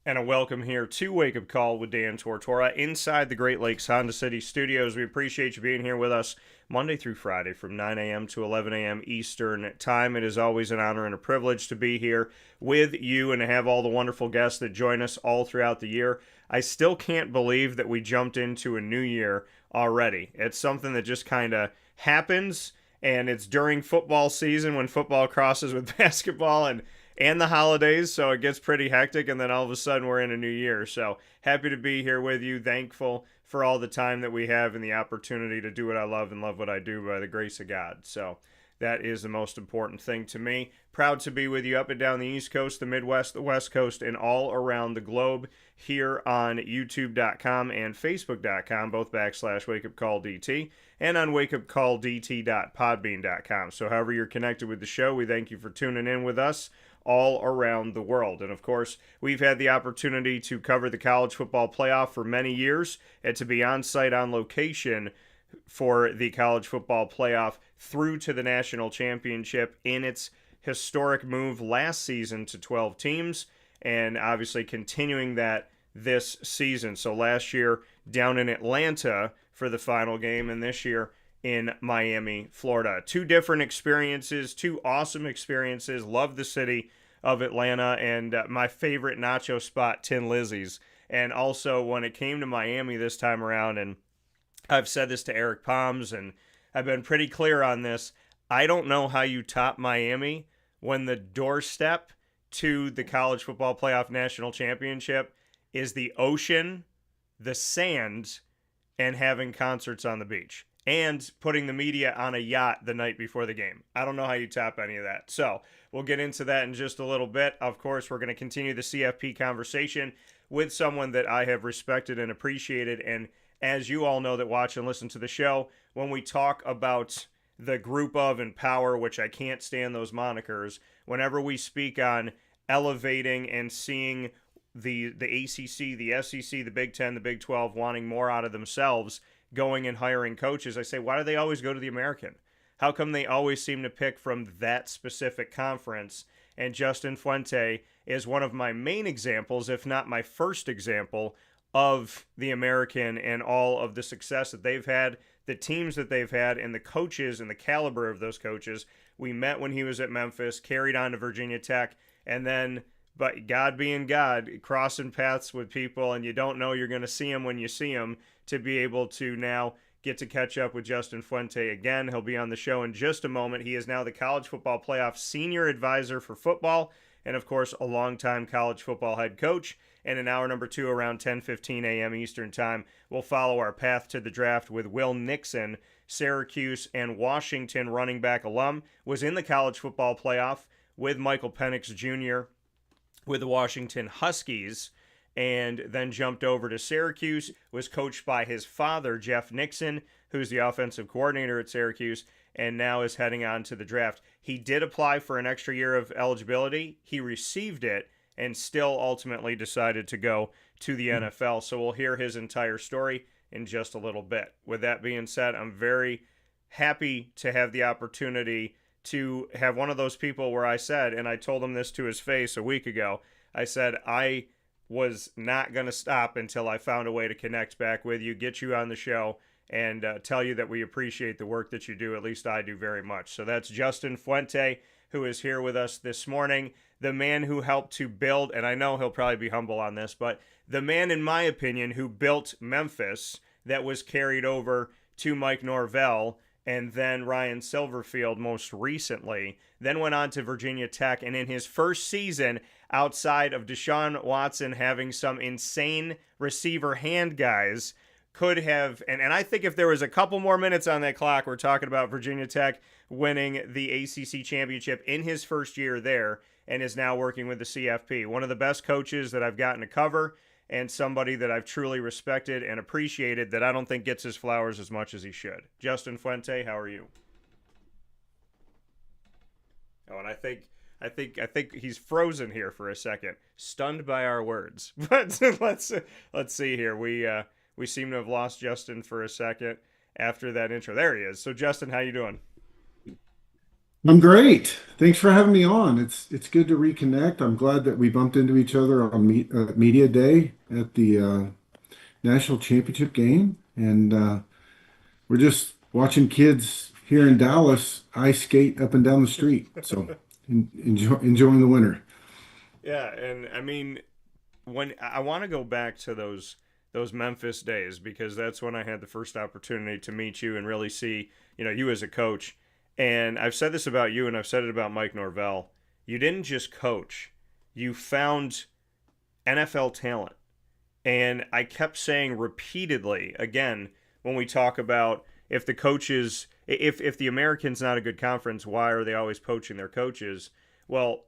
And a welcome here to Wake Up Call with Dan Tortora inside the Great Lakes Honda City Studios. We appreciate you being here with us Monday through Friday from 9 a.m. to 11 a.m. Eastern Time. It is always an honor and a privilege to be here with you and to have all the wonderful guests that join us all throughout the year. I still can't believe that we jumped into a new year already. It's something that just kind of happens, and it's during football season when football crosses with basketball and the holidays, so it gets pretty hectic, and then all of a sudden we're in a new year. So happy to be here with you, thankful for all the time that we have and the opportunity to do what I love and love what I do by the grace of God. So that is the most important thing to me. Proud to be with you up and down the East Coast, the Midwest, the West Coast, and all around the globe here on youtube.com and facebook.com, both /WakeUpCallDT, and on wakeupcalldt.podbean.com. So however you're connected with the show, we thank you for tuning in with us all around the world. And of course, we've had the opportunity to cover the college football playoff for many years and to be on site on location for the college football playoff through to the national championship in its historic move last season to 12 teams, and obviously continuing that this season. So last year down in Atlanta for the final game, and this year in Miami, Florida. Two different experiences, two awesome experiences. Love the city of Atlanta, and my favorite nacho spot, Tin Lizzy's. And also when it came to Miami this time around, and I've said this to Eric Palms, and I've been pretty clear on this, I don't know how you top Miami when the doorstep to the college football playoff national championship is the ocean, the sand, and having concerts on the beach, and putting the media on a yacht the night before the game. I don't know how you top any of that. So we'll get into that in just a little bit. Of course, we're going to continue the CFP conversation with someone that I have respected and appreciated. And as you all know that watch and listen to the show, when we talk about the group of and power, which I can't stand those monikers, whenever we speak on elevating and seeing the ACC, the SEC, the Big Ten, the Big 12 wanting more out of themselves, going and hiring coaches, I say, why do they always go to the American? How come they always seem to pick from that specific conference? And Justin Fuente is one of my main examples, if not my first example, of the American and all of the success that they've had, the teams that they've had, and the coaches and the caliber of those coaches. We met when he was at Memphis, carried on to Virginia Tech, and then, but God being God, crossing paths with people, and you don't know you're going to see them when you see them, to be able to now get to catch up with Justin Fuente again. He'll be on the show in just a moment. He is now the College Football Playoff Senior Advisor for Football, and of course, a longtime college football head coach. And in hour number 2, around 10:15 a.m. Eastern Time, we'll follow our path to the draft with Will Nixon, Syracuse and Washington running back alum, was in the college football playoff with Michael Penix Jr. with the Washington Huskies, and then jumped over to Syracuse, was coached by his father, Jeff Nixon, who's the offensive coordinator at Syracuse, and now is heading on to the draft. He did apply for an extra year of eligibility. He received it and still ultimately decided to go to the NFL. So we'll hear his entire story in just a little bit. With that being said, I'm very happy to have the opportunity to have one of those people where I said, and I told him this to his face a week ago, I said, I was not going to stop until I found a way to connect back with you, get you on the show, and tell you that we appreciate the work that you do. At least I do very much. So that's Justin Fuente, who is here with us this morning, the man who helped to build, and I know he'll probably be humble on this, but the man, in my opinion, who built Memphis, that was carried over to Mike Norvell, and then Ryan Silverfield most recently, then went on to Virginia Tech, and in his first season, outside of Deshaun Watson having some insane receiver hand guys, could have, and I think if there was a couple more minutes on that clock, we're talking about Virginia Tech winning the ACC championship in his first year there, and is now working with the CFP. One of the best coaches that I've gotten to cover, and somebody that I've truly respected and appreciated, that I don't think gets his flowers as much as he should. Justin Fuente, how are you? Oh, and I think he's frozen here for a second, stunned by our words. But let's see here. We seem to have lost Justin for a second after that intro. There he is. So Justin, how you doing? I'm great. Thanks for having me on. It's good to reconnect. I'm glad that we bumped into each other on Media Day at the National Championship game, and we're just watching kids here in Dallas ice skate up and down the street. So enjoying the winter. Yeah, and I mean, when I want to go back to those Memphis days because that's when I had the first opportunity to meet you and really see, you as a coach. And I've said this about you and I've said it about Mike Norvell. You didn't just coach. You found NFL talent. And I kept saying repeatedly, again, when we talk about if the coaches, if the American's not a good conference, why are they always poaching their coaches? Well,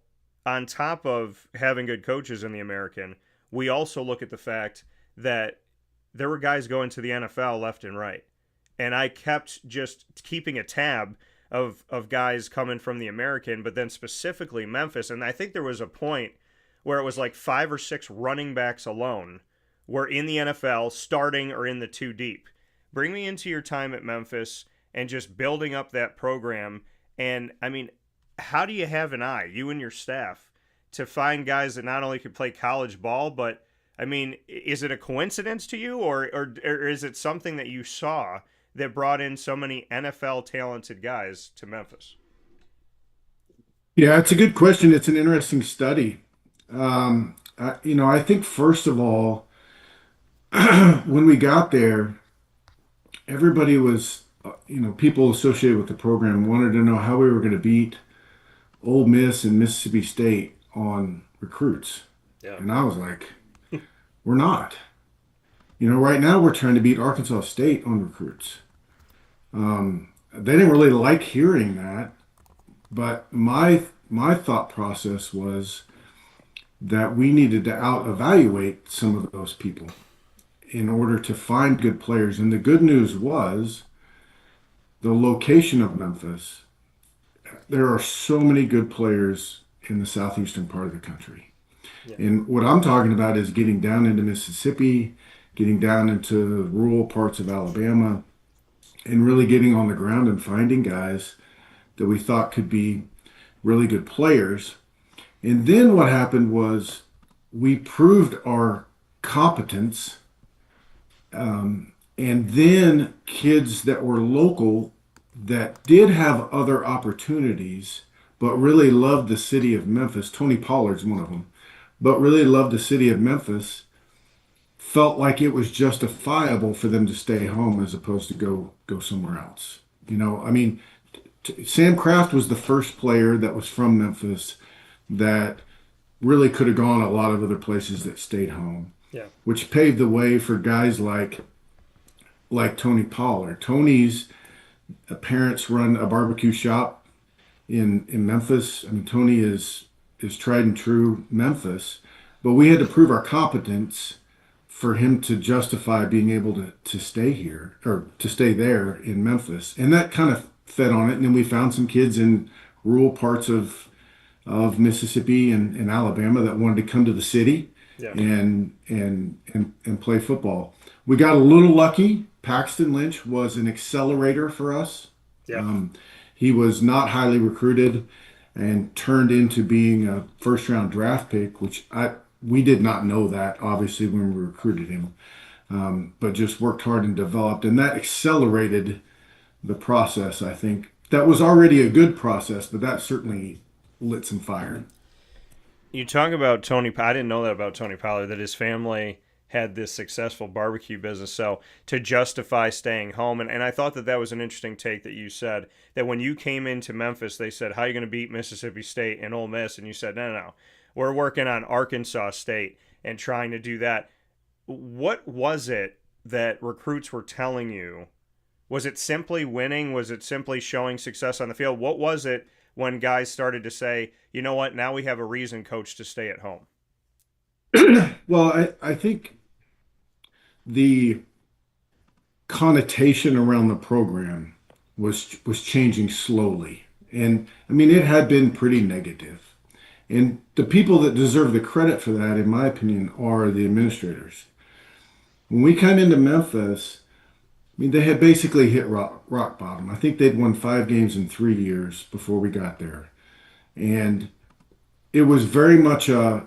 on top of having good coaches in the American, we also look at the fact that there were guys going to the NFL left and right. And I kept just keeping a tab of guys coming from the American, but then specifically Memphis. And I think there was a point where it was like 5 or 6 running backs alone were in the NFL starting or in the two deep. Bring me into your time at Memphis and just building up that program. And I mean, how do you have an eye, you and your staff, to find guys that not only could play college ball, but I mean, is it a coincidence to you, or is it something that you saw that brought in so many NFL talented guys to Memphis? Yeah, it's a good question. It's an interesting study. I think first of all, when we got there, everybody was, people associated with the program wanted to know how we were going to beat Ole Miss and Mississippi State on recruits. Yeah. And I was like, we're not. Right now we're trying to beat Arkansas State on recruits. They didn't really like hearing that, but my thought process was that we needed to out evaluate some of those people in order to find good players. And the good news was the location of Memphis. There are so many good players in the southeastern part of the country. Yeah. And what I'm talking about is getting down into Mississippi, getting down into rural parts of Alabama, and really getting on the ground and finding guys that we thought could be really good players. And then what happened was we proved our competence. And then kids that were local that did have other opportunities, but really loved the city of Memphis. Tony Pollard's one of them, but really loved the city of Memphis, felt like it was justifiable for them to stay home as opposed to go somewhere else. I mean, Sam Kraft was the first player that was from Memphis that really could have gone a lot of other places that stayed home, Yeah. which paved the way for guys like Tony Pollard. Tony's parents run a barbecue shop in Memphis. I mean, Tony is tried and true Memphis, but we had to prove our competence for him to justify being able to stay here or to stay there in Memphis. And that kind of fed on it. And then we found some kids in rural parts of Mississippi and Alabama that wanted to come to the city Yeah. and play football. We got a little lucky. Paxton Lynch was an accelerator for us. Yeah. Um, he was not highly recruited and turned into being a first round draft pick, which we did not know that obviously when we recruited him, but just worked hard and developed, and that accelerated the process. I think that was already a good process, but that certainly lit some fire. You talk about Tony. I didn't know that about Tony Pollard, that his family had this successful barbecue business. So to justify staying home, and I thought that that was an interesting take that you said that when you came into Memphis, they said, "How are you going to beat Mississippi State and Ole Miss?" And you said, "No, no, no. We're working on Arkansas State and trying to do that." What was it that recruits were telling you? Was it simply winning? Was it simply showing success on the field? What was it when guys started to say, you know what, now we have a reason, coach, to stay at home? Well, I think the connotation around the program was changing slowly. And I mean, it had been pretty negative. And the people that deserve the credit for that, in my opinion, are the administrators. When we came into Memphis, mean, they had basically hit rock bottom. I think they'd won 5 games in 3 years before we got there. And it was very much a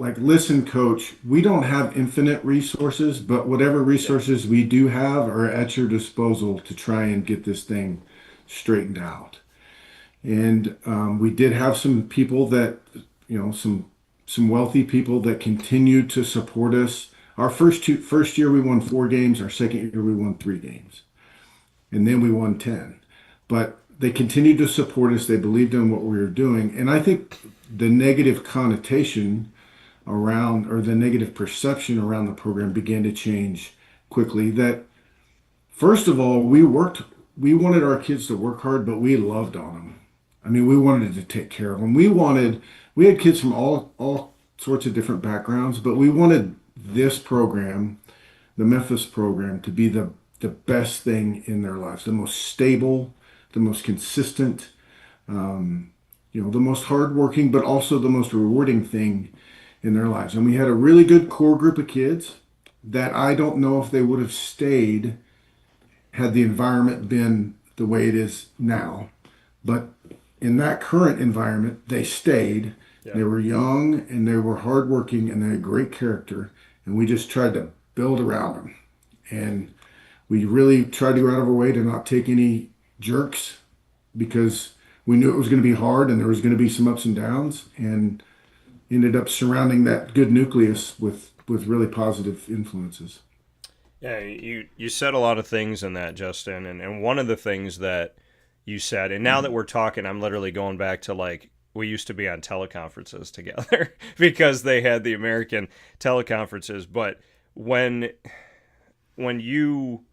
like, listen, coach, we don't have infinite resources, but whatever Yeah. resources we do have are at your disposal to try and get this thing straightened out. And we did have some people that, some wealthy people that continued to support us. Our first year we won 4 games. Our second year we won 3 games, and then we won 10. But they continued to support us. They believed in what we were doing, and I think the negative connotation around or the negative perception around the program began to change quickly. That first of all, we wanted our kids to work hard, but we loved on them. I mean, we wanted to take care of them. We had kids from all sorts of different backgrounds, but we wanted this program, the Memphis program, to be the best thing in their lives, the most stable, the most consistent, the most hardworking, but also the most rewarding thing in their lives. And we had a really good core group of kids that I don't know if they would have stayed had the environment been the way it is now. But in that current environment, they stayed. Yeah. They were young and they were hardworking and they had great character. And we just tried to build around them. And we really tried to go out of our way to not take any jerks because we knew it was going to be hard and there was going to be some ups and downs. And ended up surrounding that good nucleus with really positive influences. Yeah, you said a lot of things in that, Justin, and one of the things that you said, and now that we're talking, I'm literally going back to like we used to be on teleconferences together because they had the American teleconferences. But when you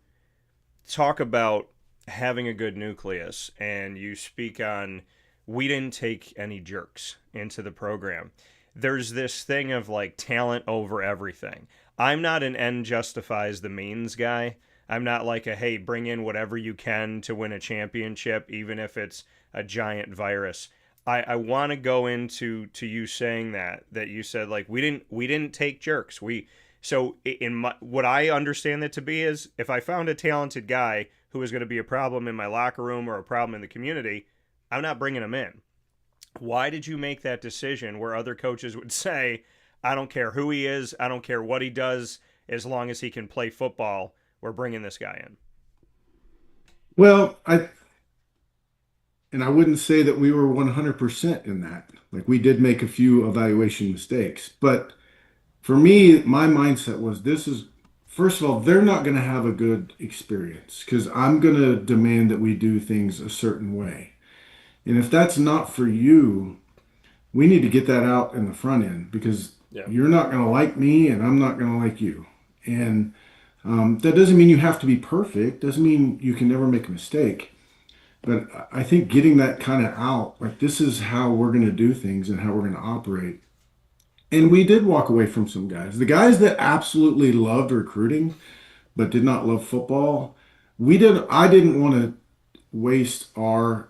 talk about having a good nucleus and you speak on we didn't take any jerks into the program, there's this thing of like talent over everything. I'm not an end justifies the means guy. I'm not like a, hey, bring in whatever you can to win a championship, even if it's a giant virus. I want to go into to you saying that you said like we didn't take jerks. So in what I understand that to be is if I found a talented guy who was going to be a problem in my locker room or a problem in the community, I'm not bringing him in. Why did you make that decision where other coaches would say, I don't care who he is, I don't care what he does, as long as he can play football, we're bringing this guy in? Well, I wouldn't say that we were 100% in that. Like we did make a few evaluation mistakes, but for me, my mindset was this is first of all, they're not going to have a good experience because I'm going to demand that we do things a certain way. And if that's not for you, we need to get that out in the front end because Yeah. you're not going to like me and I'm not going to like you. And that doesn't mean you have to be perfect, doesn't mean you can never make a mistake. But I think getting that kind of out, like this is how we're going to do things and how we're going to operate. And we did walk away from some guys. The guys that absolutely loved recruiting but did not love football, I didn't want to waste our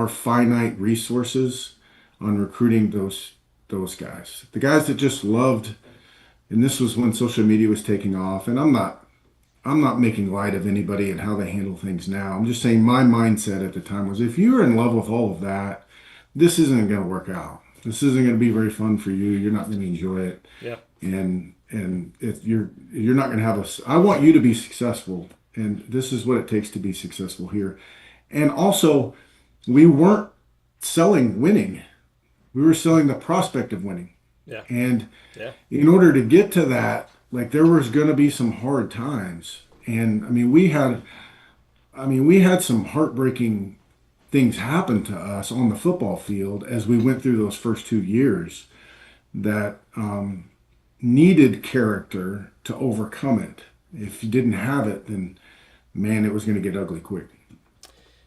finite resources on recruiting those guys. The guys that just loved, and this was when social media was taking off, and I'm not making light of anybody and how they handle things now. I'm just saying my mindset at the time was if you're in love with all of that, this isn't going to work out. This isn't going to be very fun for you. You're not going to enjoy it. Yeah. And if you're not going to have I want you to be successful, and this is what it takes to be successful here. And also, we weren't selling winning. We were selling the prospect of winning. Yeah. And Yeah. in order to get to that, like there was going to be some hard times. And we had some heartbreaking things happen to us on the football field as we went through those first 2 years that needed character to overcome it. If you didn't have it, then man, it was going to get ugly quick.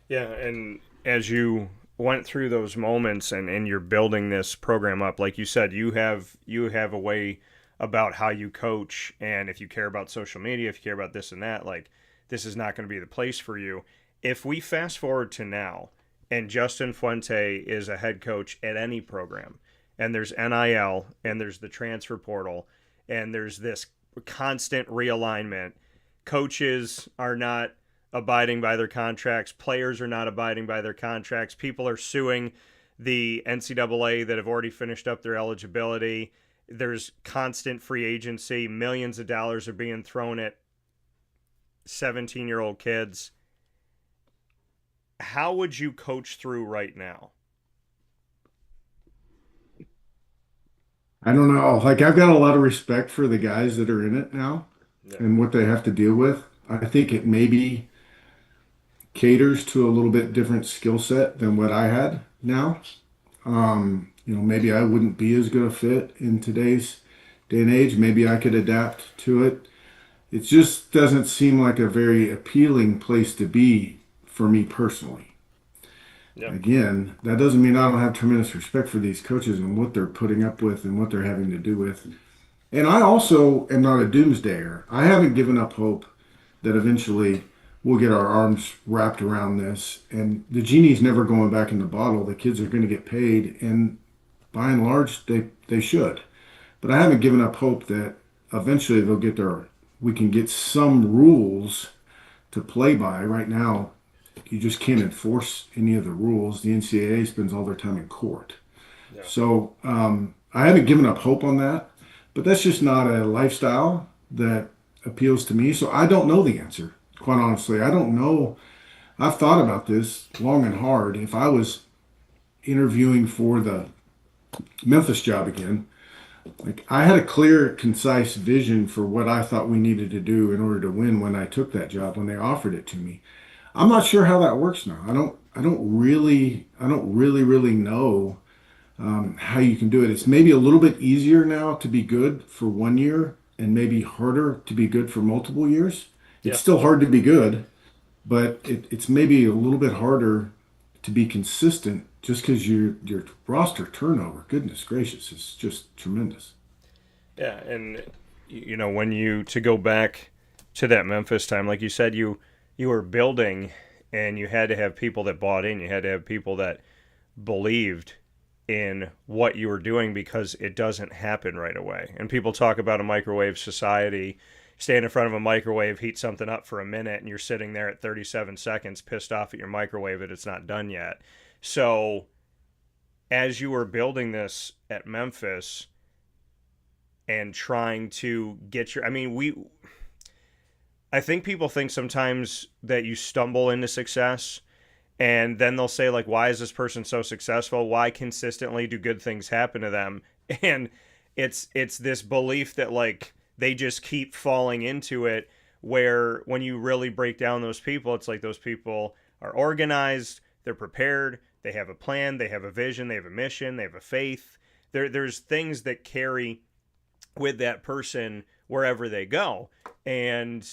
Yeah, and as you went through those moments and you're building this program up, like you said, you have a way about how you coach, and if you care about social media, if you care about this and that, like this is not going to be the place for you. If we fast forward to now, and Justin Fuente is a head coach at any program, and there's NIL, and there's the transfer portal, and there's this constant realignment, coaches are not abiding by their contracts, players are not abiding by their contracts, people are suing the NCAA that have already finished up their eligibility. There's constant free agency, millions of dollars are being thrown at 17-year-old kids. How would you coach through right now? I don't know. Like, I've got a lot of respect for the guys that are in it now Yeah. and what they have to deal with. I think it maybe caters to a little bit different skill set than what I had now. Maybe I wouldn't be as good a fit in today's day and age. Maybe I could adapt to it. It just doesn't seem like a very appealing place to be for me personally. Yeah. Again, that doesn't mean I don't have tremendous respect for these coaches and what they're putting up with and what they're having to do with. And I also am not a doomsdayer. I haven't given up hope that eventually we'll get our arms wrapped around this. And the genie's never going back in the bottle. The kids are going to get paid, and by and large, they should. But I haven't given up hope that eventually we can get some rules to play by. Right now, you just can't enforce any of the rules. The NCAA spends all their time in court. Yeah. So I haven't given up hope on that, but that's just not a lifestyle that appeals to me. So I don't know the answer, quite honestly. I don't know. I've thought about this long and hard. If I was interviewing for the Memphis job again, like, I had a clear, concise vision for what I thought we needed to do in order to win when I took that job, when they offered it to me. I'm not sure how that works now. I don't really know how you can do it. It's maybe a little bit easier now to be good for 1 year and maybe harder to be good for multiple years. Yeah. It's still hard to be good, but it's maybe a little bit harder to be consistent just because your roster turnover, goodness gracious, is just tremendous. Yeah, and to go back to that Memphis time, like you said, you were building, and you had to have people that bought in. You had to have people that believed in what you were doing, because it doesn't happen right away. And people talk about a microwave society. Stand in front of a microwave, heat something up for a minute, and you're sitting there at 37 seconds pissed off at your microwave that it's not done yet. So as you were building this at Memphis and trying to get I think people think sometimes that you stumble into success, and then they'll say, like, why is this person so successful? Why consistently do good things happen to them? And it's this belief that, like, they just keep falling into it, where when you really break down those people, it's like those people are organized, they're prepared, they have a plan, they have a vision, they have a mission, they have a faith. There's things that carry with that person wherever they go. And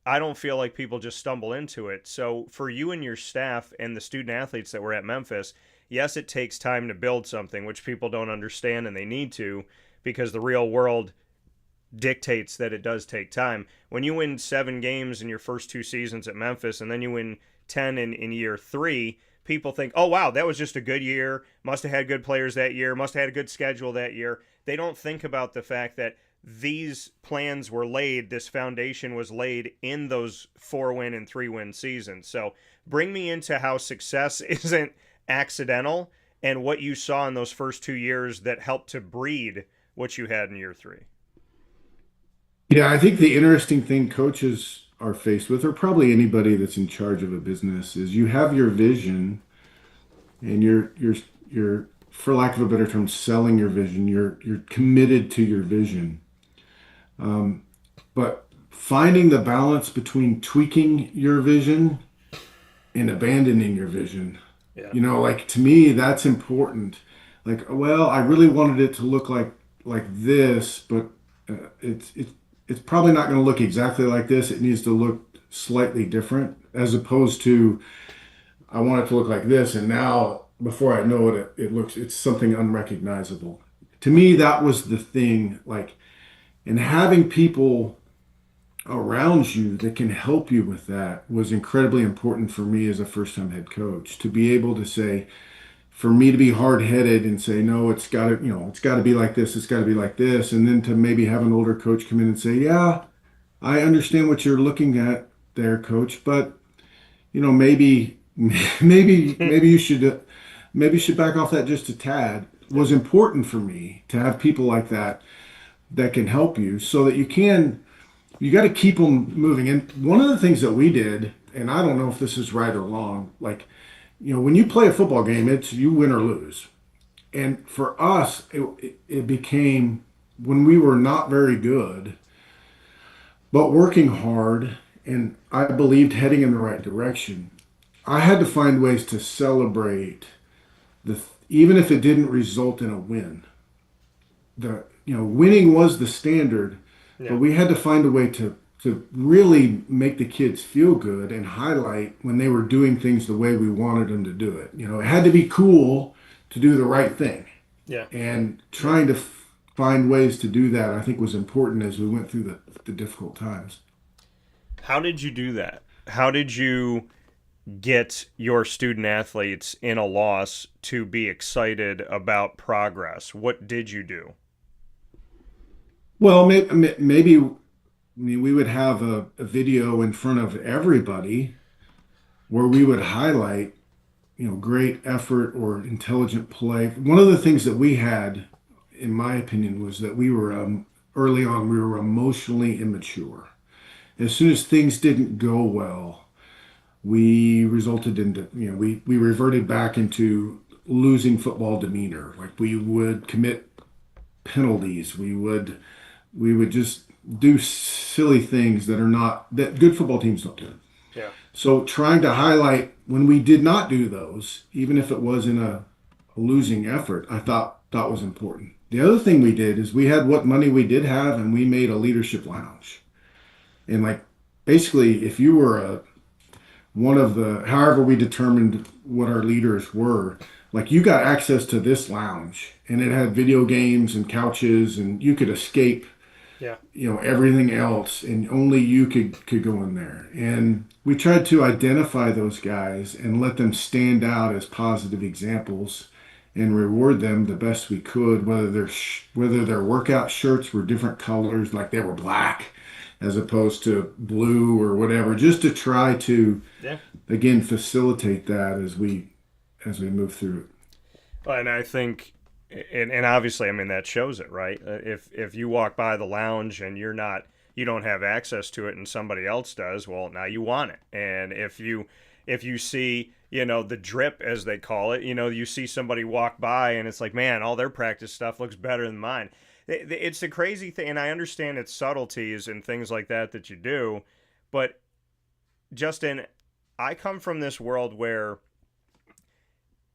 I don't feel like people just stumble into it. So for you and your staff and the student athletes that were at Memphis, yes, it takes time to build something, which people don't understand, and they need to, because the real world dictates that it does take time. When you win 7 games in your first 2 seasons at Memphis, and then you win 10 in year 3, people think, oh, wow, that was just a good year. Must have had good players that year. Must have had a good schedule that year. They don't think about the fact that these plans were laid, this foundation was laid in those 4-win and 3-win seasons. So bring me into how success isn't accidental, and what you saw in those first 2 years that helped to breed what you had in year 3. Yeah, I think the interesting thing coaches are faced with, or probably anybody that's in charge of a business, is you have your vision, and you're for lack of a better term, selling your vision. You're committed to your vision. But finding the balance between tweaking your vision and abandoning your vision, Yeah. like, to me, that's important. Like, well, I really wanted it to look like this, but it's probably not going to look exactly like this. It needs to look slightly different, as opposed to, I want it to look like this, and now before I know it, it's something unrecognizable. To me, that was the thing. Like, and having people around you that can help you with that was incredibly important for me as a first-time head coach, to be able to say, for me to be hard-headed and say, no, it's got to be like this, it's got to be like this, and then to maybe have an older coach come in and say, yeah, I understand what you're looking at there, Coach, but maybe maybe you should back off that just a tad. It Yeah. was important for me to have people like that that can help you so that you got to keep them moving. And one of the things that we did, and I don't know if this is right or wrong, like, when you play a football game, it's you win or lose. And for us, it became when we were not very good, but working hard, and I believed heading in the right direction. I had to find ways to celebrate even if it didn't result in a win. Winning was the standard, but Yeah. we had to find a way to really make the kids feel good and highlight when they were doing things the way we wanted them to do it. It had to be cool to do the right thing, Yeah. and Yeah. trying to find ways to do that, I think, was important as we went through the difficult times. How did you do that? How did you get your student athletes in a loss to be excited about progress? What did you do? Well, maybe, we would have a video in front of everybody where we would highlight, great effort or intelligent play. One of the things that we had, in my opinion, was that we were early on, we were emotionally immature. As soon as things didn't go well, we resulted into, we reverted back into losing football demeanor. Like, we would commit penalties. We would just do silly things that good football teams don't do. Yeah. So trying to highlight when we did not do those, even if it was in a losing effort, I thought was important. The other thing we did is we had what money we did have, and we made a leadership lounge. And, like, basically, if you were one of however we determined what our leaders were, like, you got access to this lounge, and it had video games and couches, and you could escape Yeah. everything else, and only you could go in there. And we tried to identify those guys and let them stand out as positive examples and reward them the best we could, whether their workout shirts were different colors, like they were black as opposed to blue or whatever, just to try to, Yeah. again, facilitate that as we move through it. And I think, and obviously, I mean, that shows it, right? If you walk by the lounge and you don't have access to it, and somebody else does, well, now you want it. And if you see, the drip, as they call it, you see somebody walk by and it's like, man, all their practice stuff looks better than mine. It's the crazy thing, and I understand it's subtleties and things like that you do, but Justin, I come from this world where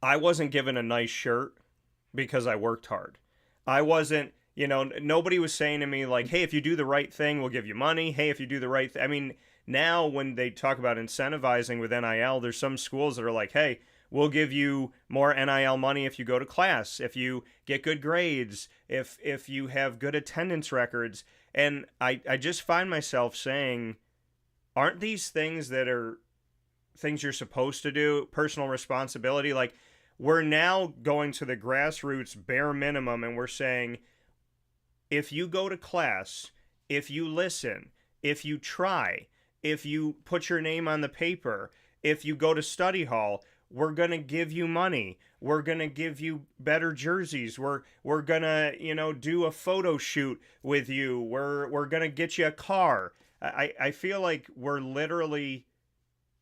I wasn't given a nice shirt because I worked hard. I wasn't, nobody was saying to me, like, hey, if you do the right thing, we'll give you money. Hey, if you do the right thing. I mean, now when they talk about incentivizing with NIL, there's some schools that are like, hey, we'll give you more NIL money if you go to class, if you get good grades, if you have good attendance records. And I just find myself saying, aren't these things that are things you're supposed to do, personal responsibility? Like, we're now going to the grassroots bare minimum, and we're saying, if you go to class, if you listen, if you try, if you put your name on the paper, if you go to study hall, we're going to give you money. We're going to give you better jerseys. We're going to, do a photo shoot with you. We're going to get you a car. I feel like we're literally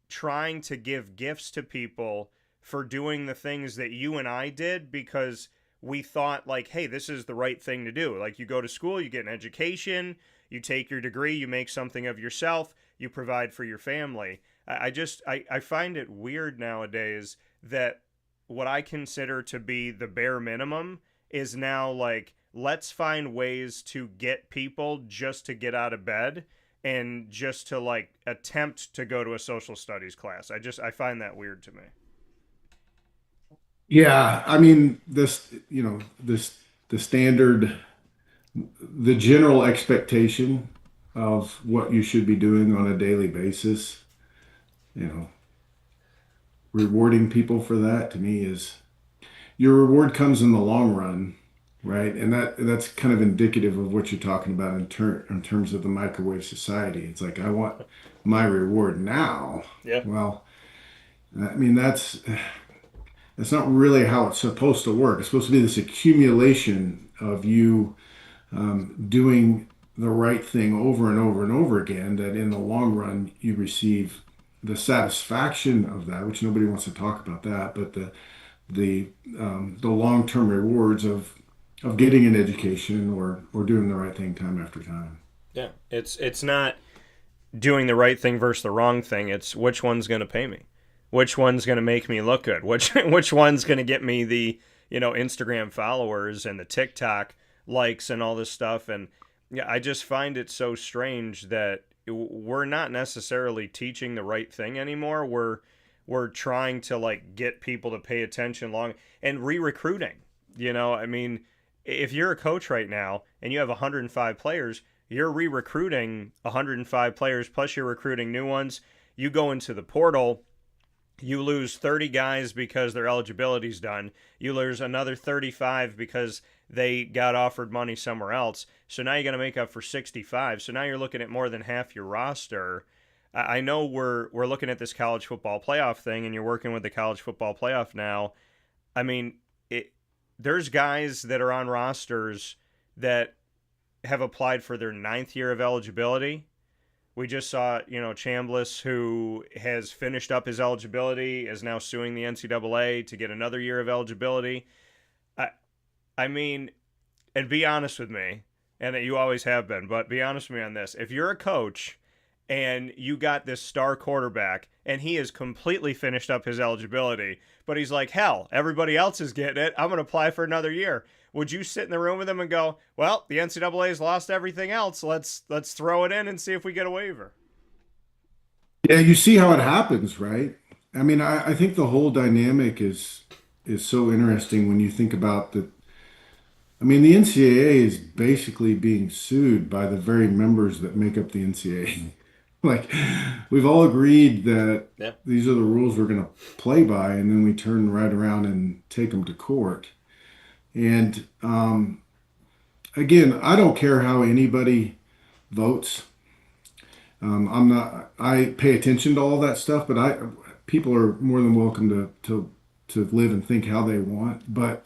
trying to give gifts to people for doing the things that you and I did because we thought, like, hey, this is the right thing to do. Like, you go to school, you get an education, you take your degree, you make something of yourself, you provide for your family. I find it weird nowadays that what I consider to be the bare minimum is now like, let's find ways to get people just to get out of bed and just to, like, attempt to go to a social studies class. I find that weird to me. Yeah, I mean, the standard, the general expectation of what you should be doing on a daily basis, you know, rewarding people for that, to me, is your reward comes in the long run. right? And that's kind of indicative of what you're talking about in terms of the microwave society. It's like I want my reward now. Yeah. Well, I mean that's not really how it's supposed to work. It's supposed to be this accumulation of you doing the right thing over and over and over again, that in the long run you receive the satisfaction of that, which nobody wants to talk about that, but the long-term rewards of getting an education or doing the right thing time after time. Yeah. It's not doing the right thing versus the wrong thing. It's which one's going to pay me, which one's going to make me look good, which one's going to get me the Instagram followers and the TikTok likes and all this stuff. And yeah, I just find it so strange that we're not necessarily teaching the right thing anymore. We're trying to like get people to pay attention long and re-recruiting. I mean, if you're a coach right now and you have 105 players, you're re-recruiting 105 players plus you're recruiting new ones. You go into the portal, you lose 30 guys because their eligibility's done. You lose another 35 because they got offered money somewhere else. So now you're going to make up for 65. So now you're looking at more than half your roster. I know we're looking at this college football playoff thing, and you're working with the college football playoff now. I mean, there's guys that are on rosters that have applied for their 9th year of eligibility. We just saw, Chambliss, who has finished up his eligibility, is now suing the NCAA to get another year of eligibility. I mean, and be honest with me, and you always have been, but be honest with me on this. If you're a coach and you got this star quarterback and he has completely finished up his eligibility, but he's like, hell, everybody else is getting it, I'm going to apply for another year. Would you sit in the room with him and go, well, the NCAA has lost everything else. Let's throw it in and see if we get a waiver? Yeah, you see how it happens, right? I mean, I think the whole dynamic is so interesting when you think about the. I mean, the NCAA is basically being sued by the very members that make up the NCAA. Like, we've all agreed that Yeah. these are the rules we're going to play by, and then we turn right around and take them to court. And again, I don't care how anybody votes. I'm not. I pay attention to all that stuff, but people are more than welcome to live and think how they want. But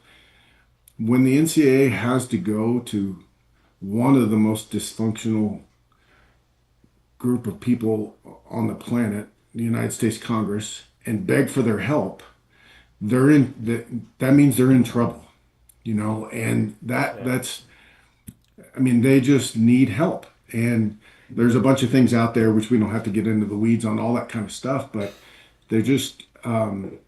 when the NCAA has to go to one of the most dysfunctional group of people on the planet, the United States Congress, and beg for their help, that means they're in trouble, and Yeah. that's I mean, they just need help. And there's a bunch of things out there which we don't have to get into the weeds on all that kind of stuff, but they're just been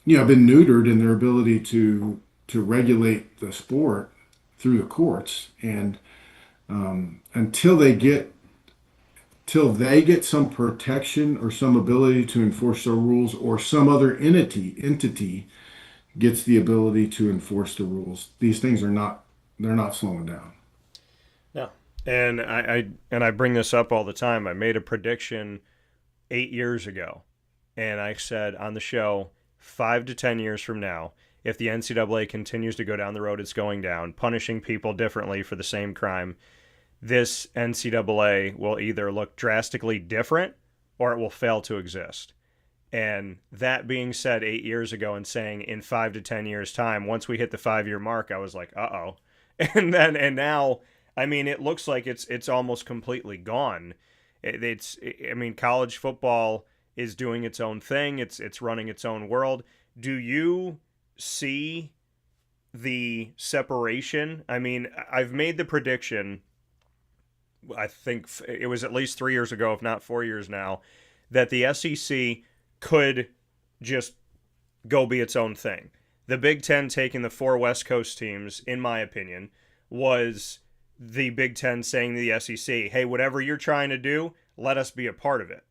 neutered in their ability to regulate the sport through the courts. And until they get some protection or some ability to enforce their rules, or some other entity gets the ability to enforce the rules, these things they're not slowing down. No. And I bring this up all the time. I made a prediction 8 years ago, and I said on the show, 5 to 10 years from now, if the NCAA continues to go down the road it's going down, punishing people differently for the same crime, this NCAA will either look drastically different or it will fail to exist. And that being said, 8 years ago, and saying in 5 to 10 years time, once we hit the 5-year mark, I was like, uh-oh. And now, I mean, it looks like it's almost completely gone. I mean, college football is doing its own thing. It's running its own world. Do you see the separation? I mean, I've made the prediction, I think it was at least 3 years ago, if not 4 years now, that the SEC could just go be its own thing. The Big Ten taking the 4 West Coast teams, in my opinion, was the Big Ten saying to the SEC, hey, whatever you're trying to do, let us be a part of it.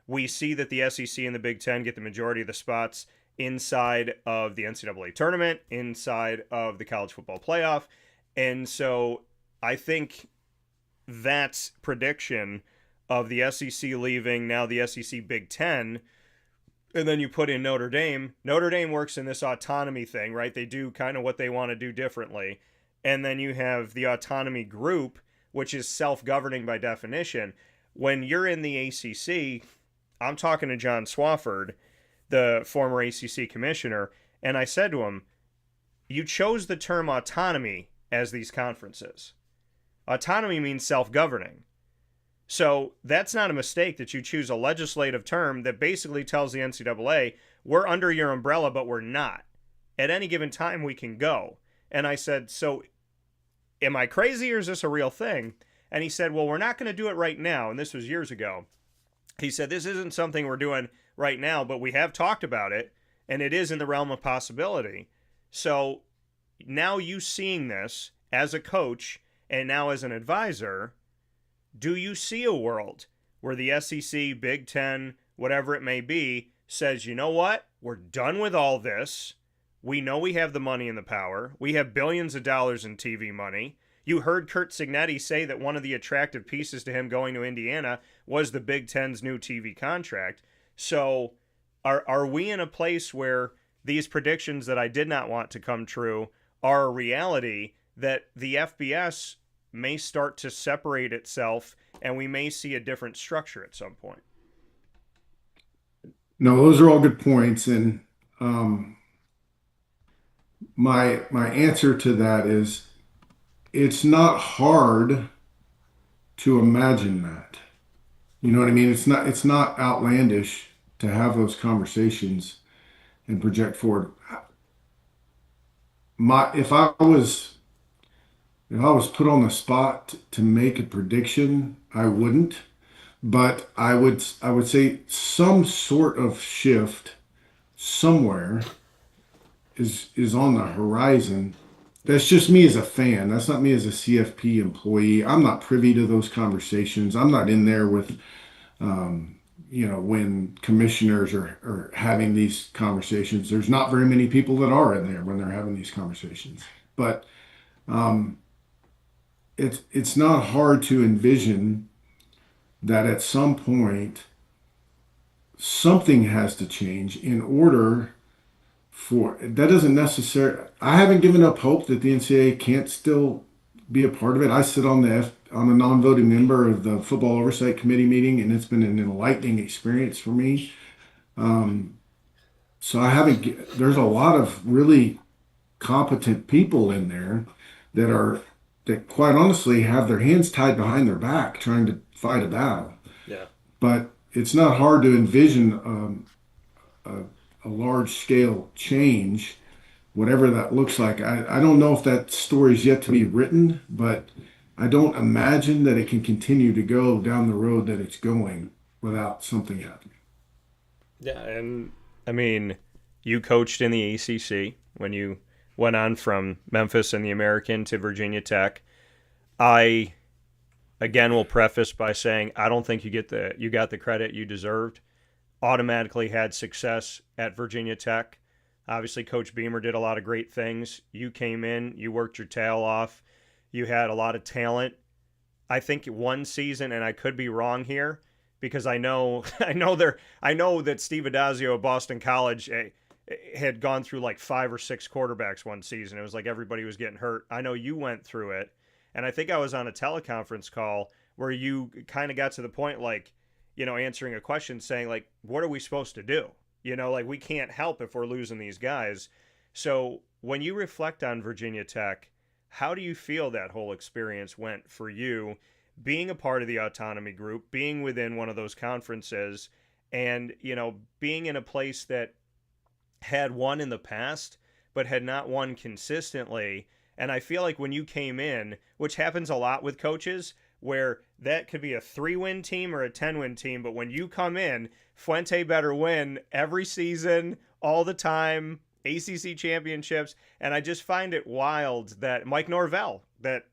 We see that the SEC and the Big Ten get the majority of the spots inside of the NCAA tournament, inside of the college football playoff. And so I think that prediction of the SEC leaving, now the SEC Big Ten, and then you put in Notre Dame. Notre Dame works in this autonomy thing, right? They do kind of what they want to do differently. and then you have the autonomy group, which is self-governing by definition. When you're in the ACC, I'm talking to John Swafford, the former ACC commissioner, and I said to him, you chose the term autonomy as these conferences. Autonomy means self-governing. So that's not a mistake that you choose a legislative term that basically tells the NCAA, we're under your umbrella, but we're not. At any given time, we can go. And I said, so am I crazy or is this a real thing? And he said, well, we're not going to do it right now. And this was years ago. He said, this isn't something we're doing right now, but we have talked about it, and it is in the realm of possibility. So now you seeing this as a coach and now as an advisor, do you see a world where the SEC, Big Ten, whatever it may be, says, you know what? We're done with all this. We know we have the money and the power. We have billions of dollars in TV money. You heard Curt Cignetti say that one of the attractive pieces to him going to Indiana was the Big Ten's new TV contract. So are we in a place where these predictions that I did not want to come true are a reality, that the FBS may start to separate itself and we may see a different structure at some point? No, those are all good points. And my answer to that is it's not hard to imagine that. You know what I mean? It's not outlandish to have those conversations and project forward. If I was put on the spot to make a prediction, I wouldn't. But I would say some sort of shift somewhere is on the horizon. That's just me as a fan. That's not me as a CFP employee. I'm not privy to those conversations. I'm not in there with, when commissioners are having these conversations. There's not very many people that are in there when they're having these conversations. But it's not hard to envision that at some point something has to change in order for that. Doesn't necessarily, I haven't given up hope that the NCAA can't still be a part of it. I sit on I'm a non-voting member of the Football Oversight Committee meeting, and it's been an enlightening experience for me. So there's a lot of really competent people in there that quite honestly have their hands tied behind their back trying to fight a battle. Yeah. But it's not hard to envision a large scale change, whatever that looks like. I don't know if that story is yet to be written, but I don't imagine that it can continue to go down the road that it's going without something happening. Yeah, and I mean, you coached in the ACC when you went on from Memphis and the American to Virginia Tech. I, again, will preface by saying I don't think you got the credit you deserved. Automatically had success at Virginia Tech. Obviously, Coach Beamer did a lot of great things. You came in, you worked your tail off. You had a lot of talent. I think one season, and I could be wrong here, because I know that Steve Adazio of Boston College had gone through like 5 or 6 quarterbacks one season. It was like everybody was getting hurt. I know you went through it. And I think I was on a teleconference call where you kind of got to the point, like, answering a question saying, like, what are we supposed to do? Like, we can't help if we're losing these guys. So when you reflect on Virginia Tech, how do you feel that whole experience went for you, being a part of the autonomy group, being within one of those conferences, and, being in a place that had won in the past, but had not won consistently? And I feel like when you came in, which happens a lot with coaches, where that could be a 3-win team or a 10-win team, but when you come in, Fuente better win every season, all the time, ACC championships. And I just find it wild that Mike Norvell, that,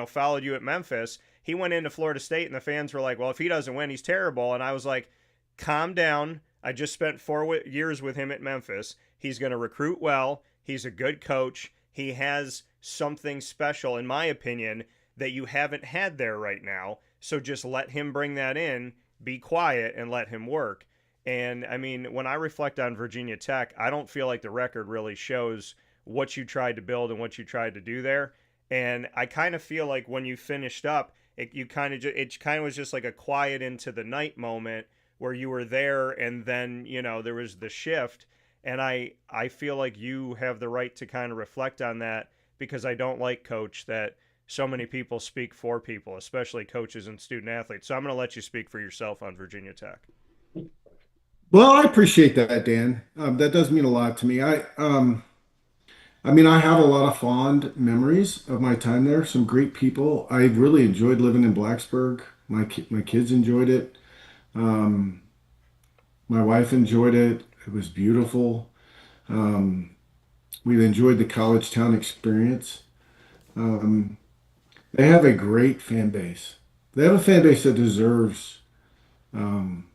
followed you at Memphis, he went into Florida State and the fans were like, well, if he doesn't win, he's terrible. And I was like, calm down. I just spent 4 years with him at Memphis. He's going to recruit well. He's a good coach. He has something special, in my opinion, that you haven't had there right now. So just let him bring that in, be quiet, and let him work. And, I mean, when I reflect on Virginia Tech, I don't feel like the record really shows what you tried to build and what you tried to do there. And I kind of feel like when you finished up, it kind of was just like a quiet into the night moment where you were there, and then there was the shift. And I feel like you have the right to kind of reflect on that, because I don't like, Coach, that so many people speak for people, especially coaches and student athletes. So I'm going to let you speak for yourself on Virginia Tech. Well, I appreciate that, Dan. That does mean a lot to me. I mean, I have a lot of fond memories of my time there. Some great people. I really enjoyed living in Blacksburg. My kids enjoyed it. Um, my wife enjoyed it. It was beautiful. Um, we enjoyed the college town experience. Um, they have a great fan base. They have a fan base that deserves um,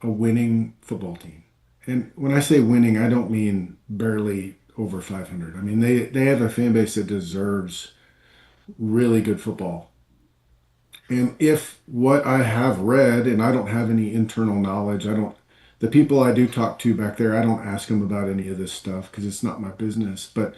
a winning football team. And when I say winning, I don't mean barely over 500. I mean, they have a fan base that deserves really good football. And if what I have read, and I don't have any internal knowledge, the people I do talk to back there, I don't ask them about any of this stuff because it's not my business. But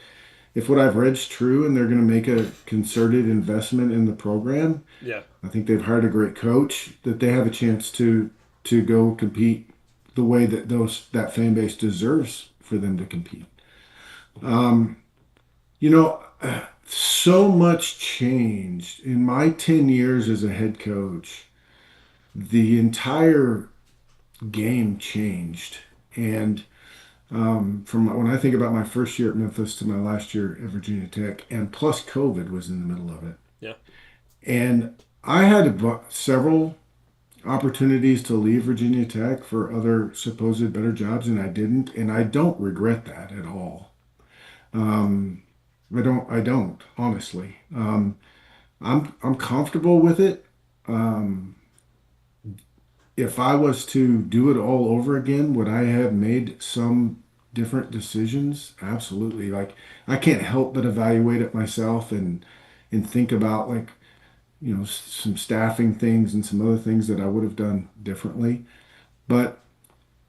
if what I've read is true and they're going to make a concerted investment in the program, Yeah. I think they've hired a great coach, that they have a chance to go compete the way that that fan base deserves for them to compete. Um, you know, so much changed in my 10 years as a head coach. The entire game changed. And from when I think about my first year at Memphis to my last year at Virginia Tech, and plus COVID was in the middle of it. Yeah. And I had several opportunities to leave Virginia Tech for other supposed better jobs, and I didn't. And I don't regret that at all. Um, I don't honestly. I'm comfortable with it. Um, if I was to do it all over again, would I have made some different decisions? Absolutely. Like, I can't help but evaluate it myself and think about, like, some staffing things and some other things that I would have done differently. But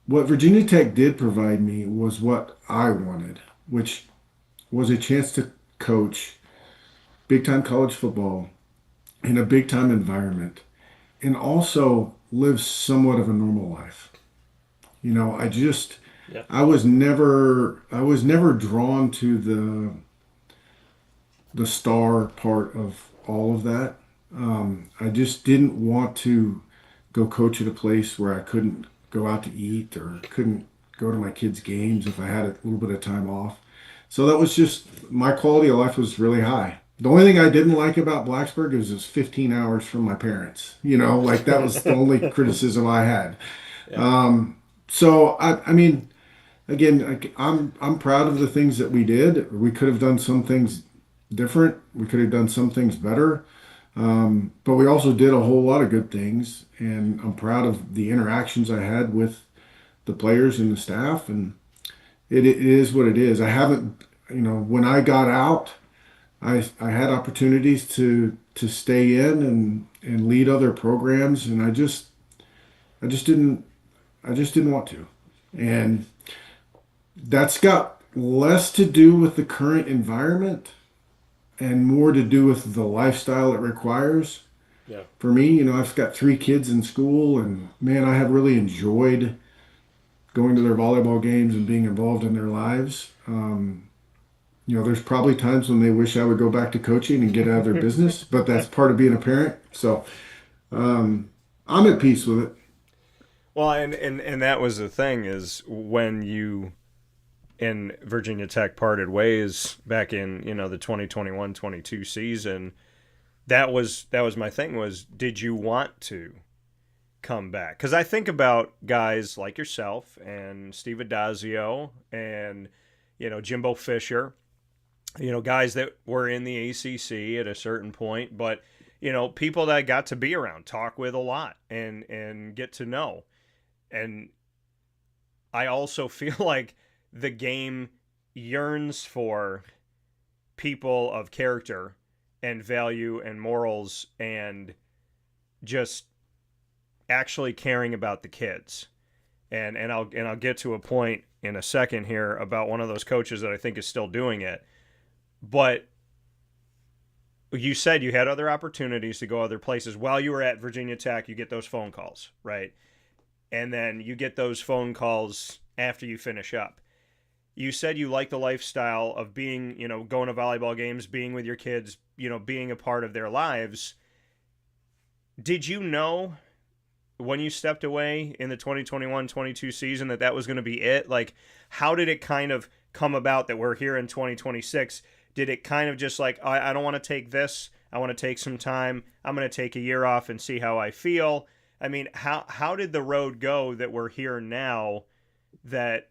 what Virginia Tech did provide me was what I wanted, which was a chance to coach big time college football in a big time environment and also live somewhat of a normal life. I just Yeah. I was never drawn to the star part of all of that. I just didn't want to go coach at a place where I couldn't go out to eat or couldn't go to my kids' games if I had a little bit of time off. So that was just my quality of life was really high. The only thing I didn't like about Blacksburg is it's 15 hours from my parents. Like that was the only criticism I had. Yeah. So I mean, again, I'm proud of the things that we did. We could have done some things different. We could have done some things better. But we also did a whole lot of good things, and I'm proud of the interactions I had with the players and the staff. And it is what it is. I haven't, when I got out, I had opportunities to stay in and lead other programs, and I just didn't want to. And that's got less to do with the current environment and more to do with the lifestyle it requires. Yeah. For me, I've got 3 kids in school, and man, I have really enjoyed going to their volleyball games and being involved in their lives. There's probably times when they wish I would go back to coaching and get out of their business, but that's part of being a parent. So I'm at peace with it. Well, and that was the thing, is when you and Virginia Tech parted ways back in, the 2021-22 season, that was my thing, was, did you want to come back? Because I think about guys like yourself and Steve Adazio and, Jimbo Fisher, guys that were in the ACC at a certain point, but, people that I got to be around, talk with a lot, and get to know. And I also feel like the game yearns for people of character and value and morals and just actually caring about the kids. And I'll get to a point in a second here about one of those coaches that I think is still doing it. But you said you had other opportunities to go other places while you were at Virginia Tech. You get those phone calls, right? And then you get those phone calls after you finish up. You said you like the lifestyle of being, going to volleyball games, being with your kids, being a part of their lives. Did you know when you stepped away in the 2021-22 season that was going to be it? Like, how did it kind of come about that we're here in 2026? Did it kind of just like, I don't want to take this, I want to take some time, I'm going to take a year off and see how I feel? I mean, how did the road go that we're here now, that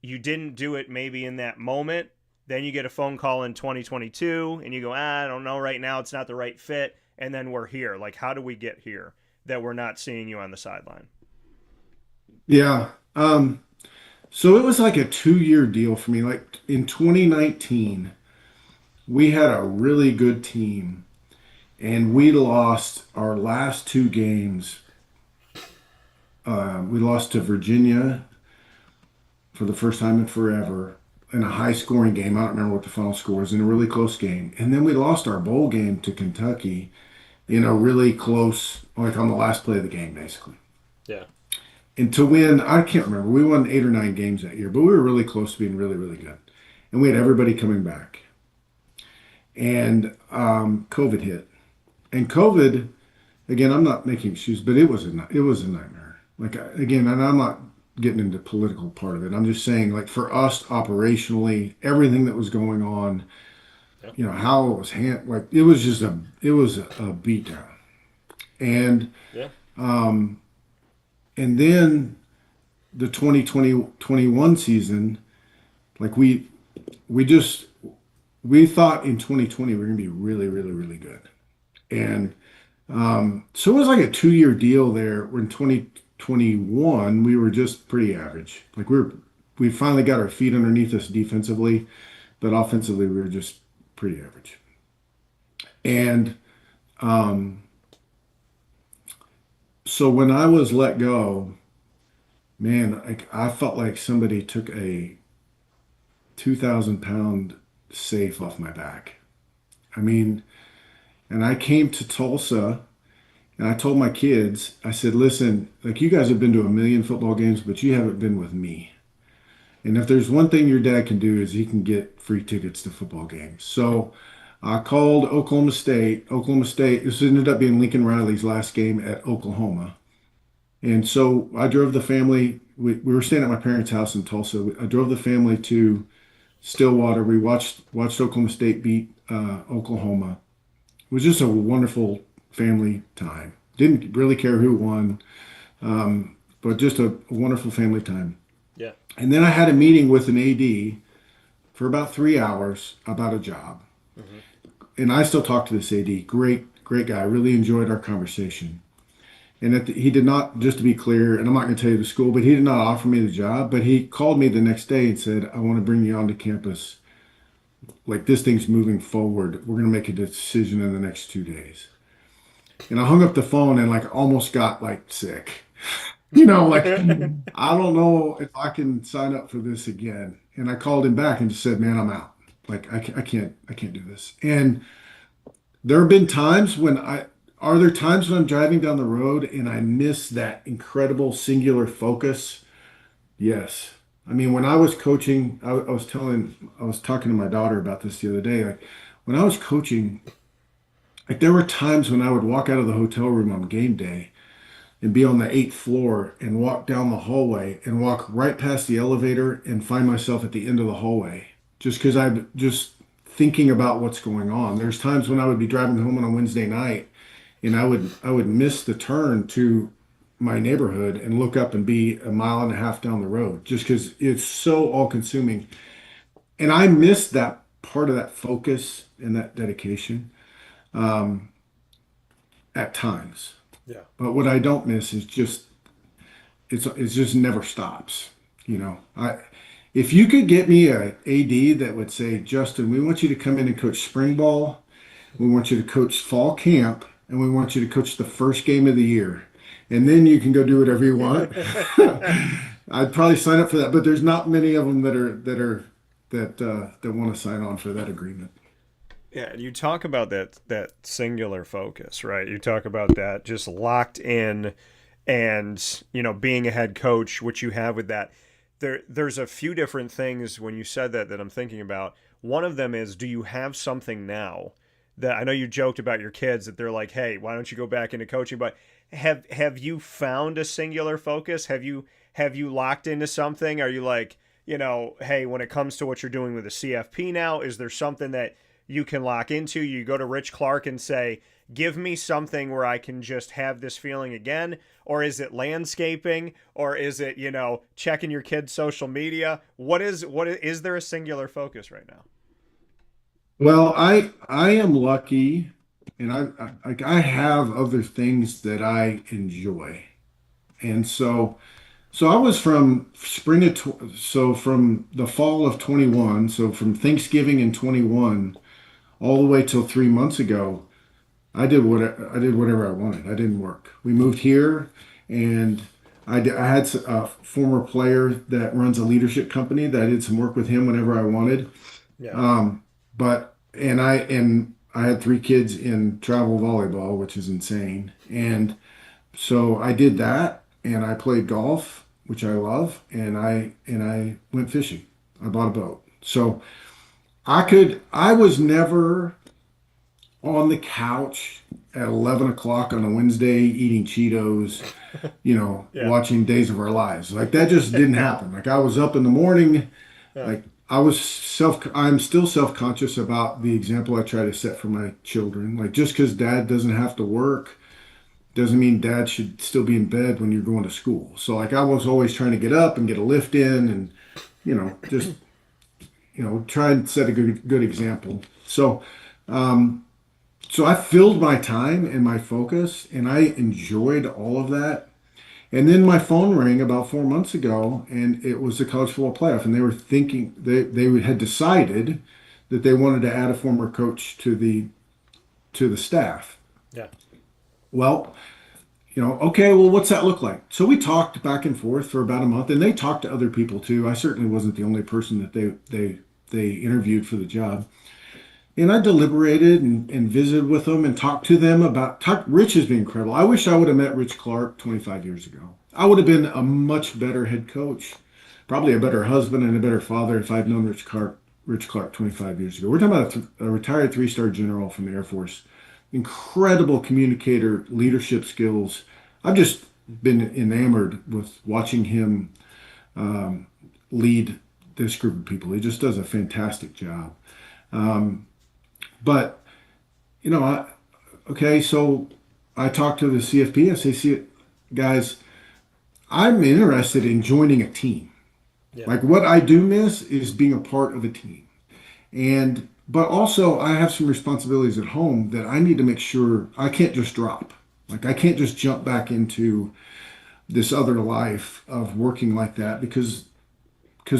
you didn't do it maybe in that moment? Then you get a phone call in 2022 and you go, I don't know, right now it's not the right fit. And then we're here. Like, how do we get here that we're not seeing you on the sideline? Yeah. So it was like a 2-year deal for me. Like in 2019, we had a really good team and we lost our last two games. We lost to Virginia for the first time in forever in a high scoring game. I don't remember what the final score was, in a really close game. And then we lost our bowl game to Kentucky in a really close, like on the last play of the game, basically. Yeah. And to win, I can't remember. We won 8 or 9 games that year, but we were really close to being really, really good. And we had everybody coming back. And COVID hit. And COVID, again, I'm not making excuses, but it was a nightmare. Like, again, and I'm not getting into the political part of it. I'm just saying, like, for us operationally, everything that was going on, Yeah. how it was like, it was just it was a beatdown. And Yeah. and then the 2020-21 season, like we thought in 2020 we were going to be really, really, really good. And so it was like a 2-year deal there. Where in 2021 we were just pretty average. Like we finally got our feet underneath us defensively, but offensively we were just pretty average. And so when I was let go, man, I felt like somebody took a 2,000-pound safe off my back. I mean, and I came to Tulsa and I told my kids, I said, listen, like, you guys have been to a million football games, but you haven't been with me. And if there's one thing your dad can do is he can get free tickets to football games. So I called Oklahoma State. Oklahoma State, this ended up being Lincoln Riley's last game at Oklahoma. And so I drove the family. We were staying at my parents' house in Tulsa. I drove the family to Stillwater. We watched Oklahoma State beat Oklahoma. It was just a wonderful family time. Didn't really care who won, but just a wonderful family time. Yeah. And then I had a meeting with an AD for about 3 hours about a job. Mm-hmm. And I still talk to this AD. Great, great guy. I really enjoyed our conversation. And he did not, just to be clear, and I'm not going to tell you the school, but he did not offer me the job. But he called me the next day and said, I want to bring you onto campus. Like, this thing's moving forward. We're going to make a decision in the next 2 days. And I hung up the phone and like almost got like sick. Like, I don't know if I can sign up for this again. And I called him back and just said, man, I'm out. Like, I can't do this. And there have been times are there times when I'm driving down the road and I miss that incredible singular focus? Yes. I mean, when I was coaching, I was talking to my daughter about this the other day. Like, when I was coaching, like, there were times when I would walk out of the hotel room on game day and be on the 8th floor and walk down the hallway and walk right past the elevator and find myself at the end of the hallway just because I'm just thinking about what's going on. There's times when I would be driving home on a Wednesday night and I would miss the turn to my neighborhood and look up and be a mile and a half down the road just because it's so all consuming. And I missed that part of that focus and that dedication at times. Yeah. But what I don't miss is just it's just never stops. If you could get me a AD that would say, Justin, we want you to come in and coach spring ball, we want you to coach fall camp, and we want you to coach the first game of the year, and then you can go do whatever you want. I'd probably sign up for that, but there's not many of them that want to sign on for that agreement. Yeah, you talk about that singular focus, right? You talk about that just locked in, and being a head coach, which you have with that. There's a few different things when you said that I'm thinking about. One of them is, do you have something now that I know you joked about your kids that they're like, hey, why don't you go back into coaching? But have you found a singular focus? Have you locked into something? Are you like, hey, when it comes to what you're doing with the CFP now, is there something that you can lock into? You go to Rich Clark and say, give me something where I can just have this feeling again? Or is it landscaping? Or is it, checking your kids' social media? Is there a singular focus right now? Well, I am lucky, and I have other things that I enjoy, and so I was from so from the fall of 21, so from Thanksgiving in 21 all the way till 3 months ago. I did whatever I wanted. I didn't work. We moved here, and I had a former player that runs a leadership company that I did some work with him whenever I wanted. Yeah. But and I had three kids in travel volleyball, which is insane. And so I did that, and I played golf, which I love, and I went fishing. I bought a boat. So I was never on the couch at 11 o'clock on a Wednesday eating Cheetos, Yeah. watching Days of Our Lives. Like that just didn't happen. Like I was up in the morning, Yeah. like I'm still self-conscious about the example I try to set for my children. Like just because dad doesn't have to work doesn't mean dad should still be in bed when you're going to school. So like I was always trying to get up and get a lift in and, just, try and set a good example. Um, so I filled my time and my focus, and I enjoyed all of that. And then my phone rang about 4 months ago, and it was the college football playoff, and they were thinking they had decided that they wanted to add a former coach to the staff. Yeah. Well, okay, well, what's that look like? So we talked back and forth for about a month, and they talked to other people too. I certainly wasn't the only person that they interviewed for the job. And I deliberated and visited with them and talked to them Rich has been incredible. I wish I would have met Rich Clark 25 years ago. I would have been a much better head coach, probably a better husband and a better father if I'd known Rich Clark 25 years ago. We're talking about a retired three-star general from the Air Force, incredible communicator, leadership skills. I've just been enamored with watching him lead this group of people. He just does a fantastic job. Um, but okay, so I talked to the CFP. I say, see, guys, I'm interested in joining a team. Yeah. Like what I do miss is being a part of a team. And but also I have some responsibilities at home that I need to make sure I can't just drop. Like I can't just jump back into this other life of working like that because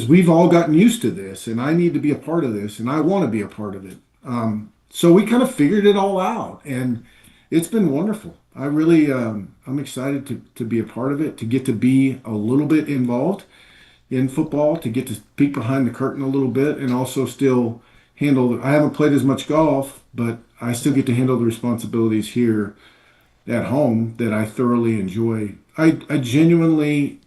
we've all gotten used to this, and I need to be a part of this, and I want to be a part of it. So we kind of figured it all out, and it's been wonderful. I'm excited to be a part of it, to get to be a little bit involved in football, to get to peek behind the curtain a little bit, and also still I haven't played as much golf, but I still get to handle the responsibilities here at home that I thoroughly enjoy. I genuinely,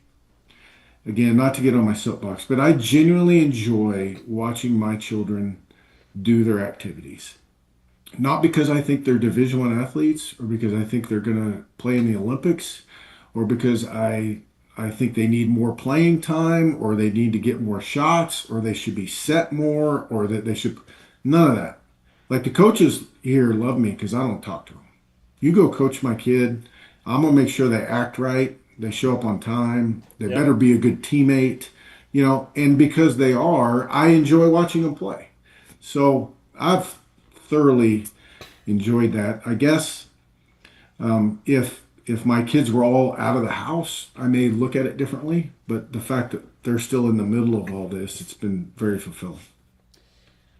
again, not to get on my soapbox, but I genuinely enjoy watching my children do their activities. Not because I think they're Division One athletes or because I think they're going to play in the Olympics or because I think they need more playing time or they need to get more shots or they should be set more or that they should none of that. Like the coaches here love me because I don't talk to them. You go coach my kid, I'm going to make sure they act right, they show up on time, they Yep. better be a good teammate, and because they are, I enjoy watching them play. So I've thoroughly enjoyed that. I guess if my kids were all out of the house, I may look at it differently. But the fact that they're still in the middle of all this, it's been very fulfilling.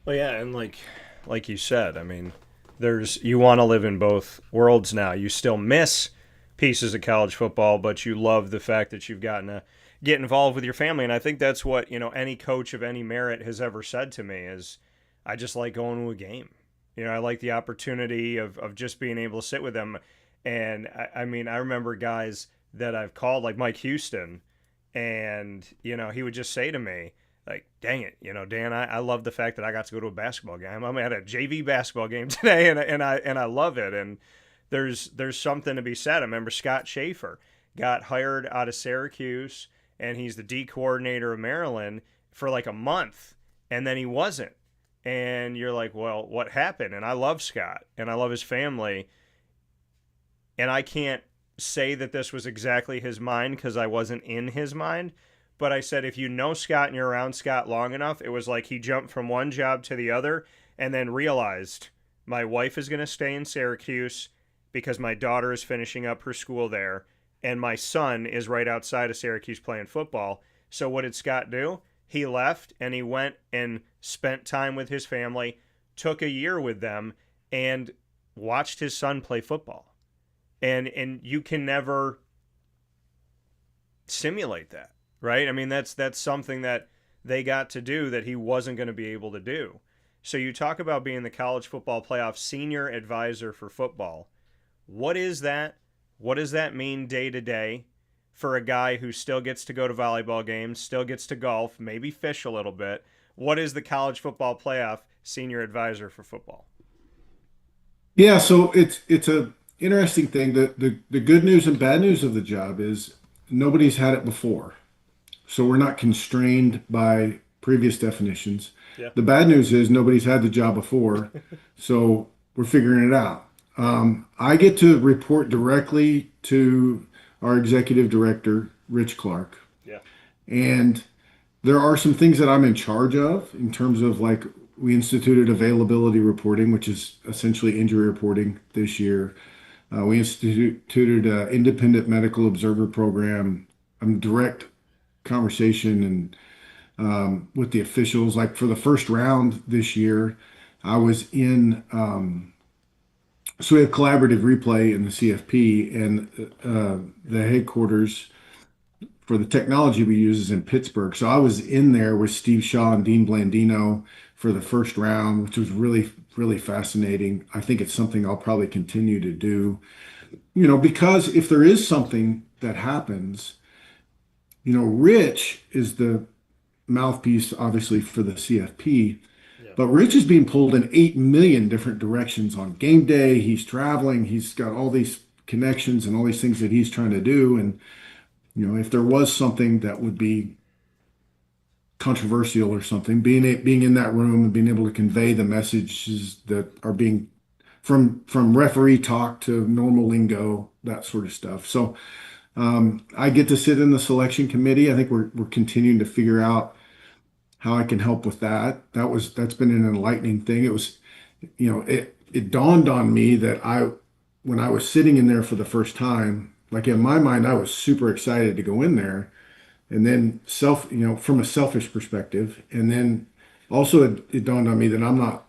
Well, yeah, and like you said, I mean, you want to live in both worlds now. You still miss pieces of college football, but you love the fact that you've gotten to get involved with your family. And I think that's what any coach of any merit has ever said to me is, I just like going to a game. I like the opportunity of just being able to sit with them. And I mean, I remember guys that I've called, like Mike Houston, and, he would just say to me, like, dang it, Dan, I love the fact that I got to go to a basketball game. I'm at a JV basketball game today, and I love it. And there's something to be said. I remember Scott Schaefer got hired out of Syracuse, and he's the D coordinator of Maryland for like a month, and then he wasn't. And you're like, well, what happened? And I love Scott, and I love his family, and I can't say that this was exactly his mind because I wasn't in his mind. But I said, if you know Scott and you're around Scott long enough, it was like he jumped from one job to the other and then realized my wife is going to stay in Syracuse because my daughter is finishing up her school there, and my son is right outside of Syracuse playing football. So what did Scott do? He left and he went and spent time with his family, took a year with them, and watched his son play football. And you can never simulate that. Right? I mean, that's something that they got to do that he wasn't going to be able to do. So you talk about being the college football playoff senior advisor for football. What is that? What does that mean day to day for a guy who still gets to go to volleyball games, still gets to golf, maybe fish a little bit? What is the college football playoff senior advisor for football? Yeah, so it's a interesting thing. The good news and bad news of the job is nobody's had it before. So we're not constrained by previous definitions. Yeah. The bad news is nobody's had the job before, so we're figuring it out. I get to report directly to our executive director, Rich Clark, Yeah. and there are some things that I'm in charge of in terms of, like, we instituted availability reporting, which is essentially injury reporting this year. We instituted an independent medical observer program. I'm direct conversation and with the officials. Like for the first round this year, I was in. So we have collaborative replay in the CFP, and the headquarters for the technology we use is in Pittsburgh. So I was in there with Steve Shaw and Dean Blandino for the first round, which was really, really fascinating. I think it's something I'll probably continue to do, because if there is something that happens, Rich is the mouthpiece, obviously, for the CFP, Yeah. but Rich is being pulled in 8 million different directions on game day. He's traveling, he's got all these connections and all these things that he's trying to do. And, if there was something that would be controversial or something, being in that room and being able to convey the messages that are being from referee talk to normal lingo, that sort of stuff. So I get to sit in the selection committee. I think we're continuing to figure out how I can help with that. That's been an enlightening thing. It was, it dawned on me that when I was sitting in there for the first time, like in my mind, I was super excited to go in there, and then from a selfish perspective, and then also it dawned on me that I'm not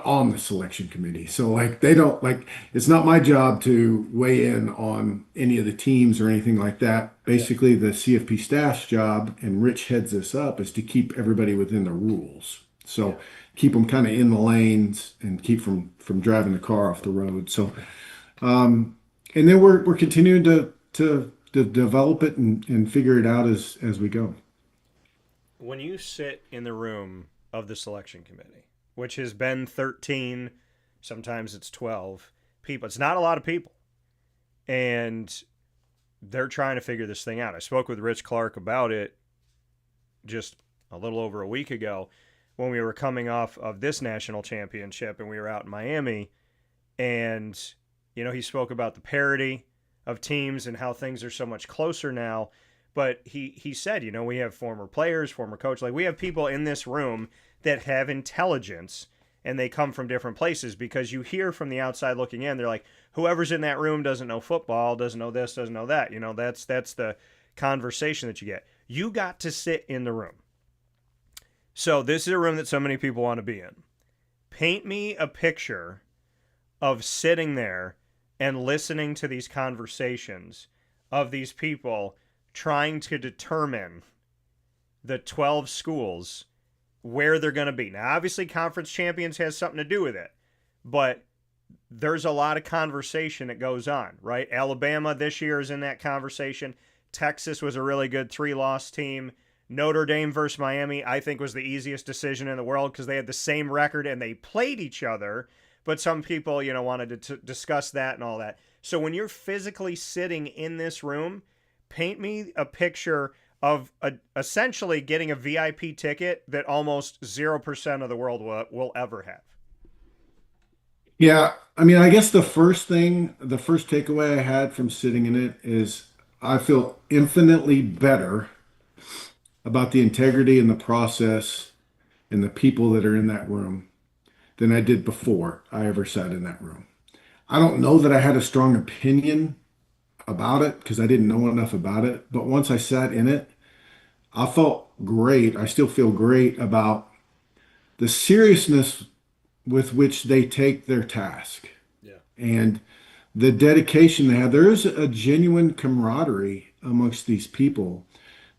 on the selection committee. So like they don't like it's not my job to weigh in on any of the teams or anything like that. Basically, the CFP staff's job, and Rich heads this up, is to keep everybody within the rules. So keep them kind of in the lanes and keep from driving the car off the road. So and then we're continuing to develop it and figure it out as we go. When you sit in the room of the selection committee, which has been 13, sometimes it's 12 people. It's not a lot of people. And they're trying to figure this thing out. I spoke with Rich Clark about it just a little over a week ago when we were coming off of this national championship and we were out in Miami. And, he spoke about the parity of teams and how things are so much closer now. But he said, we have former players, former coach. Like, we have people in this room that have intelligence, and they come from different places, because you hear from the outside looking in, they're like, whoever's in that room doesn't know football, doesn't know this, doesn't know that. That's the conversation that you get. You got to sit in the room. So this is a room that so many people want to be in. Paint me a picture of sitting there and listening to these conversations of these people trying to determine the 12 schools where they're going to be. Now, obviously, conference champions has something to do with it, but there's a lot of conversation that goes on, right? Alabama this year is in that conversation. Texas was a really good 3-loss team. Notre Dame versus Miami, I think, was the easiest decision in the world because they had the same record and they played each other. But some people, wanted to discuss that and all that. So when you're physically sitting in this room, paint me a picture of essentially getting a VIP ticket that almost 0% of the world will ever have. Yeah, I mean, I guess the first takeaway I had from sitting in it is I feel infinitely better about the integrity and the process and the people that are in that room than I did before I ever sat in that room. I don't know that I had a strong opinion about it because I didn't know enough about it, but once I sat in it, I felt great. I still feel great about the seriousness with which they take their task Yeah. and the dedication they have. There is a genuine camaraderie amongst these people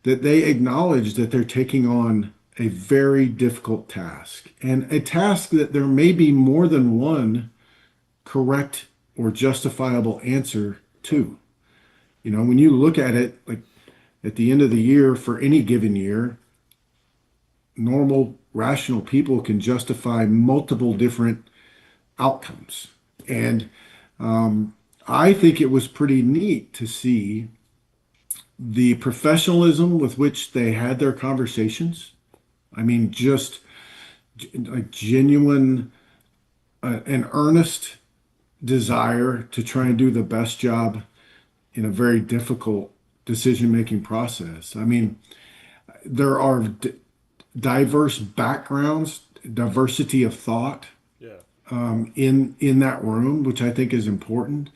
that they acknowledge that they're taking on a very difficult task and a task that there may be more than one correct or justifiable answer to. When you look at it, like at the end of the year for any given year, normal, rational people can justify multiple different outcomes. And I think it was pretty neat to see the professionalism with which they had their conversations. I mean, just like genuine and earnest desire to try and do the best job in a very difficult decision-making process. I mean, there are diverse backgrounds, diversity of thought Yeah. in that room, which I think is important.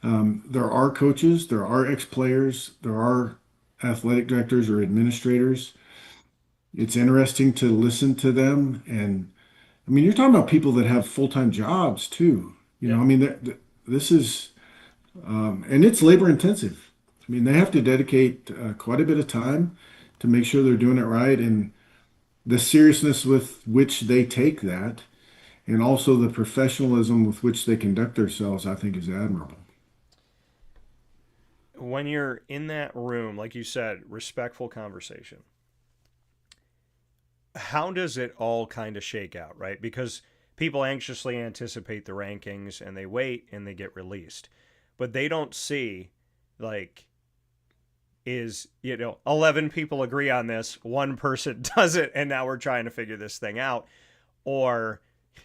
There are coaches, there are ex-players, there are athletic directors or administrators. It's interesting to listen to them. And I mean, you're talking about people that have full-time jobs too. Yeah. I mean, this is, and it's labor intensive. I mean, they have to dedicate quite a bit of time to make sure they're doing it right. And the seriousness with which they take that, and also the professionalism with which they conduct themselves, I think is admirable. When you're in that room, like you said, respectful conversation, how does it all kind of shake out, right? Because people anxiously anticipate the rankings and they wait and they get released. But they don't see, like, 11 people agree on this, one person does it, and now we're trying to figure this thing out. Or,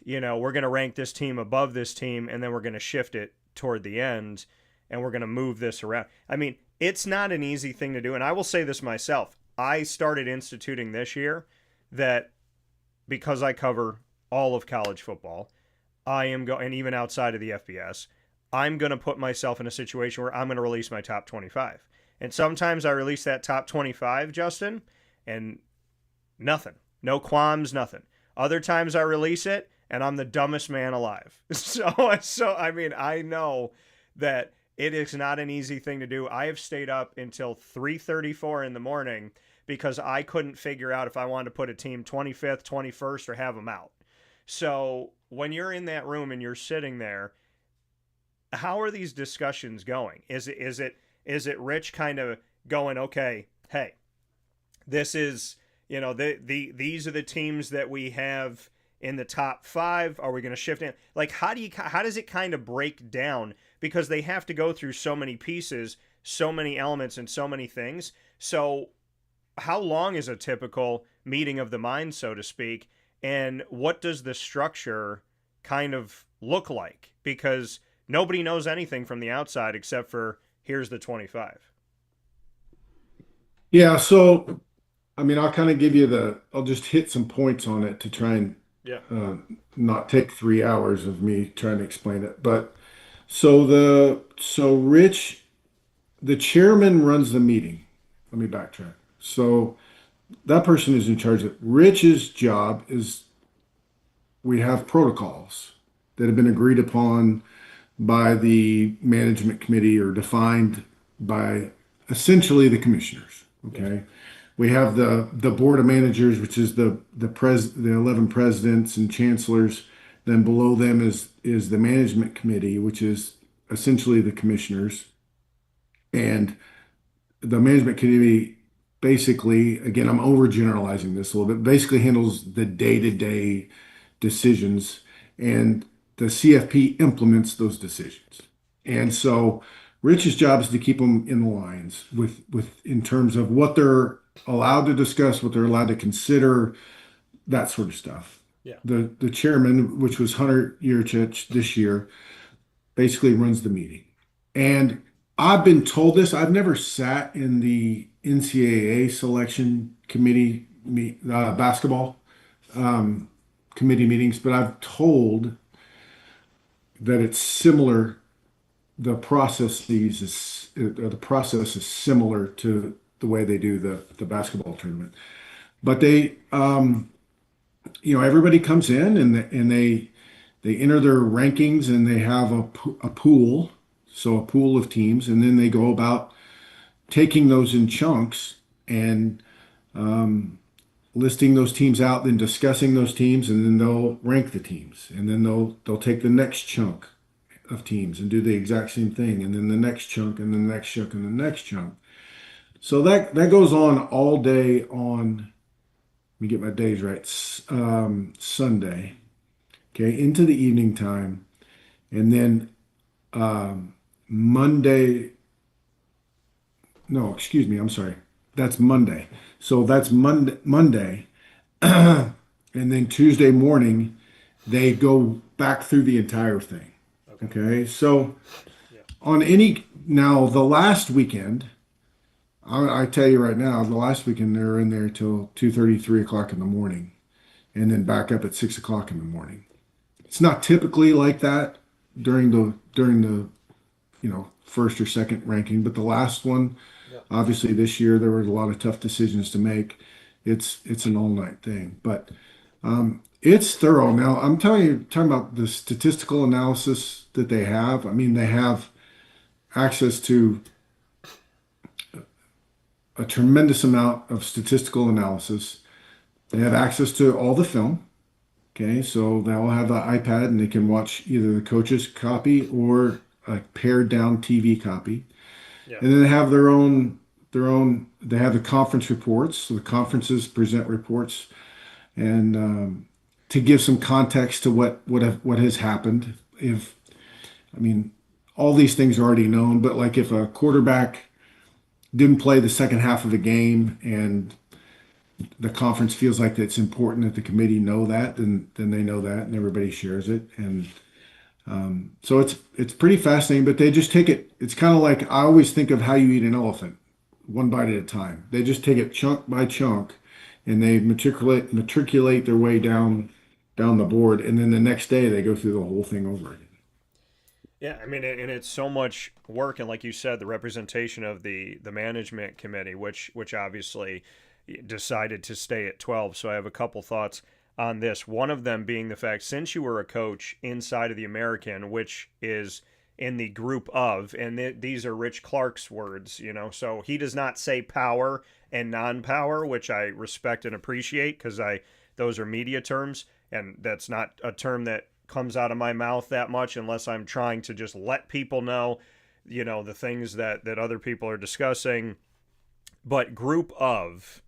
we're going to rank this team above this team and then we're going to shift it toward the end and we're going to move this around. I mean, it's not an easy thing to do. And I will say this myself. I started instituting this year that because I cover all of college football, and even outside of the FBS, I'm going to put myself in a situation where I'm going to release my top 25. And sometimes I release that top 25, Justin, and nothing. No qualms, nothing. Other times I release it and I'm the dumbest man alive. So I mean, I know that it is not an easy thing to do. I have stayed up until 3:34 in the morning because I couldn't figure out if I wanted to put a team 25th, 21st, or have them out. So when you're in that room and you're sitting there, how are these discussions going? Is it Rich kind of going, okay, hey, this is, these are the teams that we have in the top 5. Are we going to shift in? Like, how does it kind of break down? Because they have to go through so many pieces, so many elements, and so many things. So how long is a typical meeting of the mind, so to speak? And what does the structure kind of look like? Because nobody knows anything from the outside except for here's the 25. Yeah, so I mean, I'll just hit some points on it to try and Yeah. uh, not take 3 hours of me trying to explain it. But so Rich, the chairman runs the meeting. Let me backtrack. So that person is in charge of it. Rich's job is we have protocols that have been agreed upon by the management committee or defined by essentially the commissioners. Yeah. Okay. we have the board of managers, which is the 11 presidents and chancellors. Then below them is the management committee, which is essentially the commissioners. And the management committee basically, again, I'm overgeneralizing this a little bit, basically handles the day-to-day decisions, and the CFP implements those decisions. And so Rich's job is to keep them in the lines with in terms of what they're allowed to discuss, what they're allowed to consider, that sort of stuff. Yeah. The chairman, which was Hunter Yurchich this year, basically runs the meeting. And I've been told this. I've never sat in the NCAA selection committee basketball committee meetings, but I've told that it's similar. The process is similar to the way they do the basketball tournament. But everybody comes in and they enter their rankings and they have a pool, so a pool of teams, and then they go about taking those in chunks and listing those teams out, then discussing those teams, and then they'll rank the teams, and then they'll take the next chunk of teams and do the exact same thing, and then the next chunk, and then the next chunk, and the next chunk. So that goes on all day on. Let me get my days right. Sunday, okay, into the evening time, and then Monday. No, excuse me. I'm sorry. That's Monday. So that's Monday, and then Tuesday morning, they go back through the entire thing. Okay. So Yeah. on now the last weekend, I tell you right now, the last weekend they're in there till 2:30, 3 o'clock in the morning, and then back up at 6 o'clock in the morning. It's not typically like that during the first or second ranking, but the last one, Yeah. obviously this year there were a lot of tough decisions to make. It's an all night thing, but it's thorough. Now I'm talking about the statistical analysis that they have. I mean, they have access to a tremendous amount of statistical analysis. They have access to all the film. Okay, so they all have the iPad and they can watch either the coach's copy or a pared down TV copy. Yeah. And then they have they have the conference reports. So the conferences present reports and to give some context to what has happened. I mean, all these things are already known, but like if a quarterback didn't play the second half of a game and the conference feels like it's important that the committee know that, then they know that and everybody shares it. And so it's pretty fascinating, but they just take it. It's kind of like I always think of how you eat an elephant, one bite at a time. They just take it chunk by chunk, and they matriculate their way down the board, and then the next day they go through the whole thing over again. Yeah, I mean, and it's so much work, and like you said, the representation of the management committee, which obviously decided to stay at 12. So I have a couple thoughts on this. One of them being the fact, since you were a coach inside of the American, which is in the group of, and these are Rich Clark's words, so he does not say power and non-power, which I respect and appreciate because those are media terms, and that's not a term that comes out of my mouth that much unless I'm trying to just let people know, the things that other people are discussing. But group of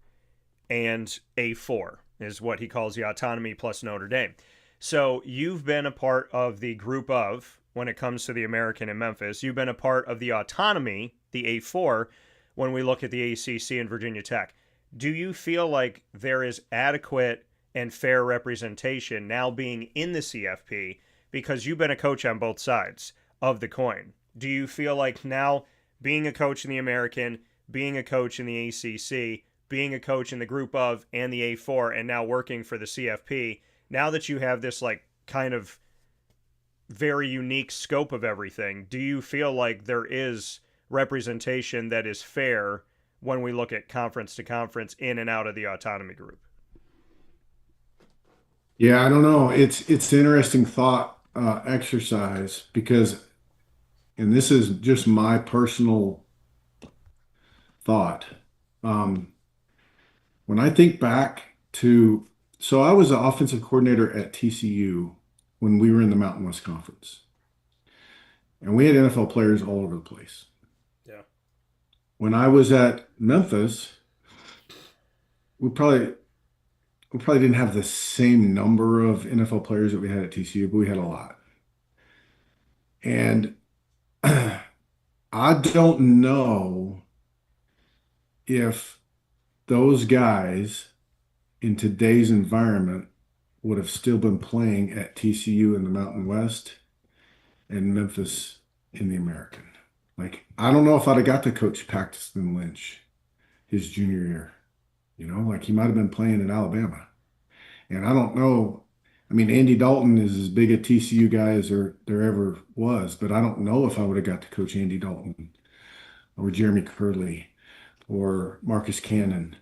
and A4 is what he calls the autonomy plus Notre Dame. So you've been a part of the group of when it comes to the American in Memphis. You've been a part of the autonomy, the A4, when we look at the ACC and Virginia Tech. Do you feel like there is adequate and fair representation now being in the CFP because you've been a coach on both sides of the coin? Do you feel like now being a coach in the American, being a coach in the ACC, being a coach in the group of and the A4, and now working for the CFP, now that you have this like kind of very unique scope of everything, do you feel like there is representation that is fair when we look at conference to conference in and out of the autonomy group? Yeah, I don't know. It's an interesting thought exercise because, and this is just my personal thought. Um, When I think back to, so I was the offensive coordinator at TCU when we were in the Mountain West Conference, and we had NFL players all over the place. Yeah. When I was at Memphis, we probably we probably didn't have the same number of NFL players that we had at TCU, but we had a lot. And I don't know if those guys in today's environment would have still been playing at TCU in the Mountain West and Memphis in the American. Like, I don't know if I'd have got to coach Paxton Lynch his junior year. Like he might have been playing in Alabama. And I don't know. I mean, Andy Dalton is as big a TCU guy as there ever was, but I don't know if I would have got to coach Andy Dalton or Jeremy Curley or Marcus Cannon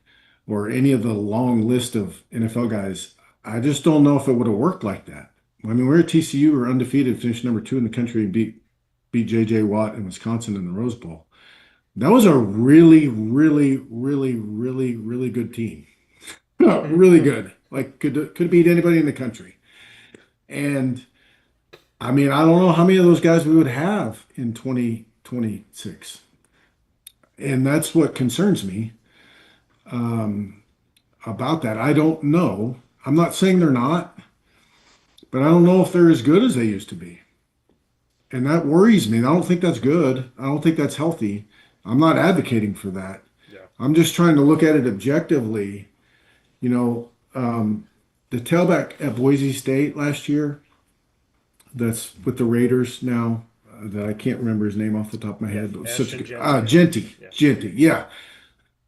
or any of the long list of NFL guys. I just don't know if it would have worked like that. I mean, we're at TCU, we're undefeated, finished number 2 in the country, and beat J.J. Watt in Wisconsin in the Rose Bowl. That was a really, really, really, really, really good team. Really good. Like could beat anybody in the country. And I mean, I don't know how many of those guys we would have in 2026. And that's what concerns me um, about that. I don't know. I'm not saying they're not, but I don't know if they're as good as they used to be. And that worries me. I don't think that's good. I don't think that's healthy. I'm not advocating for that. Yeah. I'm just trying to look at it objectively. You know, the tailback at Boise State last year, that's with the Raiders now, that I can't remember his name off the top of my head, but it was such a Ashton good, Genty. Yeah. Genty, yeah.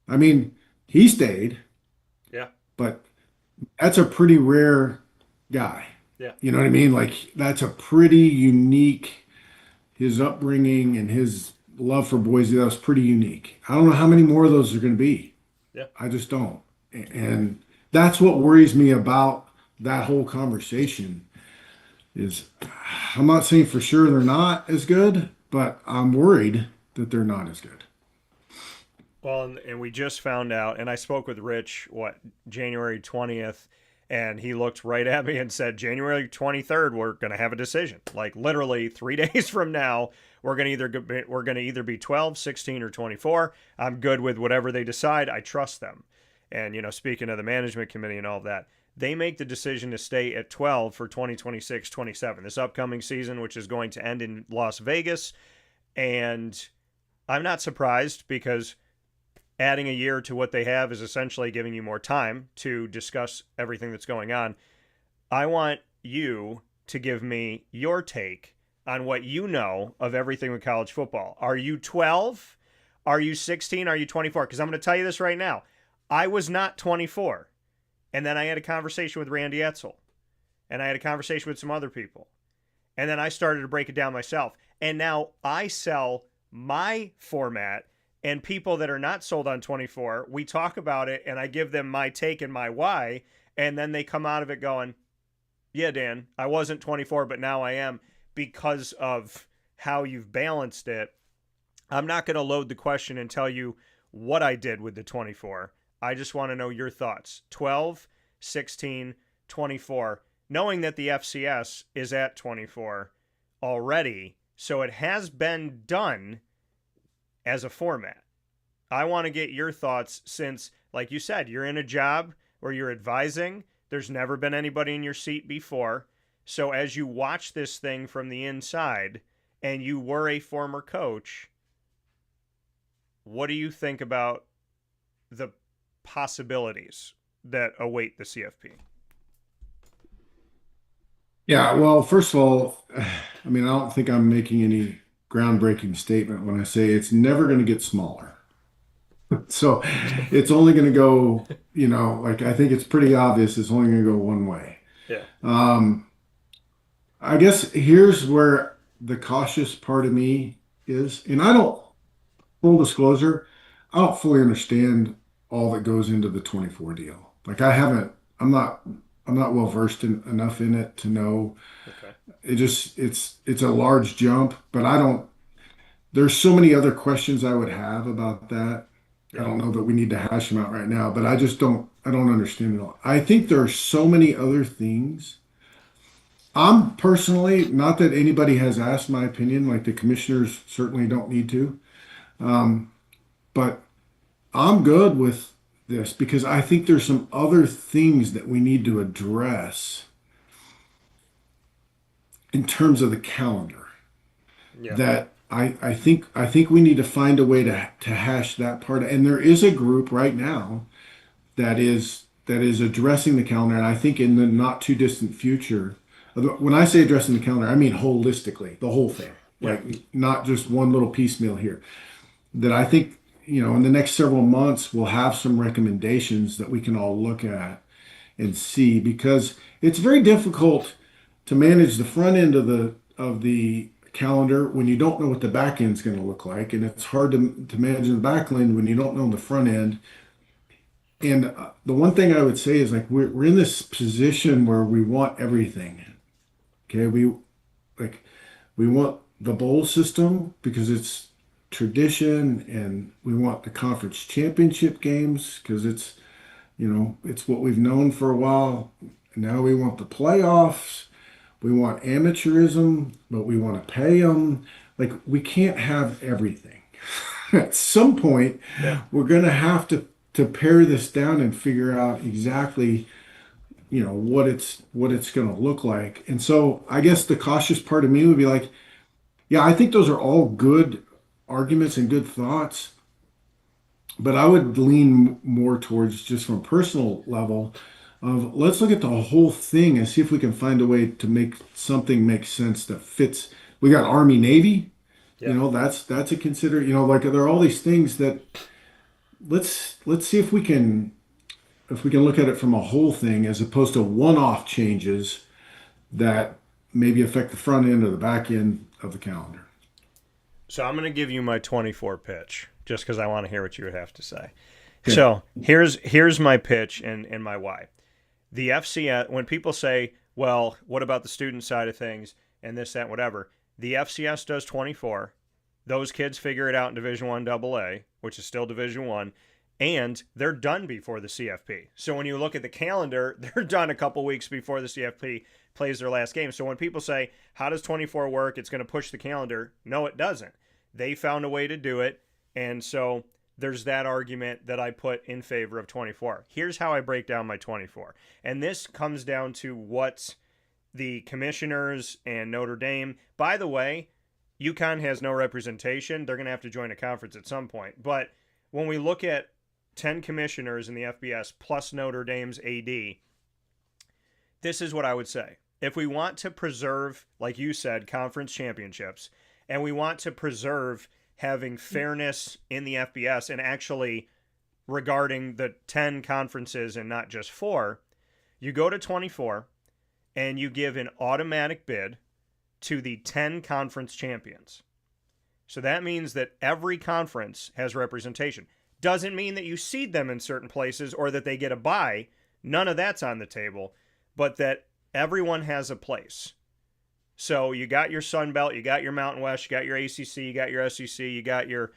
I mean, he stayed, Yeah. but that's a pretty rare guy. Yeah. You know what I mean? Like that's a pretty unique, his upbringing and his love for Boise, that was pretty unique. I don't know how many more of those are going to be. Yeah. I just don't. And that's what worries me about that whole conversation is I'm not saying for sure they're not as good, but I'm worried that they're not as good. Well, and we just found out, and I spoke with Rich, January 20th, and he looked right at me and said, January 23rd, we're going to have a decision. Like literally 3 days from now, we're going to either be 12, 16, or 24. I'm good with whatever they decide. I trust them. And, speaking of the management committee and all of that, they make the decision to stay at 12 for 2026-27, this upcoming season, which is going to end in Las Vegas. And I'm not surprised because adding a year to what they have is essentially giving you more time to discuss everything that's going on. I want you to give me your take on what you know of everything with college football. Are you 12? Are you 16? Are you 24? Because I'm going to tell you this right now. I was not 24. And then I had a conversation with Randy Etzel. And I had a conversation with some other people. And then I started to break it down myself. And now I sell my format, and people that are not sold on 24, we talk about it and I give them my take and my why. And then they come out of it going, yeah, Dan, I wasn't 24, but now I am because of how you've balanced it. I'm not going to load the question and tell you what I did with the 24. I just want to know your thoughts. 12, 16, 24, knowing that the FCS is at 24 already. So it has been done as a format. I want to get your thoughts since, like you said, you're in a job where you're advising. There's never been anybody in your seat before. So as you watch this thing from the inside and you were a former coach, what do you think about the possibilities that await the CFP? Yeah, well, first of all, I mean, I don't think I'm making any groundbreaking statement when I say it's never going to get smaller. So it's only going to go, like I think it's pretty obvious it's only going to go one way. Yeah. I guess here's where the cautious part of me is, and I don't, full disclosure, I don't fully understand all that goes into the 24 deal. Like I'm not well versed enough in it to know. Okay. It's a large jump, but I don't, there's so many other questions I would have about that. I Yeah. don't know that we need to hash them out right now, but I don't understand it all. I think there are so many other things. I'm personally, not that anybody has asked my opinion, like the commissioners certainly don't need to, um, but I'm good with this because I think there's some other things that we need to address in terms of the calendar Yeah. that I think we need to find a way to hash that part. And there is a group right now that is addressing the calendar, and I think in the not too distant future, when I say addressing the calendar, I mean holistically, the whole thing, Yeah. like not just one little piecemeal here. That I think, in the next several months we'll have some recommendations that we can all look at and see, because it's very difficult to manage the front end of the calendar when you don't know what the back end is going to look like, and it's hard to manage the back end when you don't know the front end. And the one thing I would say is, like, we're in this position where we want everything. Okay, like we want the bowl system because it's tradition, and we want the conference championship games because it's what we've known for a while. Now we want the playoffs. We want amateurism, but we want to pay them. Like, we can't have everything. At some point, Yeah. we're going to have to pare this down and figure out exactly, what it's going to look like. And so I guess the cautious part of me would be like, yeah, I think those are all good arguments and good thoughts, but I would lean more towards, just from a personal level, of let's look at the whole thing and see if we can find a way to make something make sense that fits. We got Army Navy, Yeah. that's a consider, like there are all these things that let's see if we can look at it from a whole thing as opposed to one-off changes that maybe affect the front end or the back end of the calendar. So I'm going to give you my 24 pitch just because I want to hear what you would have to say. Okay. So here's my pitch and my why. The FCS, when people say, well, what about the student side of things and this, that, whatever, the FCS does 24. Those kids figure it out in Division One AA, which is still Division One, and they're done before the CFP. So when you look at the calendar, they're done a couple weeks before the CFP plays their last game. So when people say, how does 24 work? It's going to push the calendar. No, it doesn't. They found a way to do it. And so there's that argument that I put in favor of 24. Here's how I break down my 24. And this comes down to what the commissioners and Notre Dame, by the way, UConn has no representation. They're going to have to join a conference at some point. But when we look at 10 commissioners in the FBS plus Notre Dame's AD, this is what I would say. If we want to preserve, like you said, conference championships, and we want to preserve having fairness in the FBS and actually regarding the 10 conferences and not just 4, you go to 24 and you give an automatic bid to the 10 conference champions. So that means that every conference has representation. Doesn't mean that you seed them in certain places or that they get a bye. None of that's on the table, but that everyone has a place. So you got your Sun Belt, you got your Mountain West, you got your ACC, you got your SEC, you got your,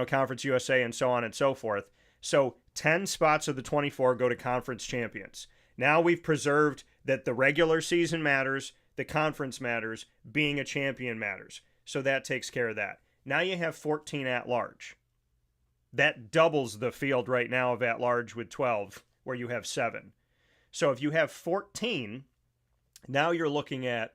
Conference USA, and so on and so forth. So 10 spots of the 24 go to conference champions. Now we've preserved that the regular season matters, the conference matters, being a champion matters. So that takes care of that. Now you have 14 at large. That doubles the field right now of at large with 12, where you have 7. So if you have 14, now you're looking at,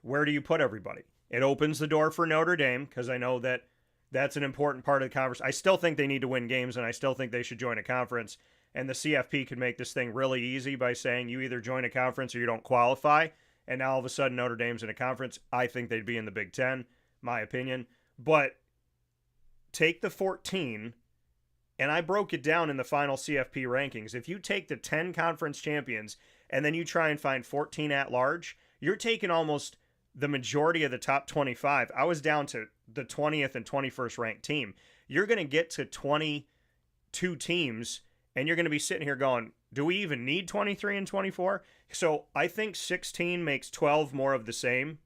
where do you put everybody? It opens the door for Notre Dame, because I know that that's an important part of the conference. I still think they need to win games, and I still think they should join a conference. And the CFP could make this thing really easy by saying you either join a conference or you don't qualify. And now all of a sudden Notre Dame's in a conference. I think they'd be in the Big Ten, my opinion. But take the 14, and I broke it down in the final CFP rankings. If you take the 10 conference champions and then you try and find 14 at large, you're taking almost the majority of the top 25. I was down to the 20th and 21st ranked team. You're going to get to 22 teams, and you're going to be sitting here going, do we even need 23 and 24? So I think 16 makes 12 more of the same.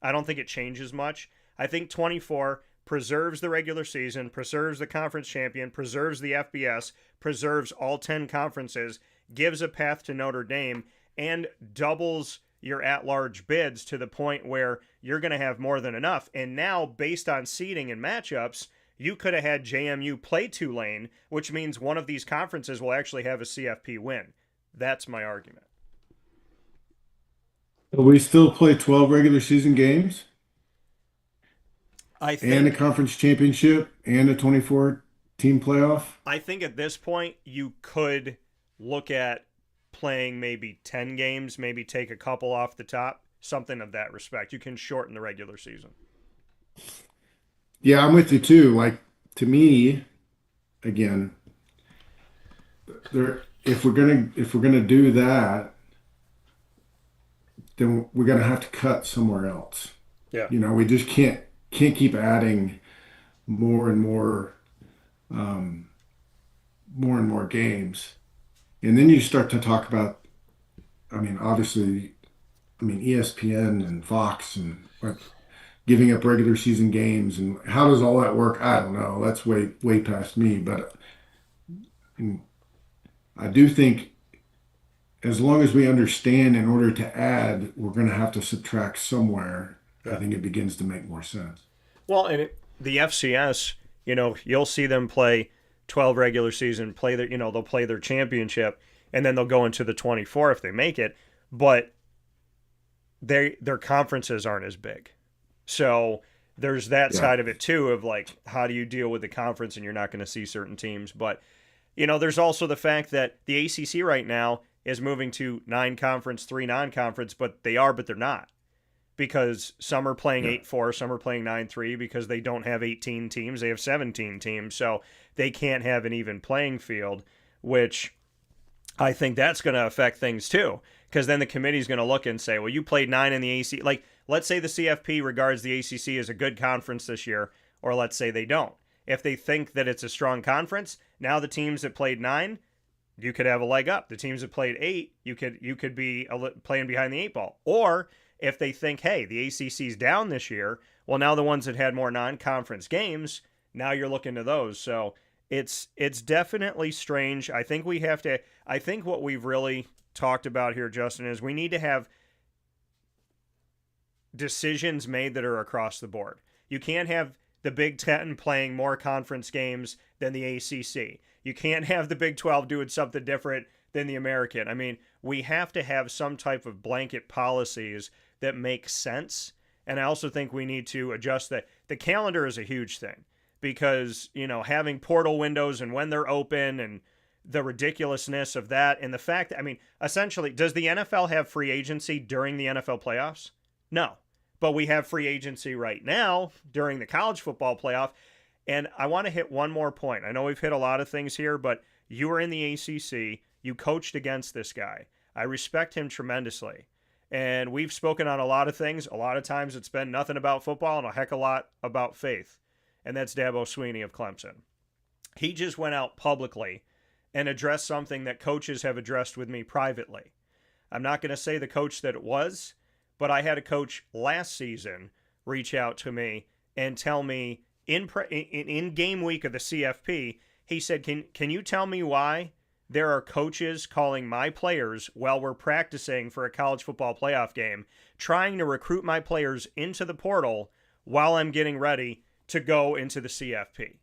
I don't think it changes much. I think 24 preserves the regular season, preserves the conference champion, preserves the FBS, preserves all 10 conferences, gives a path to Notre Dame, and doubles your at-large bids to the point where you're going to have more than enough. And now, based on seeding and matchups, you could have had JMU play Tulane, which means one of these conferences will actually have a CFP win. That's my argument. We still play 12 regular season games I and a think conference championship and a 24 team playoff. I think at this point you could look at playing maybe 10 games, maybe take a couple off the top, something of that respect. You can shorten the regular season. Yeah, I'm with you too. Like, to me, again, there if we're gonna do that, then we're gonna have to cut somewhere else. Yeah. We just can't keep adding more and more um, more and more games, and then you start to talk about. I mean, obviously, ESPN and Fox and like giving up regular season games, and how does all that work? I don't know. That's way past me, but I do think as long as we understand in order to add, we're going to have to subtract somewhere. I Yeah. think it begins to make more sense. Well, and the FCS, you'll see them play 12 regular season, play their, they'll play their championship, and then they'll go into the 24 if they make it. But their conferences aren't as big. So there's that Yeah. side of it too, of like, how do you deal with the conference and you're not going to see certain teams? But, there's also the fact that the ACC right now is moving to 9 conference, 3 non-conference, but they're not. Because some are playing Yeah. 8-4, some are playing 9-3 because they don't have 18 teams, they have 17 teams. So they can't have an even playing field, which I think that's going to affect things too. Because then the committee's going to look and say, well, you played 9 in the ACC. Like, let's say the CFP regards the ACC as a good conference this year, or let's say they don't. If they think that it's a strong conference, now the teams that played 9, you could have a leg up. The teams that played 8, you could be playing behind the 8 ball. Or if they think, hey, the ACC's down this year, well, now the ones that had more non-conference games, now you're looking to those. So it's definitely strange. I think what we've really talked about here, Justin, is we need to have decisions made that are across the board. You can't have the Big Ten playing more conference games than the ACC. You can't have the Big 12 doing something different than the American. I mean, we have to have some type of blanket policies that make sense. And I also think we need to adjust that. The calendar is a huge thing because, having portal windows and when they're open and the ridiculousness of that. And the fact that, essentially, does the NFL have free agency during the NFL playoffs? No. But we have free agency right now during the college football playoff. And I want to hit one more point. I know we've hit a lot of things here, but you were in the ACC. You coached against this guy. I respect him tremendously. And we've spoken on a lot of things. A lot of times it's been nothing about football and a heck of a lot about faith. And that's Dabo Swinney of Clemson. He just went out publicly and addressed something that coaches have addressed with me privately. I'm not going to say the coach that it was, but I had a coach last season reach out to me and tell me in game week of the CFP, he said, can you tell me why there are coaches calling my players while we're practicing for a college football playoff game, trying to recruit my players into the portal while I'm getting ready to go into the CFP?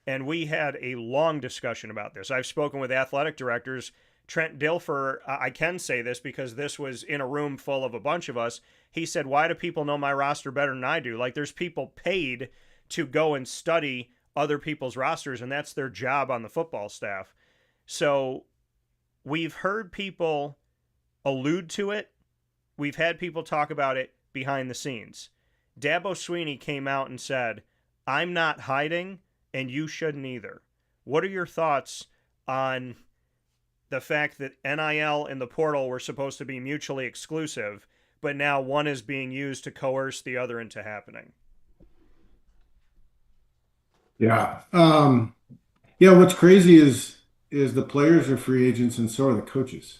And we had a long discussion about this. I've spoken with athletic directors. Trent Dilfer, I can say this because this was in a room full of a bunch of us. He said, why do people know my roster better than I do? Like, there's people paid to go and study other people's rosters, and that's their job on the football staff. So we've heard people allude to it. We've had people talk about it behind the scenes. Dabo Swinney came out and said, I'm not hiding, and you shouldn't either. What are your thoughts on the fact that NIL and the portal were supposed to be mutually exclusive, but now one is being used to coerce the other into happening? Yeah. What's crazy is the players are free agents and so are the coaches.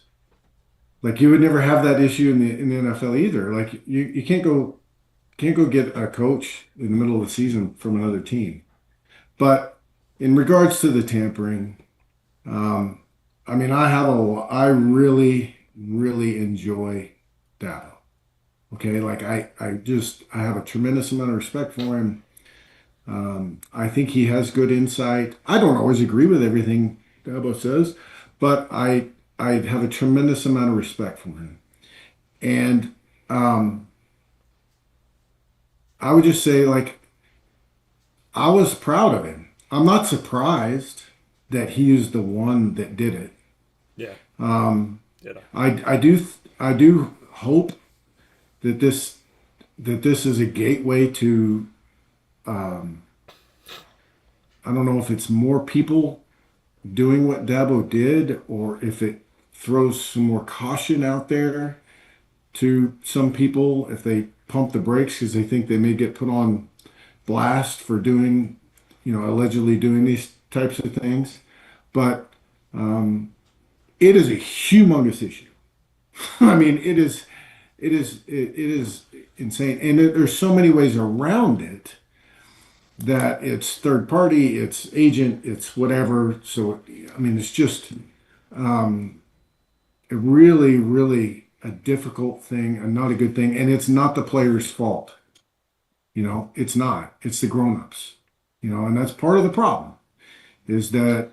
Like, you would never have that issue in the NFL either. Like, you can't go can't go get a coach in the middle of the season from another team. But in regards to the tampering, um, I mean, I really, really enjoy Dabo. Okay, like I have a tremendous amount of respect for him. I think he has good insight. I don't always agree with everything Dabo says, but I have a tremendous amount of respect for him. And um, I would just say, like, I was proud of him. I'm not surprised that he is the one that did it. Yeah. Um, Ditto. I do hope that this is a gateway to um, I don't know if it's more people doing what Dabo did or if it throws some more caution out there to some people if they pump the brakes because they think they may get put on blast for doing, allegedly doing these types of things. But um, it is a humongous issue. I mean, it is insane, and there's so many ways around it that it's third party, it's agent, it's whatever. So I mean, it's just um, a really, really a difficult thing and not a good thing, and it's not the player's fault. It's not. It's the grown-ups. And that's part of the problem is that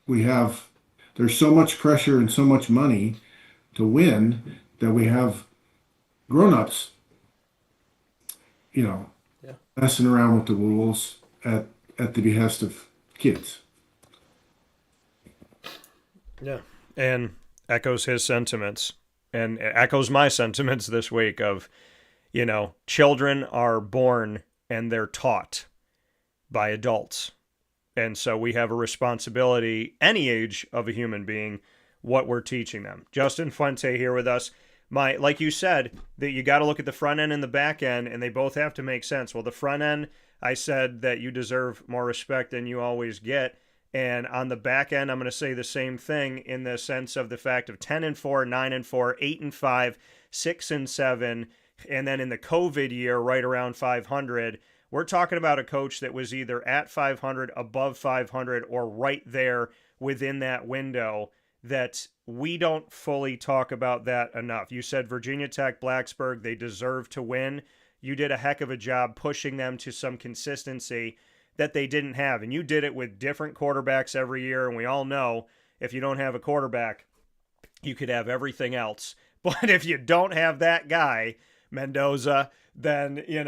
we have there's so much pressure and so much money to win that we have grown-ups, Yeah. messing around with the rules at the behest of kids. Yeah. And echoes his sentiments and echoes my sentiments this week of, children are born and they're taught by adults. And so we have a responsibility, any age of a human being, what we're teaching them. Justin Fuente here with us. Like you said, that you got to look at the front end and the back end, and they both have to make sense. Well, the front end, I said that you deserve more respect than you always get. And on the back end, I'm going to say the same thing in the sense of the fact of 10-4, 9-4, 8-5, 6-7, and then in the COVID year, right around 500. We're talking about a coach that was either at 500, above 500, or right there within that window that we don't fully talk about that enough. You said Virginia Tech, Blacksburg, they deserve to win. You did a heck of a job pushing them to some consistency that they didn't have. And you did it with different quarterbacks every year. And we all know if you don't have a quarterback, you could have everything else. But if you don't have that guy, Mendoza, then, you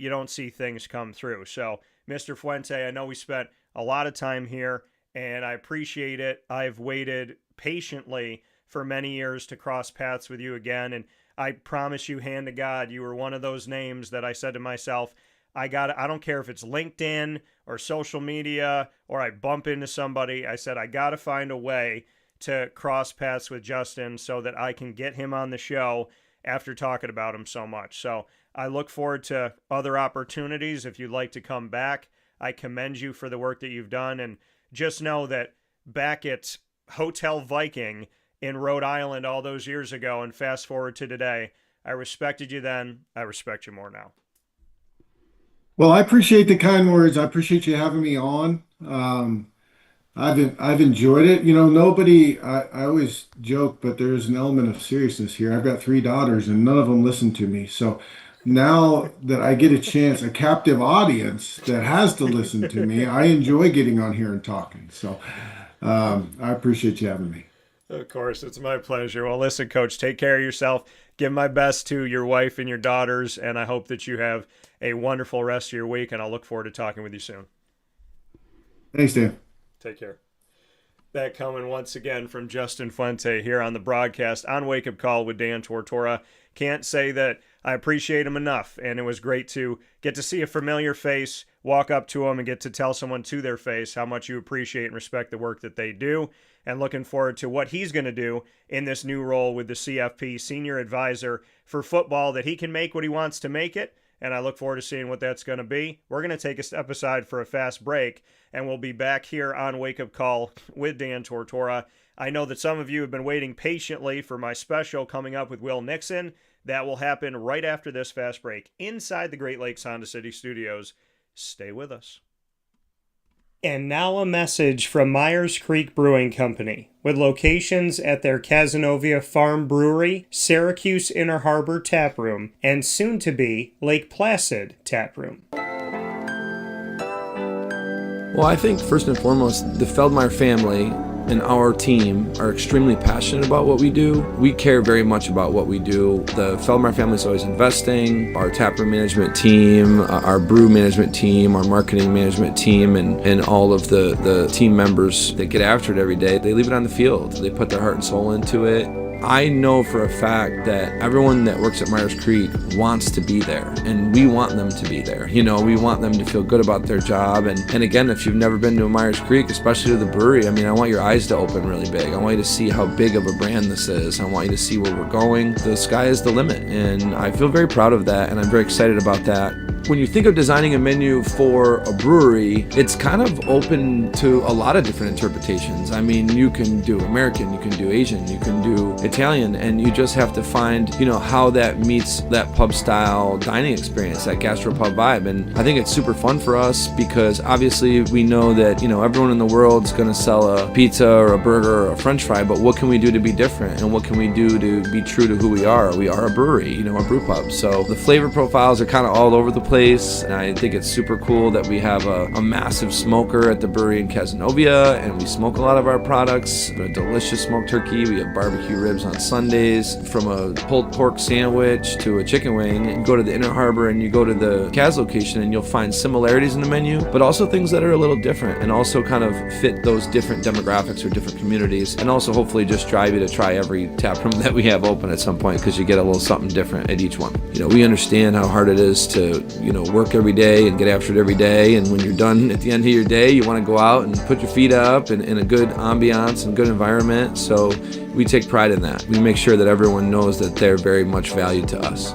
don't see things come through. So, Mr. Fuente, I know we spent a lot of time here, and I appreciate it. I've waited patiently for many years to cross paths with you again, and I promise you, hand to God, you were one of those names that I said to myself, I don't care if it's LinkedIn or social media or I bump into somebody. I said, I got to find a way to cross paths with Justin so that I can get him on the show after talking about him so much. So I look forward to other opportunities. If you'd like to come back, I commend you for the work that you've done. And just know that back at Hotel Viking in Rhode Island all those years ago and fast forward to today, I respected you then. I respect you more now. Well, I appreciate the kind words. I appreciate you having me on. I've enjoyed it. Nobody. I always joke, but there's an element of seriousness here. I've got three daughters, and none of them listen to me. So now that I get a chance, a captive audience that has to listen to me, I enjoy getting on here and talking. So I appreciate you having me. Of course, it's my pleasure. Well, listen, Coach, take care of yourself. Give my best to your wife and your daughters, and I hope that you have a wonderful rest of your week, and I'll look forward to talking with you soon. Thanks, Dan. Take care. That coming once again from Justin Fuente here on the broadcast on Wake Up Call with Dan Tortora. Can't say that I appreciate him enough, and it was great to get to see a familiar face, walk up to him, and get to tell someone to their face how much you appreciate and respect the work that they do, and looking forward to what he's going to do in this new role with the CFP Senior Advisor for football, that he can make what he wants to make it, and I look forward to seeing what that's going to be. We're going to take a step aside for a fast break, and we'll be back here on Wake Up Call with Dan Tortora. I know that some of you have been waiting patiently for my special coming up with Will Nixon. That will happen right after this fast break inside the Great Lakes Honda City Studios. Stay with us. And now a message from Myers Creek Brewing Company, with locations at their Cazenovia Farm Brewery, Syracuse Inner Harbor Tap Room, and soon-to-be Lake Placid Tap Room. Well, I think first and foremost, the Feldmeyer family and our team are extremely passionate about what we do. We care very much about what we do. The Feldmeyer family is always investing. Our taproom management team, our brew management team, our marketing management team, and all of the team members that get after it every day, they leave it on the field. They put their heart and soul into it. I know for a fact that everyone that works at Myers Creek wants to be there, and we want them to be there. You know, we want them to feel good about their job. And again, if you've never been to a Myers Creek, especially to the brewery, I mean, I want your eyes to open really big. I want you to see how big of a brand this is. I want you to see where we're going. The sky is the limit, and I feel very proud of that, and I'm very excited about that. When you think of designing a menu for a brewery, it's kind of open to a lot of different interpretations. I mean, you can do American, you can do Asian, you can do Italian, and you just have to find, you know, how that meets that pub style dining experience, that gastropub vibe. And I think it's super fun for us because obviously we know that, you know, everyone in the world's going to sell a pizza or a burger or a french fry, but what can we do to be different? And what can we do to be true to who we are? We are a brewery, you know, a brew pub. So the flavor profiles are kind of all over the place. And I think it's super cool that we have a massive smoker at the brewery in Cazenovia, and we smoke a lot of our products. A delicious smoked turkey. We have barbecue ribs on Sundays. From a pulled pork sandwich to a chicken wing, you go to the Inner Harbor and you go to the Caz location and you'll find similarities in the menu, but also things that are a little different and also kind of fit those different demographics or different communities, and also hopefully just drive you to try every tap room that we have open at some point, because you get a little something different at each one. You know, we understand how hard it is to, you know, work every day and get after it every day, and when you're done at the end of your day, you want to go out and put your feet up in a good ambiance and good environment. So we take pride in that. We make sure that everyone knows that they're very much valued to us.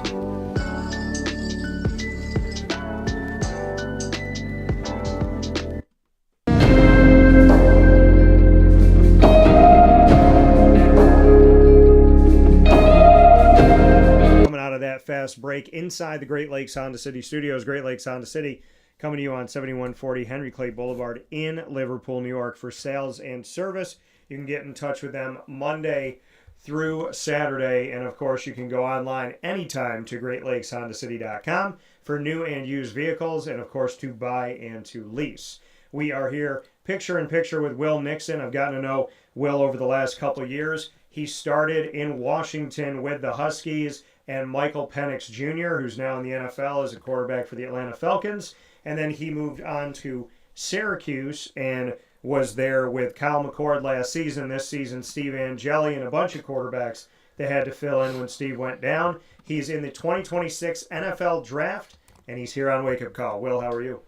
Fast break inside the Great Lakes Honda City Studios. Great Lakes Honda City coming to you on 7140 Henry Clay Boulevard in Liverpool, New York. For sales and service, you can get in touch with them Monday through Saturday, and of course you can go online anytime to greatlakeshondacity.com for new and used vehicles, and of course to buy and to lease. We are here picture in picture with Will Nixon. I've gotten to know Will over the last couple of years. He started in Washington with the Huskies, and Michael Penix Jr., who's now in the NFL as a quarterback for the Atlanta Falcons. And then he moved on to Syracuse and was there with Kyle McCord last season. This season, Steve Angeli and a bunch of quarterbacks that had to fill in when Steve went down. He's in the 2026 NFL Draft, and he's here on Wake Up Call. Will, how are you?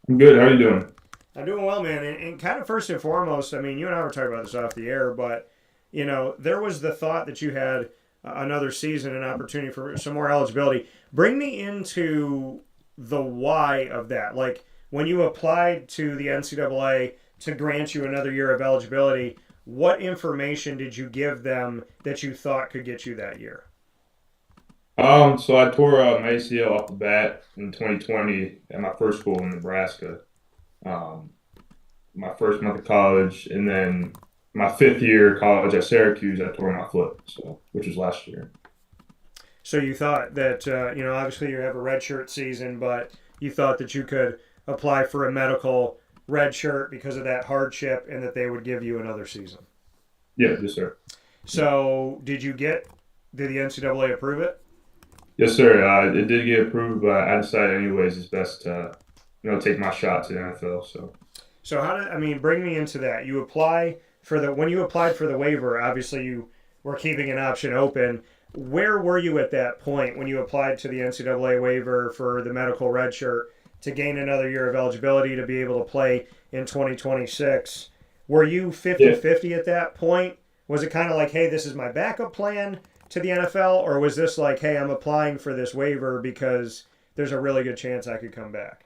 I'm good. How are you doing? I'm doing well, man. And kind of first and foremost, I mean, you and I were talking about this off the air, but, you know, there was the thought that you had another season, an opportunity for some more eligibility. Bring me into the why of that. Like, when you applied to the NCAA to grant you another year of eligibility, what information did you give them that you thought could get you that year? So I tore my ACL off the bat in 2020 at my first school in Nebraska. My first month of college, and then my fifth year of college at Syracuse, I tore my foot, which was last year. So you thought that, you know, obviously you have a redshirt season, but you thought that you could apply for a medical redshirt because of that hardship and that they would give you another season? Yeah, yes, sir. So did the NCAA approve it? Yes, sir. It did get approved, but I decided anyways it's best to, take my shot to the NFL. So bring me into that. You apply when you applied for the waiver, obviously you were keeping an option open. Where were you at that point when you applied to the NCAA waiver for the medical redshirt to gain another year of eligibility to be able to play in 2026? Were you 50-50 at that point? Was it kind of like, hey, this is my backup plan to the NFL, or was this like, hey, I'm applying for this waiver because there's a really good chance I could come back?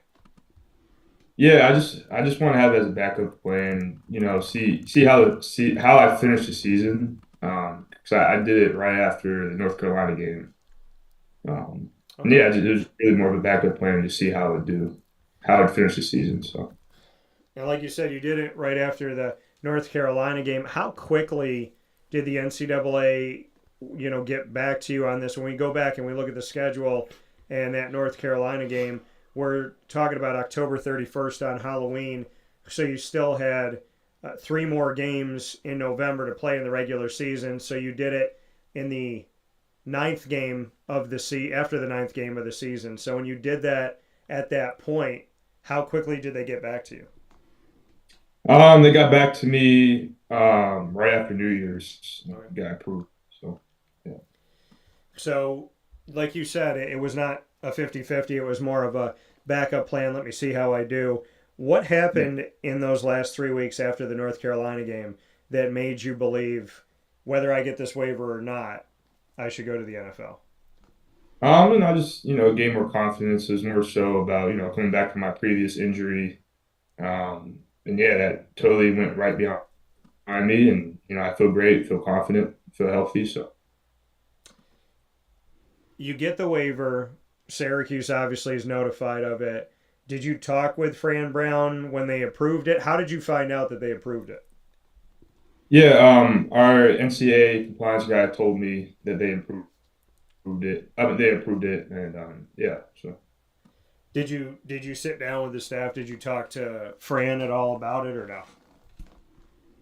Yeah, I just want to have it as a backup plan. See how I finish the season. Because I did it right after the North Carolina game. And Okay. yeah, it was really more of a backup plan to see how I'd finish the season. So. And like you said, you did it right after the North Carolina game. How quickly did the NCAA, get back to you on this? When we go back and we look at the schedule and that North Carolina game, we're talking about October 31st on Halloween. So you still had 3 more games in November to play in the regular season. So you did it in the ninth game of after the ninth game of the season. So when you did that at that point, how quickly did they get back to you? They got back to me right after New Year's. Got approved. So yeah. So, like you said, it was not a 50-50. It was more of a backup plan. Let me see how I do. What Yeah. happened in those last 3 weeks after the North Carolina game that made you believe whether I get this waiver or not, I should go to the NFL? And I just, gained more confidence. It was more so about, coming back from my previous injury. And yeah, that totally went right behind me. And, I feel great, feel confident, feel healthy. So, You get the waiver. Syracuse obviously is notified of it. Did you talk with Fran Brown when they approved it? How did you find out that they approved it? yeah, our NCAA compliance guy told me that they approved it. I mean, they approved it. And, yeah, so. Did you sit down with the staff? Did you talk to Fran at all about it or no?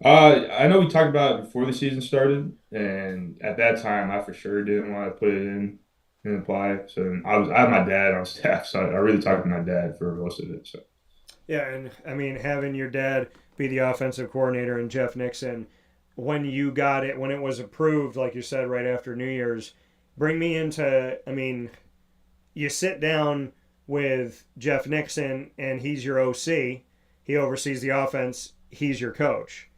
I know we talked about it before the season started, and at that time, I for sure didn't want to put it in and apply. So I had my dad on staff, so I really talked to my dad for most of it. So Yeah, and I mean, having your dad be the offensive coordinator and Jeff Nixon, when you got it, when it was approved, like you said, right after New Year's, bring me into, I mean, you sit down with Jeff Nixon and he's your OC, he oversees the offense, he's your coach,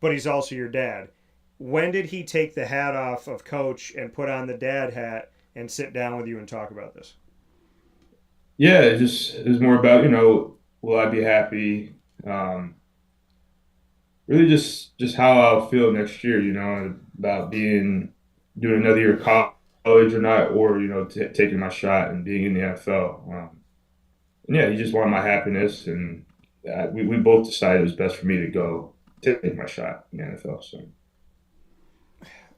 but he's also your dad. When did he take the hat off of coach and put on the dad hat and sit down with you and talk about this? yeah, it was more about will I be happy? Um, Really just how I'll feel next year. About doing another year of college or not, or taking my shot and being in the NFL. And yeah, he just wanted my happiness, and we both decided it was best for me to go take my shot in the NFL. So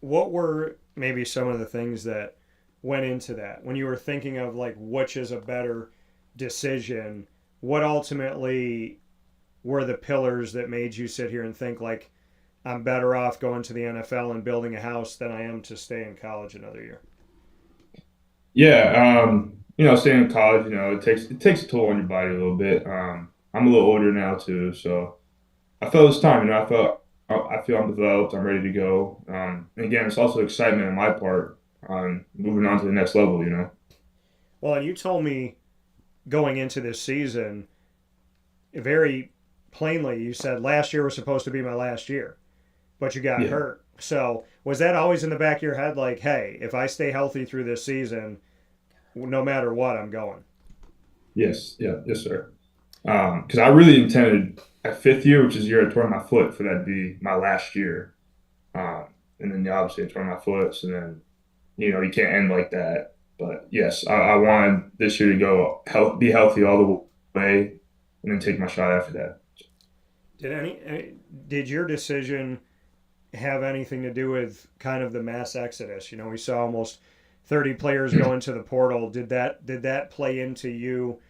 What were maybe some of the things that went into that when you were thinking of like which is a better decision? What ultimately were the pillars that made you sit here and think like I'm better off going to the NFL and building a house than I am to stay in college another year? yeah, staying in college, it takes a toll on your body a little bit. I'm a little older now too, so I felt it's time. I feel I'm developed. I'm ready to go. And again, it's also excitement on my part on moving on to the next level. Well, and you told me going into this season very plainly, you said last year was supposed to be my last year, but you got Yeah. hurt. So was that always in the back of your head like, hey, if I stay healthy through this season, no matter what, I'm going? Yes. Yeah. Yes, sir. Because I really intended at fifth year, which is the year I tore my foot, for that to be my last year. Um, and then obviously I tore my foot, so then you can't end like that. But yes, I wanted this year to be healthy all the way, and then take my shot after that. Did your decision have anything to do with kind of the mass exodus? We saw almost 30 players go into the portal. Did that play into you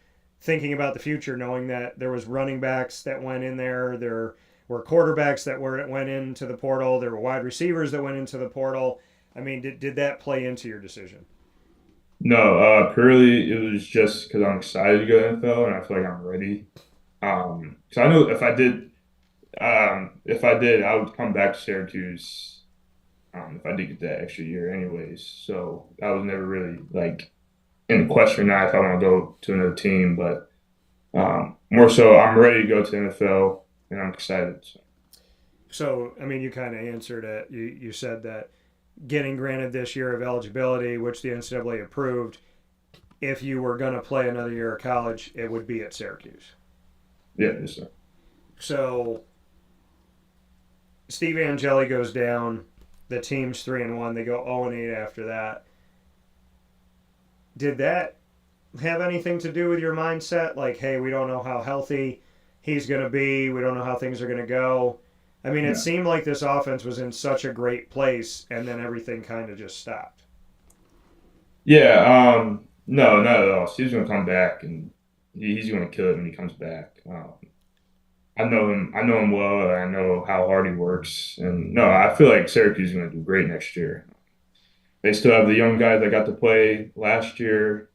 thinking about the future, knowing that there was running backs that went in there were quarterbacks that went into the portal, there were wide receivers that went into the portal? I mean, did that play into your decision? No, purely it was just because I'm excited to go to the NFL and I feel like I'm ready. So I know if I did, I would come back to Syracuse. If I did get that extra year, anyways. So I was never really like in the question now if I want to go to another team, but more so I'm ready to go to the NFL and I'm excited. So, So, I mean, you kind of answered it. You said that getting granted this year of eligibility, which the NCAA approved, if you were going to play another year of college, it would be at Syracuse. yeah, yes, sir. So Steve Angeli goes down. The team's 3-1. They go 0-8 after that. Did that have anything to do with your mindset? Like, hey, we don't know how healthy he's going to be. We don't know how things are going to go. I mean, it Yeah. seemed like this offense was in such a great place, and then everything kind of just stopped. Yeah, no, not at all. Steve's gonna come back, and he's gonna kill it when he comes back. I know him. I know him well. I know how hard he works, and no, I feel like Syracuse is gonna do great next year. They still have the young guys that got to play last year.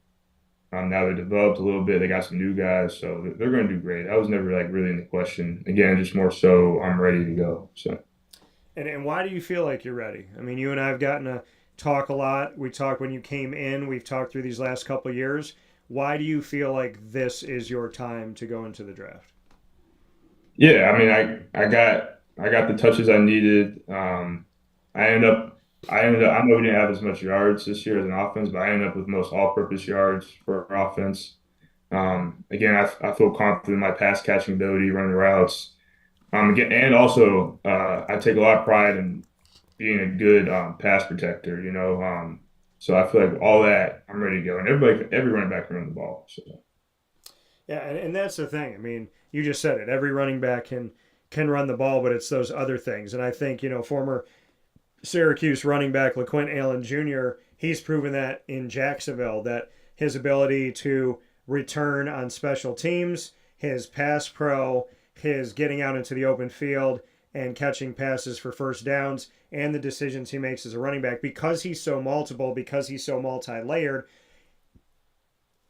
Now they're developed a little bit. They got some new guys, so they're going to do great. That was never like really in the question. Again, just more so I'm ready to go. So, And why do you feel like you're ready? I mean, you and I have gotten to talk a lot. We talked when you came in. We've talked through these last couple of years. Why do you feel like this is your time to go into the draft? yeah, I mean, I got the touches I needed. I ended up I ended up I know we didn't have as much yards this year as an offense, but I ended up with most all-purpose yards for our offense. Again, I feel confident in my pass catching ability, running routes. Again, and also I take a lot of pride in being a good pass protector. So I feel like all that I'm ready to go, and every running back can run the ball. So Yeah, and that's the thing. I mean, you just said it. Every running back can run the ball, but it's those other things. And I think, former Syracuse running back LaQuint Allen Jr., he's proven that in Jacksonville, that his ability to return on special teams, his pass pro, his getting out into the open field and catching passes for first downs, and the decisions he makes as a running back, because he's so multiple, because he's so multi-layered,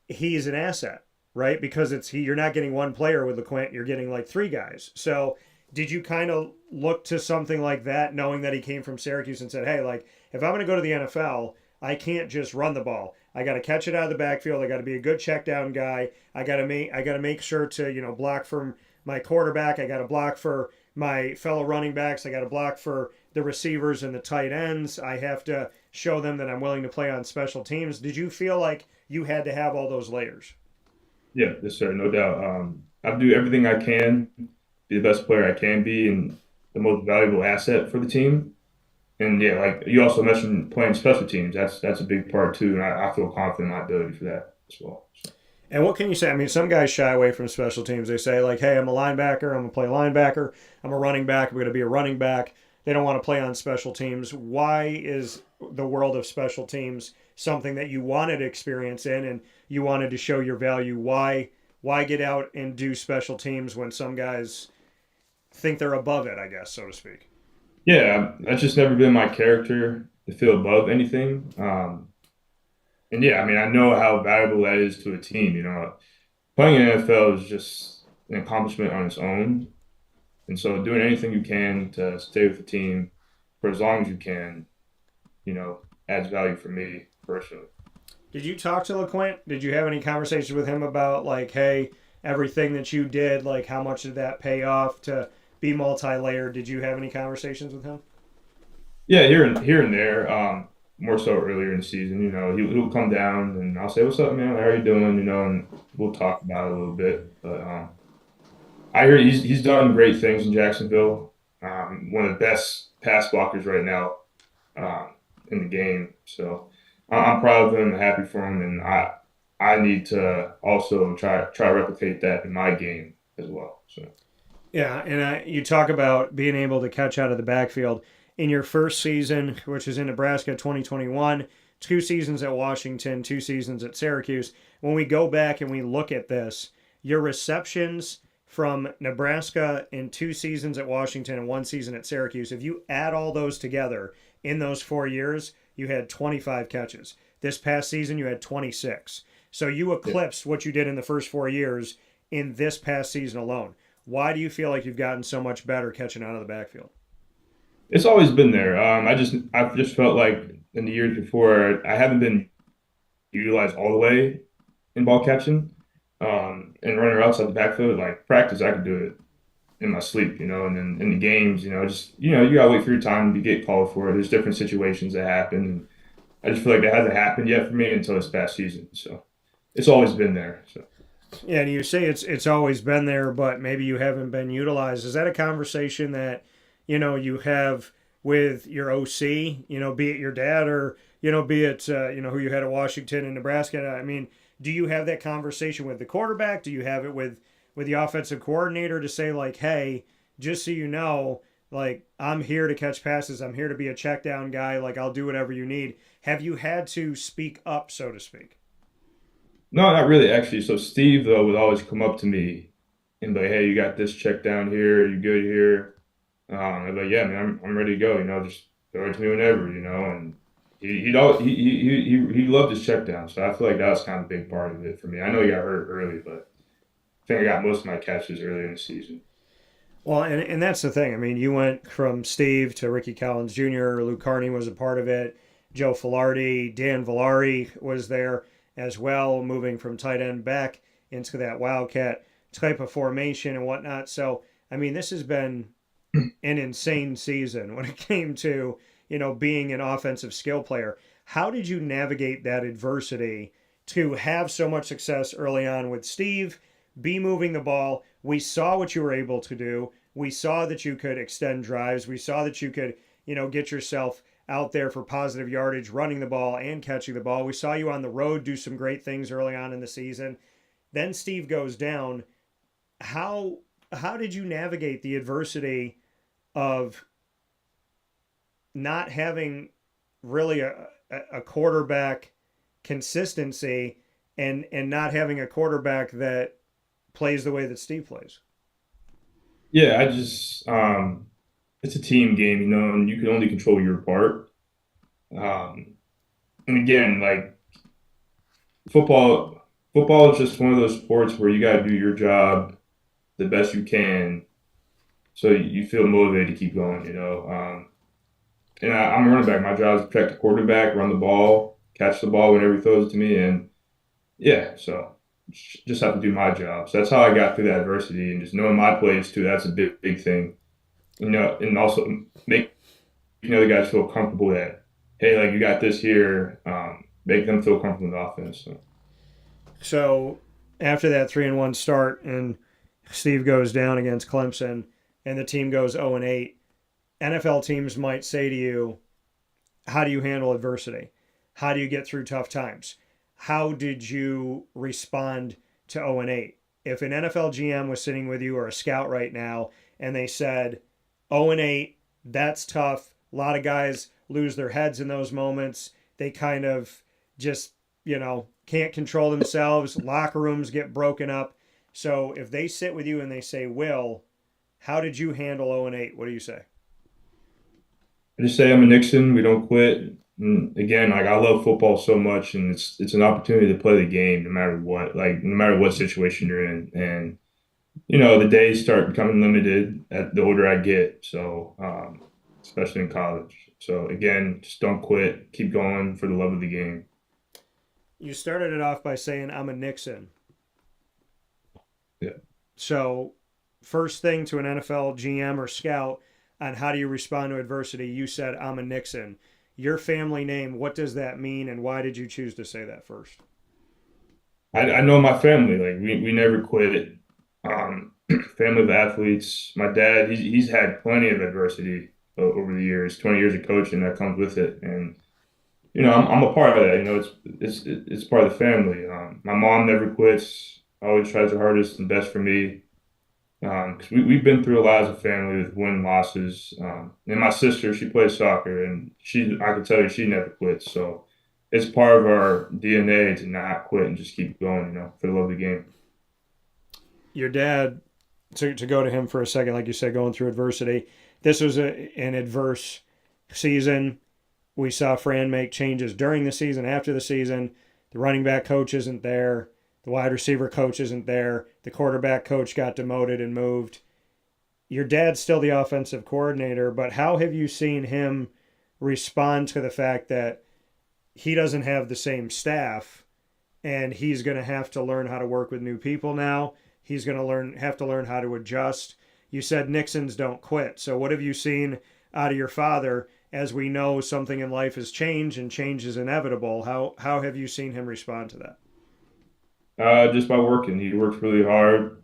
he's an asset, right? Because you're not getting one player with LaQuint, you're getting like three guys. So did you kind of look to something like that, knowing that he came from Syracuse, and said, hey, like, if I'm going to go to the NFL, I can't just run the ball. I got to catch it out of the backfield. I got to be a good check down guy. I got to make sure to, block for my quarterback. I got to block for my fellow running backs. I got to block for the receivers and the tight ends. I have to show them that I'm willing to play on special teams. Did you feel like you had to have all those layers? yeah, yes, sir, no doubt. I'll do everything I can, be the best player I can be, and the most valuable asset for the team. And yeah, like you also mentioned, playing special teams. That's a big part too, and I feel confident in my ability for that as well. So. And what can you say? I mean, some guys shy away from special teams. They say, like, hey, I'm a linebacker. I'm going to play linebacker. I'm a running back. I'm going to be a running back. They don't want to play on special teams. Why is the world of special teams something that you wanted experience in and you wanted to show your value? Why get out and do special teams when some guys think they're above it, I guess, so to speak? Yeah, that's just never been my character to feel above anything. And yeah, I mean, I know how valuable that is to a team. Playing in the NFL is just an accomplishment on its own. And so doing anything you can to stay with the team for as long as you can, adds value for me personally. Did you talk to LaQuint? Did you have any conversations with him about, like, hey, everything that you did, like, how much did that pay off to be multi-layered? Did you have any conversations with him? Yeah, here and there. More so earlier in the season, he'll come down and I'll say, "What's up, man? How are you doing?" And we'll talk about it a little bit. But I hear he's done great things in Jacksonville. One of the best pass blockers right now in the game. So I'm proud of him, happy for him, and I need to also try to replicate that in my game as well. So. Yeah, and you talk about being able to catch out of the backfield. In your first season, which is in Nebraska 2021, 2 seasons at Washington, 2 seasons at Syracuse, when we go back and we look at this, your receptions from Nebraska in 2 seasons at Washington and 1 season at Syracuse, if you add all those together in those 4 years, you had 25 catches. This past season, you had 26. So you eclipsed what you did in the first 4 years in this past season alone. Why do you feel like you've gotten so much better catching out of the backfield? It's always been there. I've just felt like in the years before I haven't been utilized all the way in ball catching, and running routes out the backfield. Like practice, I could do it in my sleep, and then in the games, you gotta wait for your time to get called for it. There's different situations that happen, and I just feel like that hasn't happened yet for me until this past season. So it's always been there. So. Yeah, and you say it's always been there, but maybe you haven't been utilized. Is that a conversation that you have with your OC, be it your dad or, be it, who you had at Washington and Nebraska? I mean, do you have that conversation with the quarterback? Do you have it with the offensive coordinator to say, like, hey, just so you know, like, I'm here to catch passes. I'm here to be a check down guy. Like, I'll do whatever you need. Have you had to speak up, so to speak? No, not really, actually. So Steve, though, would always come up to me and be like, "Hey, you got this check down here? You good here?" I'd be like, "Yeah, man, I'm ready to go. Just throw it to me whenever, And he'd always, he loved his check down, so I feel like that was kind of a big part of it for me. I know he got hurt early, but I think I got most of my catches early in the season. Well, and that's the thing. I mean, you went from Steve to Ricky Collins Jr., Luke Carney was a part of it, Joe Filardi, Dan Villari was there as well, moving from tight end back into that Wildcat type of formation and whatnot. So, I mean, this has been an insane season when it came to, being an offensive skill player. How did you navigate that adversity to have so much success early on with Steve, be moving the ball? We saw what you were able to do. We saw that you could extend drives. We saw that you could, get yourself out there for positive yardage, running the ball and catching the ball. We saw you on the road do some great things early on in the season. Then Steve goes down. How did you navigate the adversity of not having really a quarterback consistency and not having a quarterback that plays the way that Steve plays? Yeah, I just it's a team game, and you can only control your part. And again, like football is just one of those sports where you got to do your job the best you can, so you feel motivated to keep going. And I'm a running back. My job is to protect the quarterback, run the ball, catch the ball whenever he throws it to me, and yeah, so just have to do my job. So that's how I got through that adversity, and just knowing my plays too. That's a big thing, and also make the guys feel comfortable that, hey, like you got this here. Make them feel comfortable in the offense. So after that 3-1 start, and Steve goes down against Clemson, and the team goes 0-8. NFL teams might say to you, how do you handle adversity? How do you get through tough times? How did you respond to 0-8? If an NFL GM was sitting with you or a scout right now and they said 0-8, that's tough. A lot of guys lose their heads in those moments. They kind of just, can't control themselves. Locker rooms get broken up. So if they sit with you and they say, Will, how did you handle 0-8? What do you say? I just say I'm a Nixon. We don't quit. And again, like I love football so much, and it's an opportunity to play the game no matter what, like no matter what situation you're in. And the days start becoming limited at the older I get. So especially in college. So again, just don't quit. Keep going for the love of the game. You started it off by saying I'm a Nixon. Yeah. So first thing to an NFL GM or scout on how do you respond to adversity, you said I'm a Nixon. Your family name, what does that mean, and why did you choose to say that first? I know my family. Like we never quit. Family of athletes. My dad, he's had plenty of adversity over the years. 20 years of coaching that comes with it, and I'm a part of that. It's part of the family. My mom never quits. Always tries her hardest and best for me. Because we've been through a lot as a family with win losses. And my sister, she plays soccer, and I can tell you, she never quits. So it's part of our DNA to not quit and just keep going, for the love of the game. Your dad, to go to him for a second, like you said, going through adversity. This was an adverse season. We saw Fran make changes during the season, after the season. The running back coach isn't there. The wide receiver coach isn't there. The quarterback coach got demoted and moved. Your dad's still the offensive coordinator, but how have you seen him respond to the fact that he doesn't have the same staff and he's going to have to learn how to work with new people now? He's going to have to learn how to adjust. You said Nixons don't quit. So what have you seen out of your father? As we know, something in life has changed and change is inevitable. How have you seen him respond to that? Just by working. He works really hard,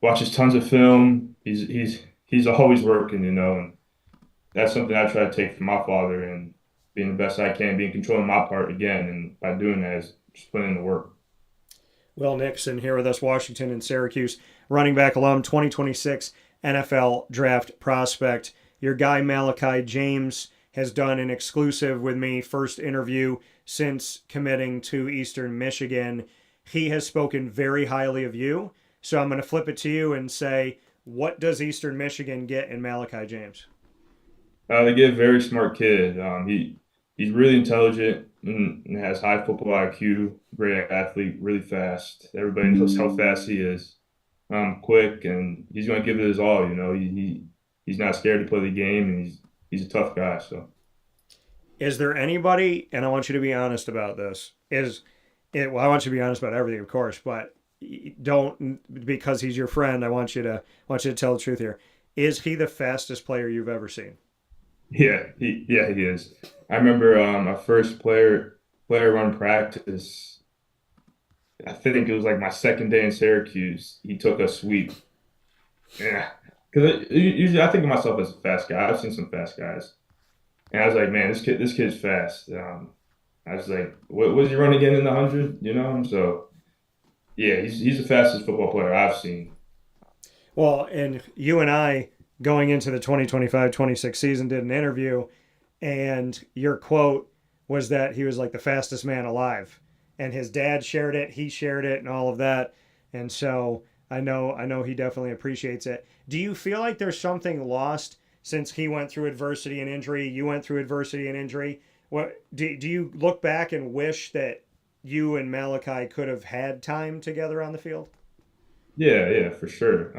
watches tons of film. He's always working, and that's something I try to take from my father and being the best I can, being controlling my part again. And by doing that is just putting in the work. Will Nixon here with us, Washington and Syracuse, running back alum, 2026 NFL draft prospect. Your guy Malachi James has done an exclusive with me, first interview since committing to Eastern Michigan. He has spoken very highly of you. So I'm going to flip it to you and say, what does Eastern Michigan get in Malachi James? They get a very smart kid. He's really intelligent and has high football IQ, great athlete, really fast. Everybody knows how fast he is. Quick, and he's going to give it his all. You know, he's not scared to play the game, and he's a tough guy. So, is there anybody? And I want you to be honest about this. Well, I want you to be honest about everything, of course, but don't, because he's your friend. I want you to tell the truth here. Is he the fastest player you've ever seen? Yeah, he is. I remember my first player run practice. I think it was like my second day in Syracuse. He took a sweep. Yeah, because usually I think of myself as a fast guy. I've seen some fast guys, and I was like, man, this kid's fast. I was like, what was he running again in the 100? You know, so yeah, he's the fastest football player I've seen. Well, and you and I, going into the 2025-26 season, did an interview, and your quote was that he was like the fastest man alive. And his dad shared it, he shared it, and all of that. And so I know he definitely appreciates it. Do you feel like there's something lost since he went through adversity and injury, you went through adversity and injury? What do you look back and wish that you and Malachi could have had time together on the field? Yeah, for sure.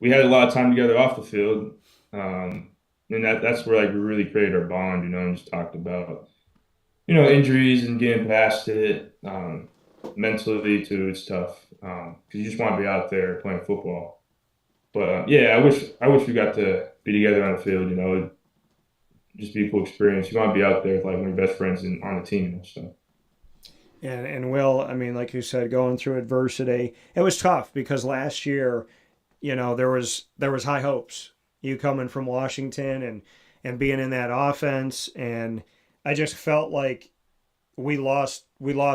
We had a lot of time together off the field, and that's where like we really created our bond, you know, and just talked about, you know, injuries and getting past it. Mentally too, it's tough because you just want to be out there playing football. But yeah, I wish we got to be together on the field. You know, it'd just be a cool experience. You want to be out there with like one of your best friends on the team. So. And Will, I mean, like you said, going through adversity, it was tough because last year, you know, there was high hopes. You coming from Washington and being in that offense, and I just felt like we lost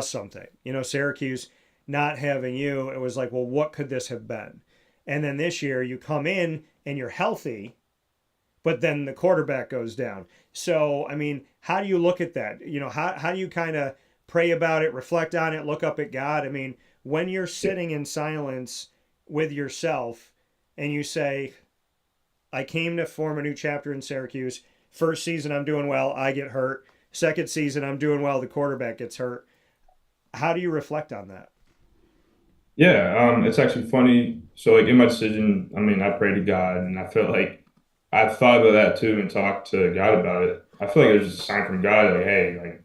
something. You know, Syracuse not having you, it was like, well, what could this have been? And then this year you come in and you're healthy, but then the quarterback goes down. So, I mean, how do you look at that? You know, how do you kind of pray about it, reflect on it, look up at God? I mean, when you're sitting in silence with yourself and you say, I came to form a new chapter in Syracuse. First season, I'm doing well. I get hurt. Second season, I'm doing well. The quarterback gets hurt. How do you reflect on that? Yeah, it's actually funny. So like in my decision, I mean, I prayed to God, and I felt like I thought about that too and talked to God about it. I feel like there's a sign from God, like, hey, like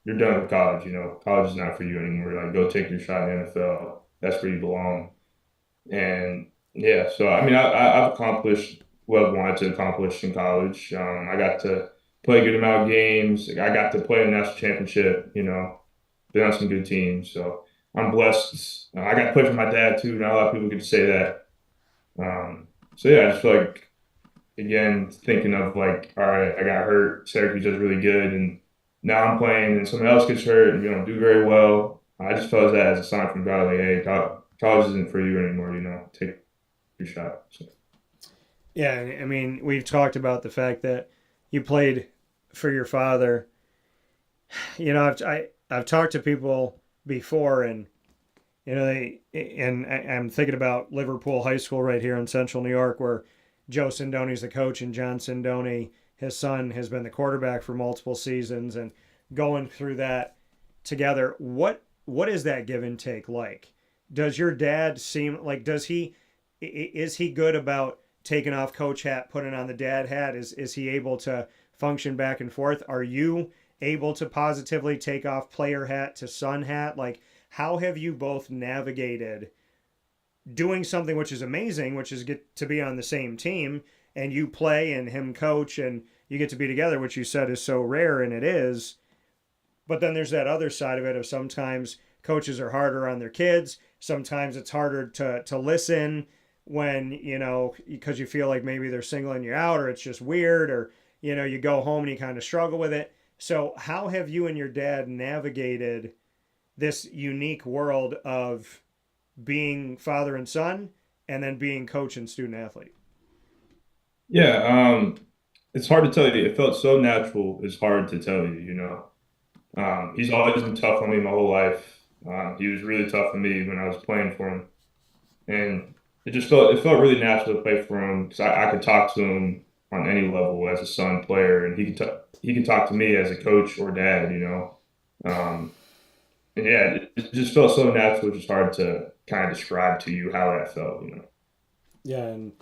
you're done with college. You know, college is not for you anymore. Like, go take your shot in the NFL. That's where you belong. And yeah, so I mean, I've accomplished what I wanted to accomplish in college. I got to play a good amount of games. I got to play in the national championship. You know, been on some good teams. So I'm blessed. I got to play for my dad too. Not a lot of people get to say that. So yeah, I just feel like again thinking of like, all right, I got hurt. Syracuse does really good, and now I'm playing, and someone else gets hurt, and you don't do very well. I just felt that as a sign from God, like, hey, college isn't for you anymore. You know, take your shot. So. Yeah, I mean, we've talked about the fact that you played for your father. You know, I've talked to people before, and you know, I'm thinking about Liverpool High School right here in Central New York, where Joe Sindoni's the coach, and John Sindoni, his son, has been the quarterback for multiple seasons, and going through that together. What is that give and take like? Does your dad seem like, is he good about taking off coach hat, putting on the dad hat? Is he able to function back and forth? Are you able to positively take off player hat to son hat? Like, how have you both navigated doing something which is amazing, which is get to be on the same team and you play and him coach and you get to be together, which you said is so rare, and it is. But then there's that other side of it of sometimes coaches are harder on their kids. Sometimes it's harder to listen. when, because you feel like maybe they're singling you out or it's just weird, or, you go home and you kind of struggle with it. So how have you and your dad navigated this unique world of being father and son and then being coach and student athlete? Yeah, it's hard to tell you. It felt so natural. It's hard to tell you, you know. He's always been tough on me my whole life. He was really tough on me when I was playing for him, and it felt really natural to play for him because I could talk to him on any level as a son player, and he could talk to me as a coach or dad, you know. Um, and yeah, it just felt so natural. It's just hard to kind of describe to you how that felt, you know. Yeah, and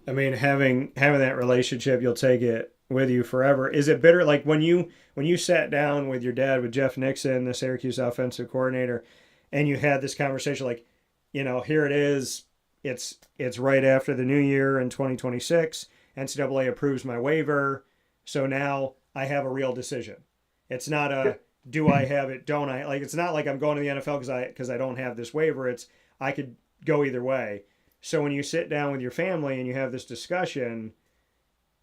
I mean having that relationship, you'll take it with you forever. Is it bitter like when you sat down with your dad, with Jeff Nixon, the Syracuse offensive coordinator, and you had this conversation like, here it is. It's right after the new year in 2026. NCAA approves my waiver. So now I have a real decision. It's not a do I have it, don't I? Like it's not like I'm going to the NFL because I don't have this waiver. It's I could go either way. So when you sit down with your family and you have this discussion,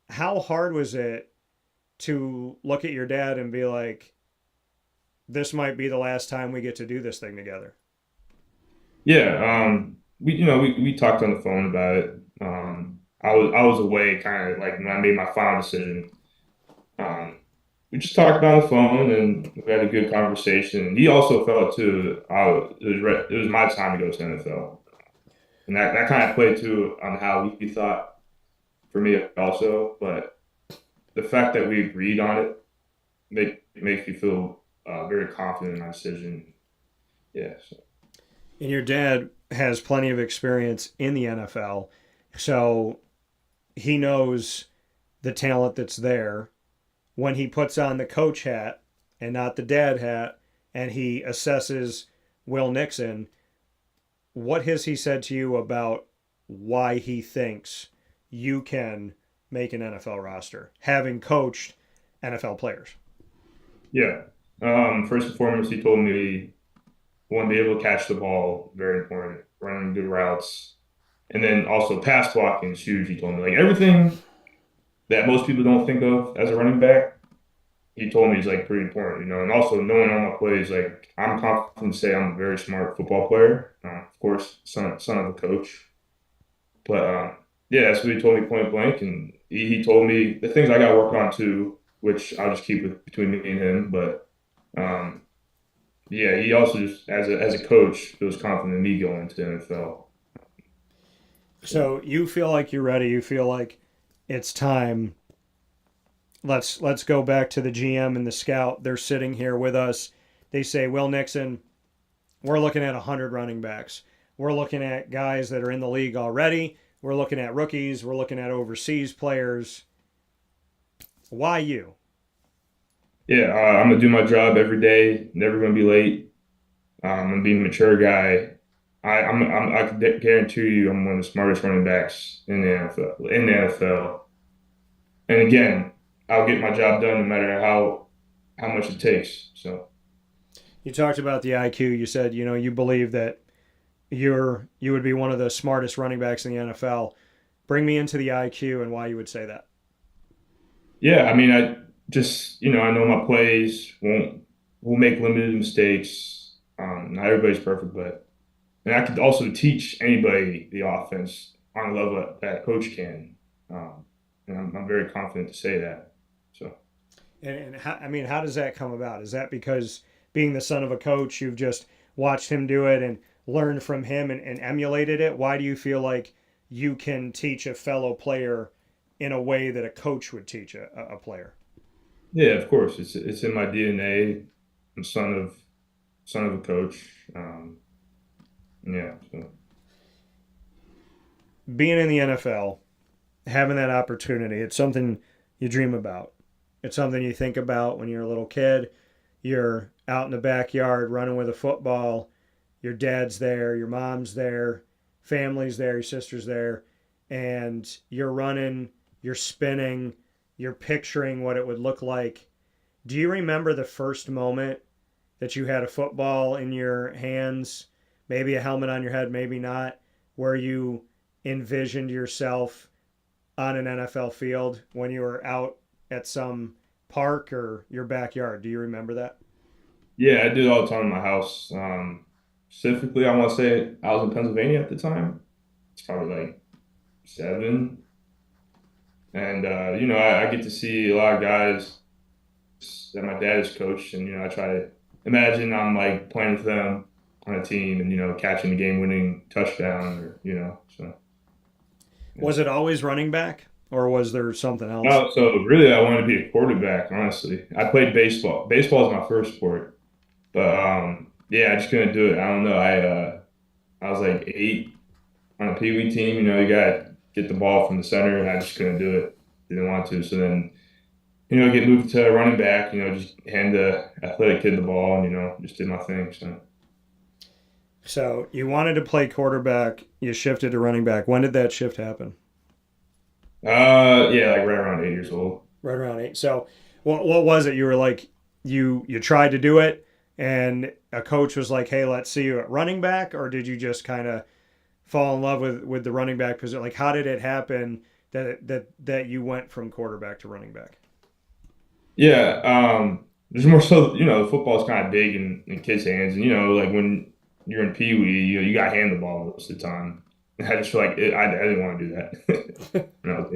how hard was it to look at your dad and be like, this might be the last time we get to do this thing together? Yeah, we talked on the phone about it. I was away kind of like when I made my final decision. Um, we just talked on the phone and we had a good conversation. He also felt too. It was my time to go to NFL, and that kind of played too on how he thought for me also. But the fact that we agreed on it makes me feel very confident in my decision. Yeah. So. And your dad has plenty of experience in the NFL. So he knows the talent that's there. When he puts on the coach hat and not the dad hat, and he assesses Will Nixon, what has he said to you about why he thinks you can make an NFL roster, having coached NFL players? Yeah. First and foremost, he told me want to be able to catch the ball, very important, running good routes, and then also pass blocking is huge. He told me like everything that most people don't think of as a running back. He told me is like pretty important, you know, and also knowing all my plays. Like I'm confident to say I'm a very smart football player. Of course, son of a coach, but yeah, that's what he told me point blank, and he told me the things I got to work on too, which I'll just keep it between me and him, but. Um, Yeah, he also just as a coach feels confident in me going to the NFL. So So you feel like you're ready. You feel like it's time. Let's go back to the GM and the scout. They're sitting here with us. They say, Will Nixon, we're looking at 100 running backs. We're looking at guys that are in the league already. We're looking at rookies. We're looking at overseas players. Why you? yeah, I'm gonna do my job every day. Never gonna be late. I'm gonna be a mature guy. I can guarantee you I'm one of the smartest running backs in the NFL. In the NFL, and again, I'll get my job done no matter how much it takes. So You talked about the IQ. You said, you believe that you would be one of the smartest running backs in the NFL. Bring me into the IQ and why you would say that. yeah, I mean, I just I know my plays won't make limited mistakes. Not everybody's perfect, but and I could also teach anybody the offense on a level that a coach can. Um, and I'm very confident to say that. So, And how, I mean, how does that come about? Is that because being the son of a coach, you've just watched him do it and learned from him and emulated it? Why do you feel like you can teach a fellow player in a way that a coach would teach a player? yeah, of course, it's in my DNA. I'm son of a coach. Yeah. So, Being in the NFL, having that opportunity, it's something you dream about. It's something you think about when you're a little kid. You're out in the backyard running with a football. Your dad's there, your mom's there, family's there, your sister's there, and you're running, you're spinning, you're picturing what it would look like. Do you remember the first moment that you had a football in your hands, maybe a helmet on your head, maybe not, where you envisioned yourself on an NFL field when you were out at some park or your backyard? Do you remember that? Yeah, I do it all the time in my house. Specifically, I want to say I was in Pennsylvania at the time. It's probably like 7. And, I get to see a lot of guys that my dad has coached. And, I try to imagine I'm like playing with them on a team and, catching the game winning touchdown so. Yeah. Was it always running back or was there something else? No, so really, I wanted to be a quarterback, honestly. I played baseball. Baseball is my first sport. But, yeah, I just couldn't do it. I don't know. I was like 8 on a Pee Wee team. You got to get the ball from the center, and I just couldn't do it. Didn't want to. So then, get moved to running back, just hand the athletic kid the ball and, just did my thing. So you wanted to play quarterback, you shifted to running back. When did that shift happen? Yeah, like right around 8 years old. Right around 8. So what was it? You were like, you tried to do it and a coach was like, hey, let's see you at running back? Or did you just kind of fall in love with the running back position? Like, how did it happen that you went from quarterback to running back? Yeah, there's more so, the football's kind of big in kids' hands. And, like when you're in Pee Wee, you got to hand the ball most of the time. I just feel like I didn't want to do that. No.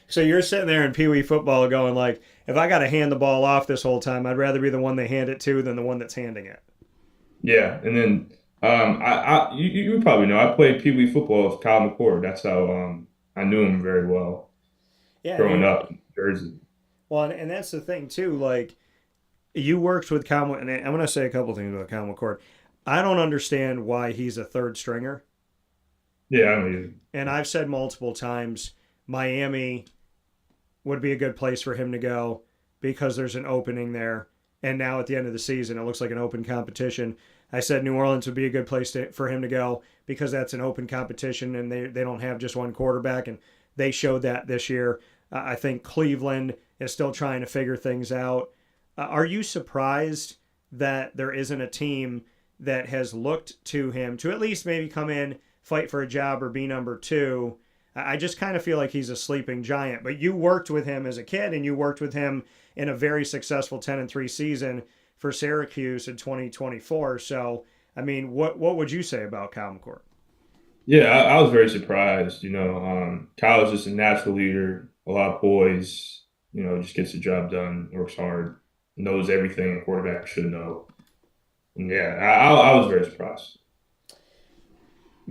So you're sitting there in Pee Wee football going like, if I got to hand the ball off this whole time, I'd rather be the one they hand it to than the one that's handing it. Yeah, and then you probably know I played Pee Wee football with Kyle McCord. That's how I knew him very well. Yeah, growing up in Jersey. Well, and that's the thing too. Like, you worked with Kyle, and I'm going to say a couple things about Kyle McCord. I don't understand why he's a third stringer. Yeah, I mean, and I've said multiple times, Miami would be a good place for him to go because there's an opening there. And now at the end of the season, it looks like an open competition. I said New Orleans would be a good place for him to go because that's an open competition and they don't have just one quarterback. And they showed that this year. I think Cleveland is still trying to figure things out. Are you surprised that there isn't a team that has looked to him to at least maybe come in, fight for a job, or be number 2? I just kind of feel like he's a sleeping giant. But you worked with him as a kid, and you worked with him in a very successful 10-3 season for Syracuse in 2024. So, I mean, what would you say about Kyle McCord? Yeah, I was very surprised. Kyle is just a natural leader, a lot of poise. Just gets the job done, works hard, knows everything a quarterback should know. And yeah, I was very surprised.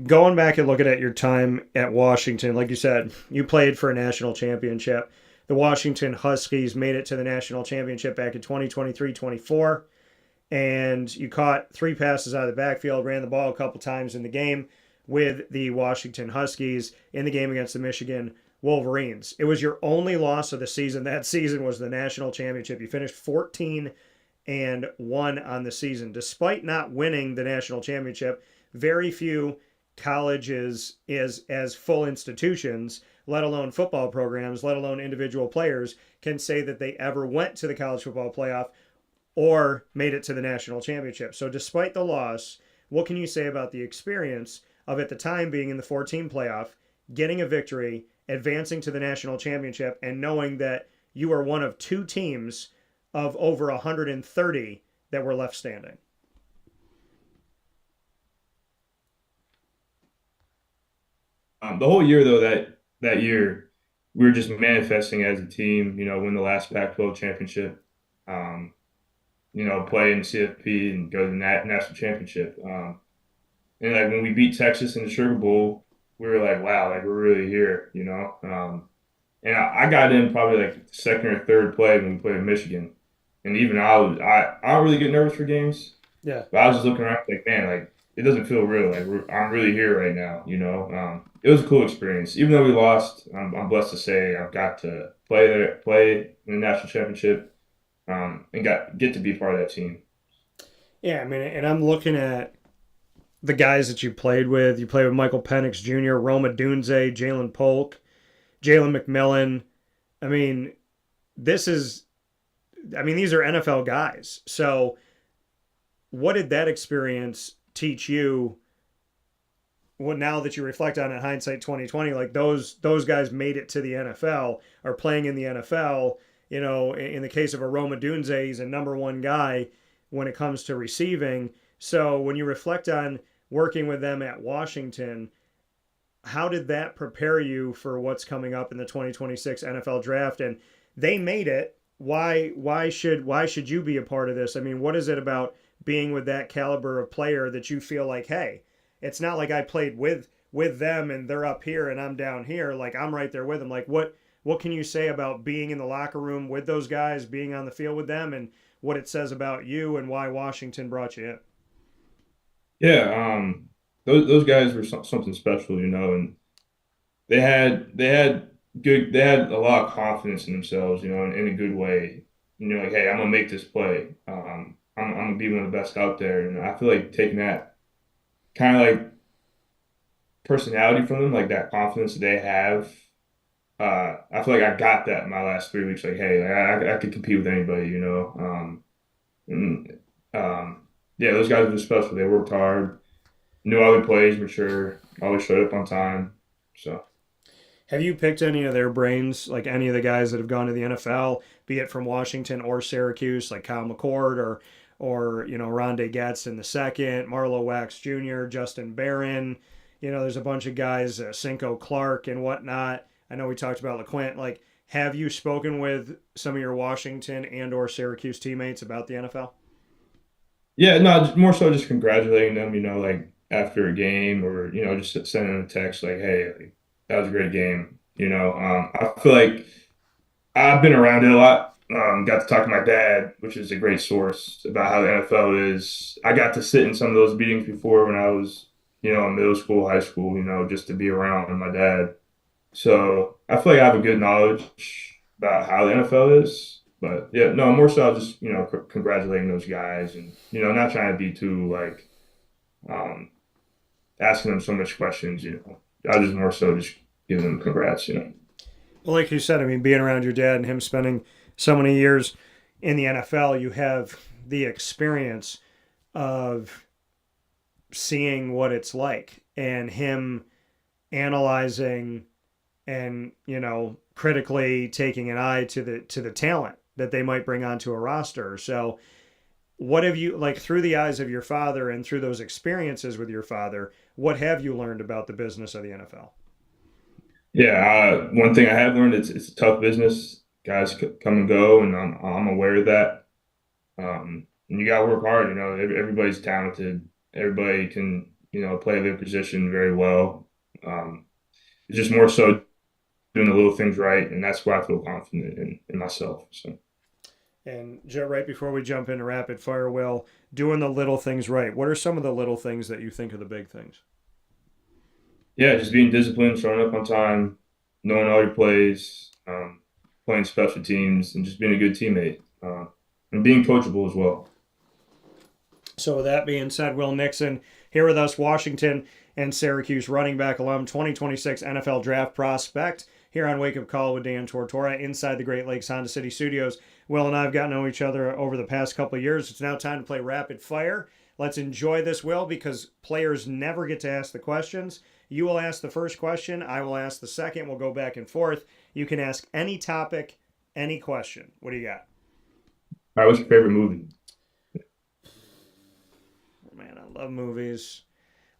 Going back and looking at your time at Washington, like you said, you played for a national championship. The Washington Huskies made it to the national championship back in 2023-24, and you caught 3 passes out of the backfield, ran the ball a couple times in the game with the Washington Huskies in the game against the Michigan Wolverines. It was your only loss of the season. That season was the national championship. You finished 14-1 on the season. Despite not winning the national championship, very few colleges as full institutions, let alone football programs, let alone individual players, can say that they ever went to the college football playoff or made it to the national championship. So despite the loss, what can you say about the experience of at the time being in the 14 playoff, getting a victory, advancing to the national championship, and knowing that you are one of 2 teams of over 130 that were left standing? The whole year, though, that year, we were just manifesting as a team, win the last Pac-12 championship, play in the CFB and go to the national championship. And, like, when we beat Texas in the Sugar Bowl, we were like, wow, like, we're really here, And I got in probably, like, the second or third play when we played in Michigan. And even I don't really get nervous for games. Yeah. But I was just looking around like, man, like, it doesn't feel real. Like, I'm really here right now, It was a cool experience. Even though we lost, I'm blessed to say I've got to play in the national championship, and get to be part of that team. Yeah, I mean, and I'm looking at the guys that you played with. You played with Michael Penix Jr., Roma Dunze, Jalen Polk, Jalen McMillan. I mean, these are NFL guys. So what did that experience teach you now that you reflect on it, hindsight 2020, like those guys made it to the NFL, are playing in the NFL. You know, in the case of a Roma Dunze, he's a number one guy when it comes to receiving. So when you reflect on working with them at Washington, how did that prepare you for what's coming up in the 2026 NFL draft? And they made it. Why should you be a part of this? I mean, what is it about being with that caliber of player that you feel like, hey, it's not like I played with them and they're up here and I'm down here. Like, I'm right there with them. Like, what can you say about being in the locker room with those guys, being on the field with them, and what it says about you and why Washington brought you in? Yeah, those guys were something special, you know, and they had a lot of confidence in themselves, you know, in a good way. You know, like, hey, I'm gonna make this play. I'm gonna be one of the best out there, and I feel like taking that kind of like personality from them, like that confidence that they have. I feel like I got that in my last 3 weeks. Like, hey, like, I could compete with anybody, you know. And, yeah, those guys were special. They worked hard, knew all the plays, mature, always showed up on time. So, Have you picked any of their brains, like any of the guys that have gone to the NFL, be it from Washington or Syracuse, like Kyle McCord or you know, Rondé Gadsden the second, Marlo Wax Jr., Justin Barron? You know, there's a bunch of guys, Cinco Clark and whatnot. I know we talked about LeQuint. Like, have you spoken with some of your Washington and or Syracuse teammates about the NFL? yeah, no, more so just congratulating them, you know, like after a game or, you know, just sending a text like, hey, like, that was a great game. You know, I feel like I've been around it a lot. Got to talk to my dad, which is a great source about how the NFL is. I got to sit in some of those meetings before when I was, you know, in middle school, high school, you know, just to be around my dad. So I feel like I have a good knowledge about how the NFL is. But yeah, no, more so just, you know, congratulating those guys and, you know, not trying to be too like um, asking them so much questions, you know. I just more so just giving them congrats, you know. Well, like you said, I mean, being around your dad and him spending so many years in the NFL, you have the experience of seeing what it's like and him analyzing and, you know, critically taking an eye to the talent that they might bring onto a roster. So what have you, like, through the eyes of your father and through those experiences with your father, what have you learned about the business of the NFL? Yeah, one thing I have learned it's a tough business. Guys come and go, and I'm aware of that. And you gotta work hard. You know, everybody's talented. Everybody can, you know, play their position very well. It's just more so doing the little things right, and that's why I feel confident in myself. So. And Joe, right before we jump into rapid fire, Will, doing the little things right. What are some of the little things that you think are the big things? Yeah, just being disciplined, showing up on time, knowing all your plays, playing special teams, and just being a good teammate, and being coachable as well. So with that being said, Will Nixon here with us, Washington and Syracuse running back alum, 2026 NFL draft prospect, here on Wake Up Call with Dan Tortora inside the Great Lakes Honda City Studios. Will and I have gotten to know each other over the past couple of years. It's now time to play rapid fire. Let's enjoy this, Will, because players never get to ask the questions. You will ask the first question. I will ask the second. We'll go back and forth. You can ask any topic, any question. What do you got? All right, what's your favorite movie? Man, I love movies.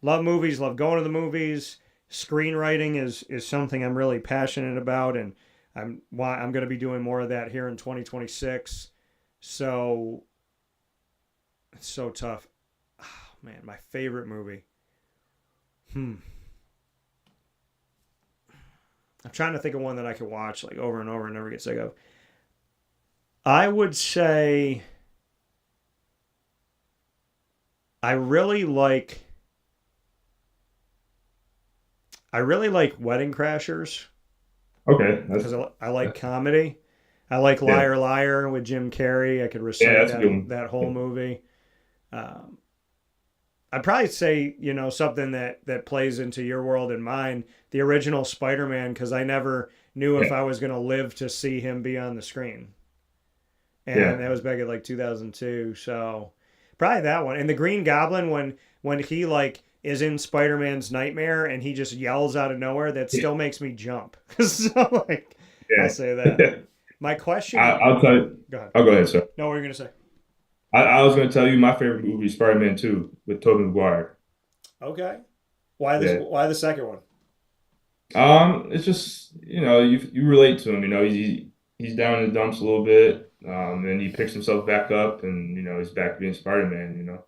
Love movies, love going to the movies. Screenwriting is something I'm really passionate about, and I'm going to be doing more of that here in 2026. So it's so tough. Oh, man, my favorite movie. I'm trying to think of one that I could watch like over and over and never get sick of. I would say I really like Wedding Crashers Okay, because I like comedy. I like yeah, Liar Liar with Jim Carrey. I could yeah, recite that's a good one. that whole movie. I'd probably say, you know, something that plays into your world and mine, the original Spider-Man, because I never knew if Yeah, I was going to live to see him be on the screen. yeah, And that was back in like 2002. So probably that one. And the Green Goblin when he like is in Spider-Man's nightmare and he just yells out of nowhere, that still makes me jump. So like, I'll say that. My question. I'll tell you. Go ahead. I'll go ahead, sir. No, what were you gonna say? I was going to tell you my favorite movie is Spider-Man 2 with Tobey Maguire. Okay. Why this? Yeah. Why the second one? It's just, you relate to him. He's down in the dumps a little bit, and he picks himself back up, and he's back being Spider-Man.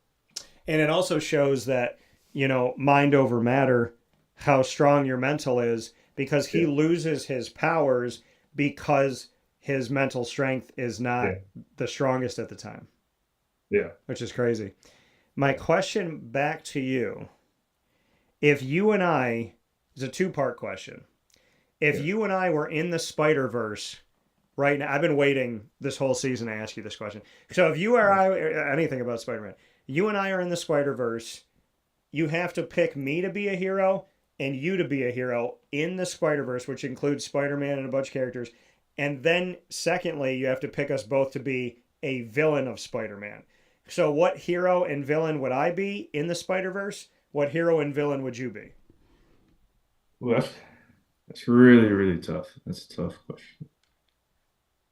And it also shows that mind over matter, how strong your mental is, because he loses his powers because his mental strength is not the strongest at the time. Yeah. Which is crazy. My question back to you, if you and I, it's a two-part question. If you and I were in the Spider-Verse right now, I've been waiting this whole season to ask you this question. So if you or I, anything about Spider-Man, you and I are in the Spider-Verse, you have to pick me to be a hero and you to be a hero in the Spider-Verse, which includes Spider-Man and a bunch of characters. And then secondly, you have to pick us both to be a villain of Spider-Man. So what hero and villain would I be in the Spider-Verse? What hero and villain would you be? Well, that's really, really tough. That's a tough question.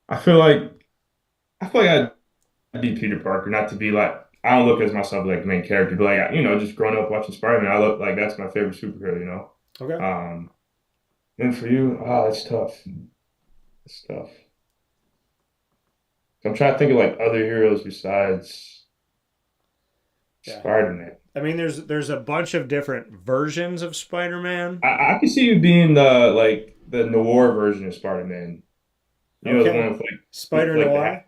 I feel like I'd be Peter Parker, not to be like, I don't look as myself like the main character, but like, just growing up watching Spider-Man, I look like that's my favorite superhero, Okay. And for you, that's tough. It's tough. I'm trying to think of like other heroes besides Spider-Man. I mean, there's a bunch of different versions of Spider-Man. I can see you being the noir version of Spider-Man. The one with like Spider-Noir?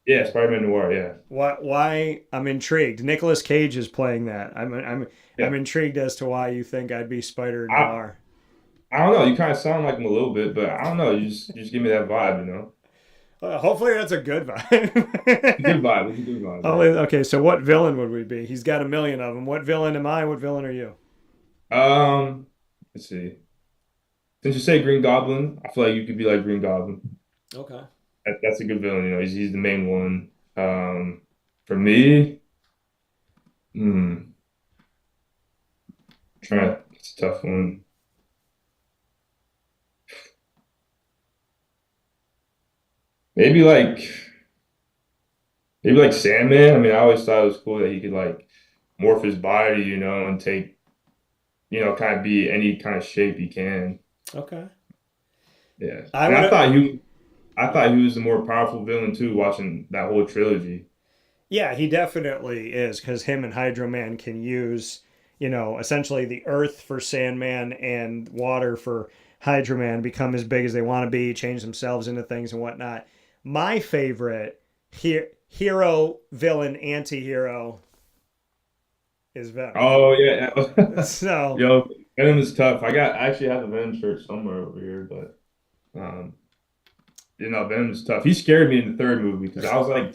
Yeah, Spider-Man Noir, yeah. Why? I'm intrigued. Nicolas Cage is playing that. I'm intrigued as to why you think I'd be Spider-Noir. I don't know. You kind of sound like him a little bit, but I don't know. You just give me that vibe, Hopefully that's a good vibe. Good vibe. It's a good vibe. Oh, okay, so what villain would we be? He's got a million of them. What villain am I? What villain are you? Let's see. Since you say Green Goblin, I feel like you could be like Green Goblin. Okay. That's a good villain. He's the main one. For me, it's a tough one. Maybe like Sandman. I mean, I always thought it was cool that he could like morph his body, and take, kind of be any kind of shape he can. Okay. Yeah. I thought he was the more powerful villain too, watching that whole trilogy. Yeah, he definitely is, because him and Hydro Man can use, essentially the earth for Sandman and water for Hydro Man, become as big as they want to be, change themselves into things and whatnot. My favorite hero, villain, anti-hero is Venom. Oh, yeah. So, yo, Venom is tough. I actually have a Venom shirt somewhere over here, but Venom is tough. He scared me in the third movie because I was like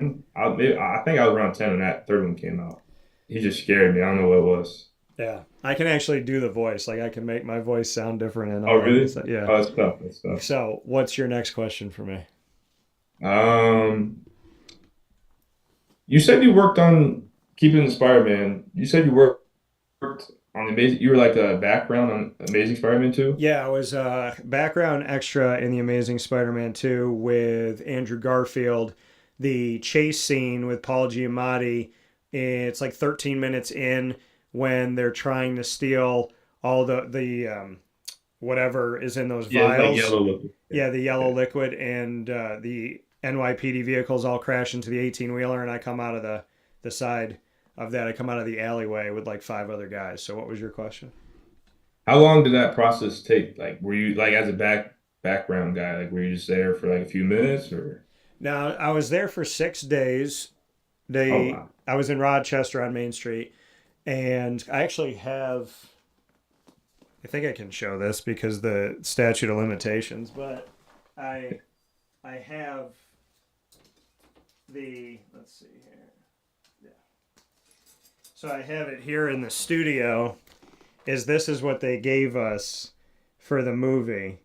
10. I think I was around 10 when that third one came out. He just scared me. I don't know what it was. Yeah, I can actually do the voice. Like, I can make my voice sound different. And all Oh, really? that. Yeah. Oh, that's tough. So, what's your next question for me? You said you worked on keeping the Spider-Man. You said you worked on Amazing. You were like a background on Amazing Spider-Man 2? Yeah, I was a background extra in the Amazing Spider-Man 2 with Andrew Garfield. The chase scene with Paul Giamatti, it's like 13 minutes in, when they're trying to steal all the whatever is in those vials. Like yellow liquid. Yeah, the yellow liquid, and the NYPD vehicles all crash into the 18-wheeler, and I come out of the side of that. I come out of the alleyway with like 5 other guys. So what was your question? How long did that process take? Like, were you like as a background guy, like were you just there for like a few minutes or? Now, I was there for 6 days. Wow. I was in Rochester on Main Street, and I actually have, I think I can show this because the statute of limitations, but I have let's see here. Yeah. So I have it here in the studio. This is what they gave us for the movie.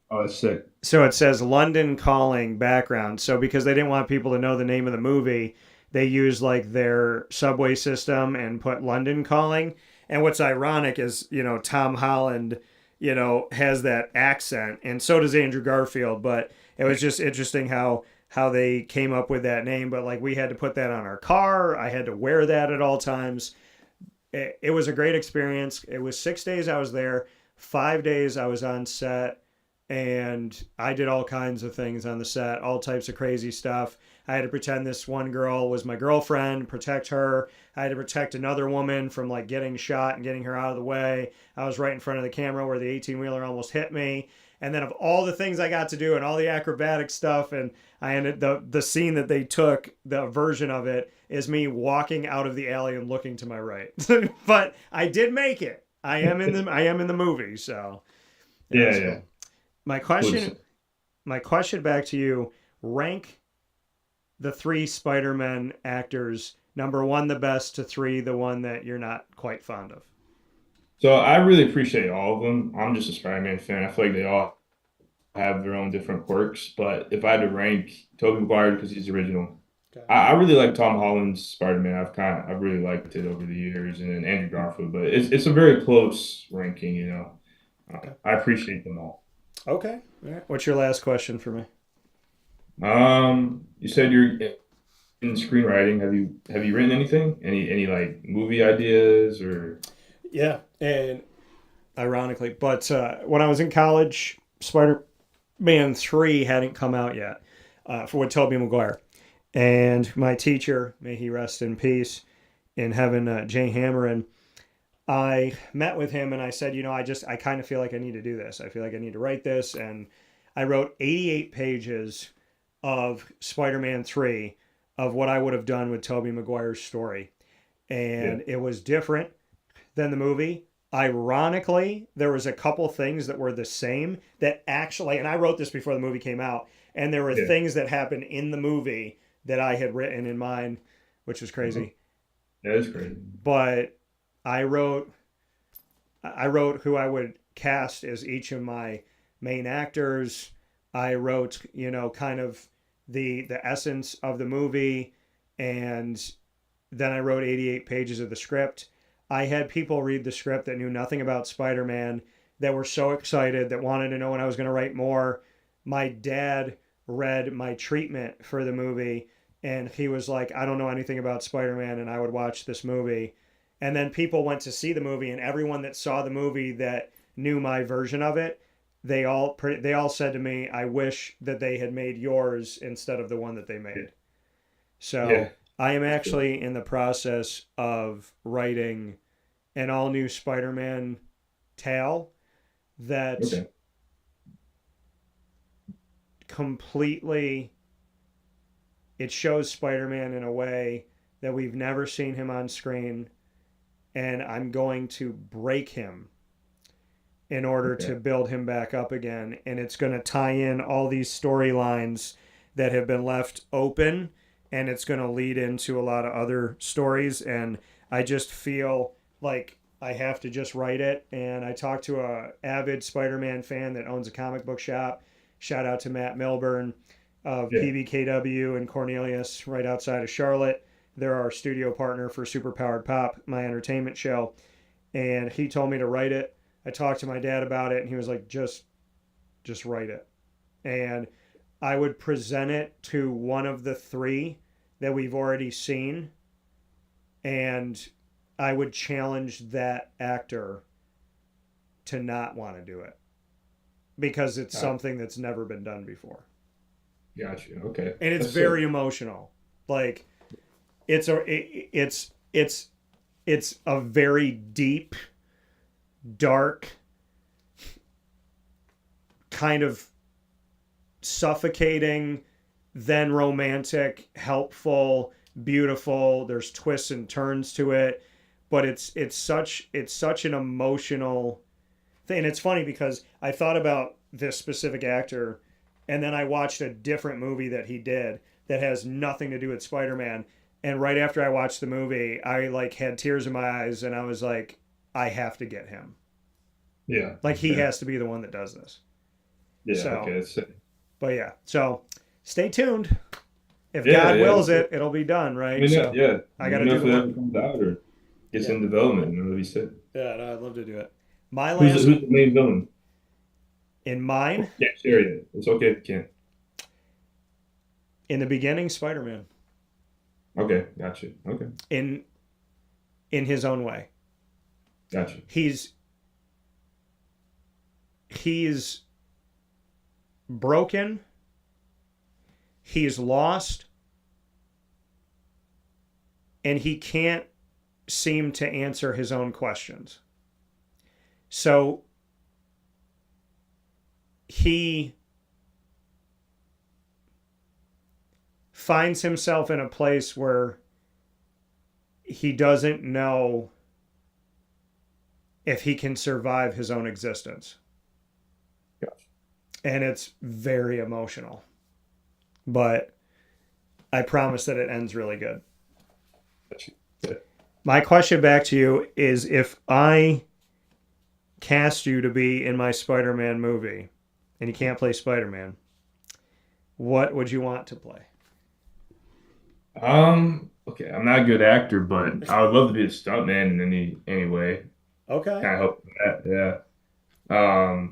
Oh, that's sick. So it says London Calling background. So because they didn't want people to know the name of the movie, they used like their subway system and put London Calling. And what's ironic is, Tom Holland, has that accent, and so does Andrew Garfield. But it was just interesting how they came up with that name. But like we had to put that on our car. I had to wear that at all times. It was a great experience. It was 6 days I was there. 5 days I was on set, and I did all kinds of things on the set, all types of crazy stuff. I had to pretend this one girl was my girlfriend, protect her. I had to protect another woman from like getting shot and getting her out of the way. I was right in front of the camera where the 18-wheeler almost hit me. And then of all the things I got to do and all the acrobatic stuff, and I ended the scene that they took, the version of it is me walking out of the alley and looking to my right. But I did make it. I am in the movie, so yeah. My question back to you: rank the 3 Spider-Man actors, number 1 the best to 3 the one that you're not quite fond of. So I really appreciate all of them. I'm just a Spider-Man fan. I feel like they all have their own different quirks. But if I had to rank Tobey Maguire because he's original, Okay. I really like Tom Holland's Spider-Man. I've really liked it over the years, and then Andrew Garfield. But it's a very close ranking. Okay. I appreciate them all. Okay. All right. What's your last question for me? You said you're in screenwriting. Have you written anything? Any like movie ideas or? Yeah, and ironically, but when I was in college, Spider-Man 3 hadn't come out yet with Tobey Maguire. And my teacher, may he rest in peace in heaven, Jay Hammerin, I met with him and I said, I kind of feel like I need to do this. I feel like I need to write this. And I wrote 88 pages of Spider-Man 3 of what I would have done with Tobey Maguire's story. And it was different than the movie. Ironically, there was a couple things that were the same that actually, and I wrote this before the movie came out, and there were things that happened in the movie that I had written in mine, which was crazy. That is crazy. But I wrote who I would cast as each of my main actors. I wrote, kind of the essence of the movie, and then I wrote 88 pages of the script. I had people read the script that knew nothing about Spider-Man, that were so excited, that wanted to know when I was going to write more. My dad read my treatment for the movie, and he was like, I don't know anything about Spider-Man, and I would watch this movie. And then people went to see the movie, and everyone that saw the movie that knew my version of it, they all said to me, I wish that they had made yours instead of the one that they made. So I am actually in the process of writing an all-new Spider-Man tale that completely, it shows Spider-Man in a way that we've never seen him on screen, and I'm going to break him in order to build him back up again. And it's going to tie in all these storylines that have been left open, and it's going to lead into a lot of other stories. And I just feel like I have to just write it. And I talked to a avid Spider-Man fan that owns a comic book shop. Shout out to Matt Milburn of PBKW and Cornelius right outside of Charlotte. They're our studio partner for Superpowered Pop, my entertainment show. And he told me to write it. I talked to my dad about it, and he was like, just write it. And I would present it to one of the 3 that we've already seen, and I would challenge that actor to not want to do it because it's something that's never been done before. Gotcha. Okay. And it's very emotional. Like it's a very deep, dark, kind of suffocating, then romantic, helpful, beautiful. There's twists and turns to it, but it's such an emotional thing. And it's funny because I thought about this specific actor, and then I watched a different movie that he did that has nothing to do with Spider-Man. And right after I watched the movie, I had tears in my eyes, and I was like, I have to get him. Yeah. Like he has to be the one that does this. Yeah. So, okay. but yeah, so stay tuned. if Yeah, God yeah. wills it, it'll be done, I right? mean, So yeah. I got to Even do if the it work. ever comes out or gets Yeah. in development, it'll be sick. Yeah, no, I'd love to do it. My Who's last the main villain? in mine Yeah, share it. It's okay if you can't. in the beginning, Spider-Man Okay, gotcha. Okay, in his own way. gotcha. He's broken. He's lost, and he can't seem to answer his own questions. So he finds himself in a place where he doesn't know if he can survive his own existence. Gotcha. And it's very emotional. But I promise that it ends really good. Gotcha. Yeah. My question back to you is, if I cast you to be in my Spider-Man movie and you can't play Spider-Man, what would you want to play? Okay, I'm not a good actor, but I would love to be a stuntman in any way. Okay. Kind of help with that, yeah.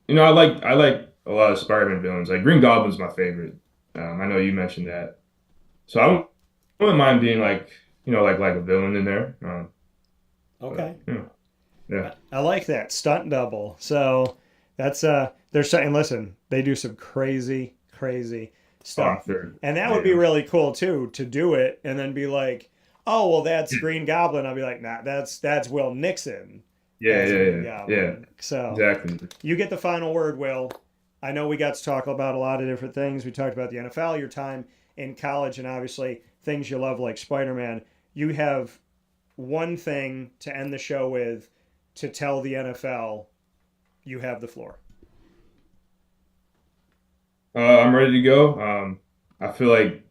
I like a lot of Spider-Man villains. Like Green Goblin's my favorite. I know you mentioned that, so wouldn't mind being like a villain in there. Okay. Yeah. I like that. Stunt double. So that's they're saying, listen, they do some crazy stuff. Sure. And that would be really cool too, to do it and then be like, oh well, that's Green Goblin. I'll be like, nah, that's Will Nixon. Yeah. So Exactly. you get the final word, Will. I know we got to talk about a lot of different things. We talked about the NFL, your time in college, and obviously things you love like Spider-Man. You have one thing to end the show with to tell the NFL. You have the floor. I'm ready to go. I feel like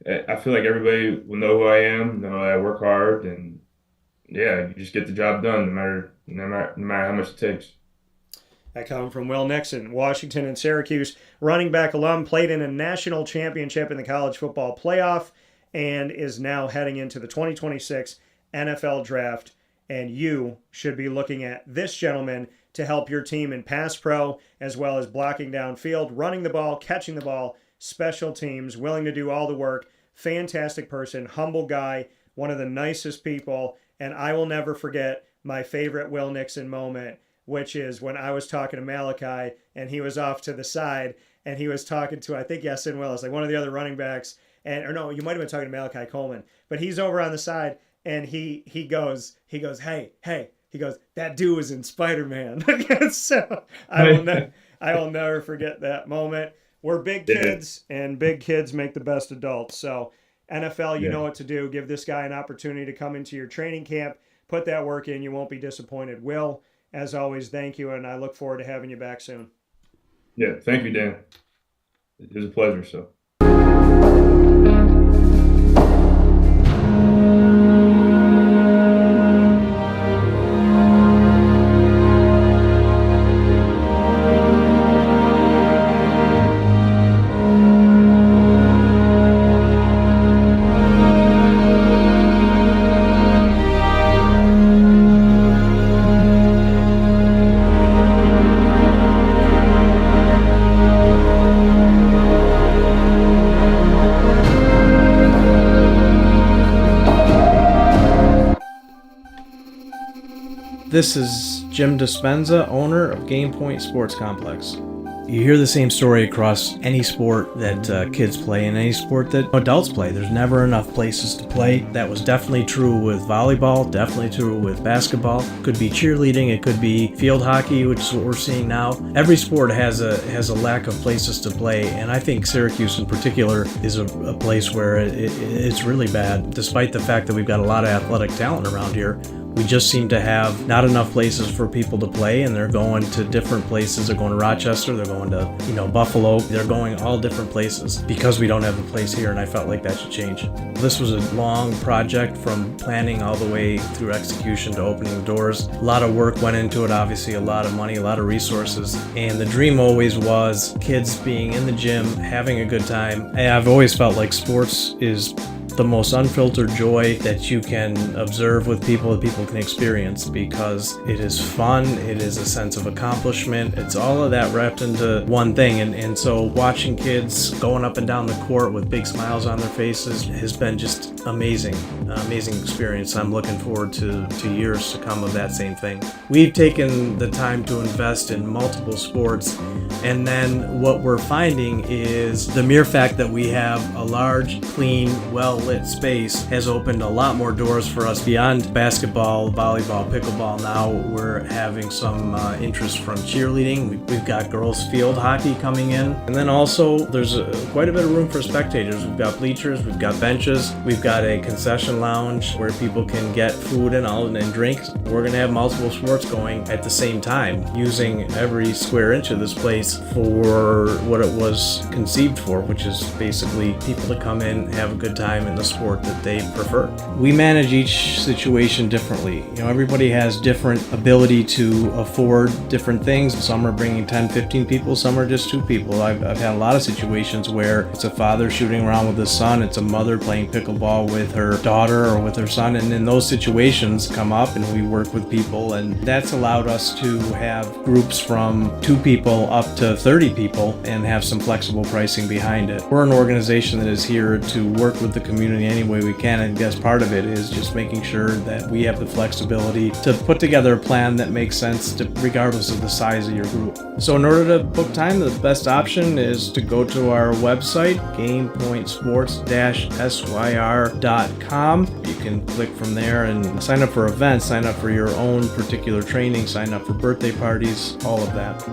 everybody will know who I am, know that I work hard, and yeah, you just get the job done, no matter how much it takes. I come from Will Nixon, Washington and Syracuse, running back alum, played in a national championship in the college football playoff, and is now heading into the 2026 NFL draft. And you should be looking at this gentleman to help your team in pass pro, as well as blocking downfield, running the ball, catching the ball, special teams, willing to do all the work. Fantastic person, humble guy, one of the nicest people. And I will never forget my favorite Will Nixon moment, which is when I was talking to Malachi and he was off to the side and he was talking to, I think, Yasin Willis, like one of the other running backs. Or no, you might have been talking to Malachi Coleman, but he's over on the side and he goes, hey, he goes, that dude was in Spider-Man. So I will never forget that moment. We're big kids and big kids make the best adults. So NFL, you know what to do. Give this guy an opportunity to come into your training camp, put that work in. You won't be disappointed. Will, as always, thank you, and I look forward to having you back soon. Yeah, thank you, Dan. It was a pleasure. So. This is Jim Dispenza, owner of Game Point Sports Complex. You hear the same story across any sport that kids play and any sport that adults play. There's never enough places to play. That was definitely true with volleyball, definitely true with basketball. Could be cheerleading, it could be field hockey, which is what we're seeing now. Every sport has a lack of places to play, and I think Syracuse in particular is a place where it's really bad. Despite the fact that we've got a lot of athletic talent around here, We just seem to have not enough places for people to play, and they're going to different places. They're going to Rochester, they're going to, Buffalo. They're going all different places because we don't have a place here, and I felt like that should change. This was a long project from planning all the way through execution to opening the doors. A lot of work went into it, obviously, a lot of money, a lot of resources, and the dream always was kids being in the gym, having a good time. And I've always felt like sports is the most unfiltered joy that you can observe with people, that people can experience, because it is fun, it is a sense of accomplishment, it's all of that wrapped into one thing. And so watching kids going up and down the court with big smiles on their faces has been just amazing experience. I'm looking forward to years to come of that same thing. We've taken the time to invest in multiple sports, and then what we're finding is the mere fact that we have a large, clean, well-lit space has opened a lot more doors for us beyond basketball, volleyball, pickleball. Now we're having some interest from cheerleading. We've got girls field hockey coming in, and then also there's quite a bit of room for spectators. We've got bleachers, we've got benches, we've got a concession lounge where people can get food and drinks. We're going to have multiple sports going at the same time, using every square inch of this place for what it was conceived for, which is basically people to come in, have a good time in the sport that they prefer. We manage each situation differently. Everybody has different ability to afford different things. Some are bringing 10, 15 people, some are just 2 people. I've had a lot of situations where it's a father shooting around with his son, it's a mother playing pickleball with her daughter or with her son, and then those situations come up and we work with people, and that's allowed us to have groups from 2 people up to 30 people and have some flexible pricing behind it. We're an organization that is here to work with the community any way we can, and I guess part of it is just making sure that we have the flexibility to put together a plan that makes sense regardless of the size of your group. So in order to book time, the best option is to go to our website, gamepointsports-syr.com. You can click from there and sign up for events, sign up for your own particular training, sign up for birthday parties, all of that.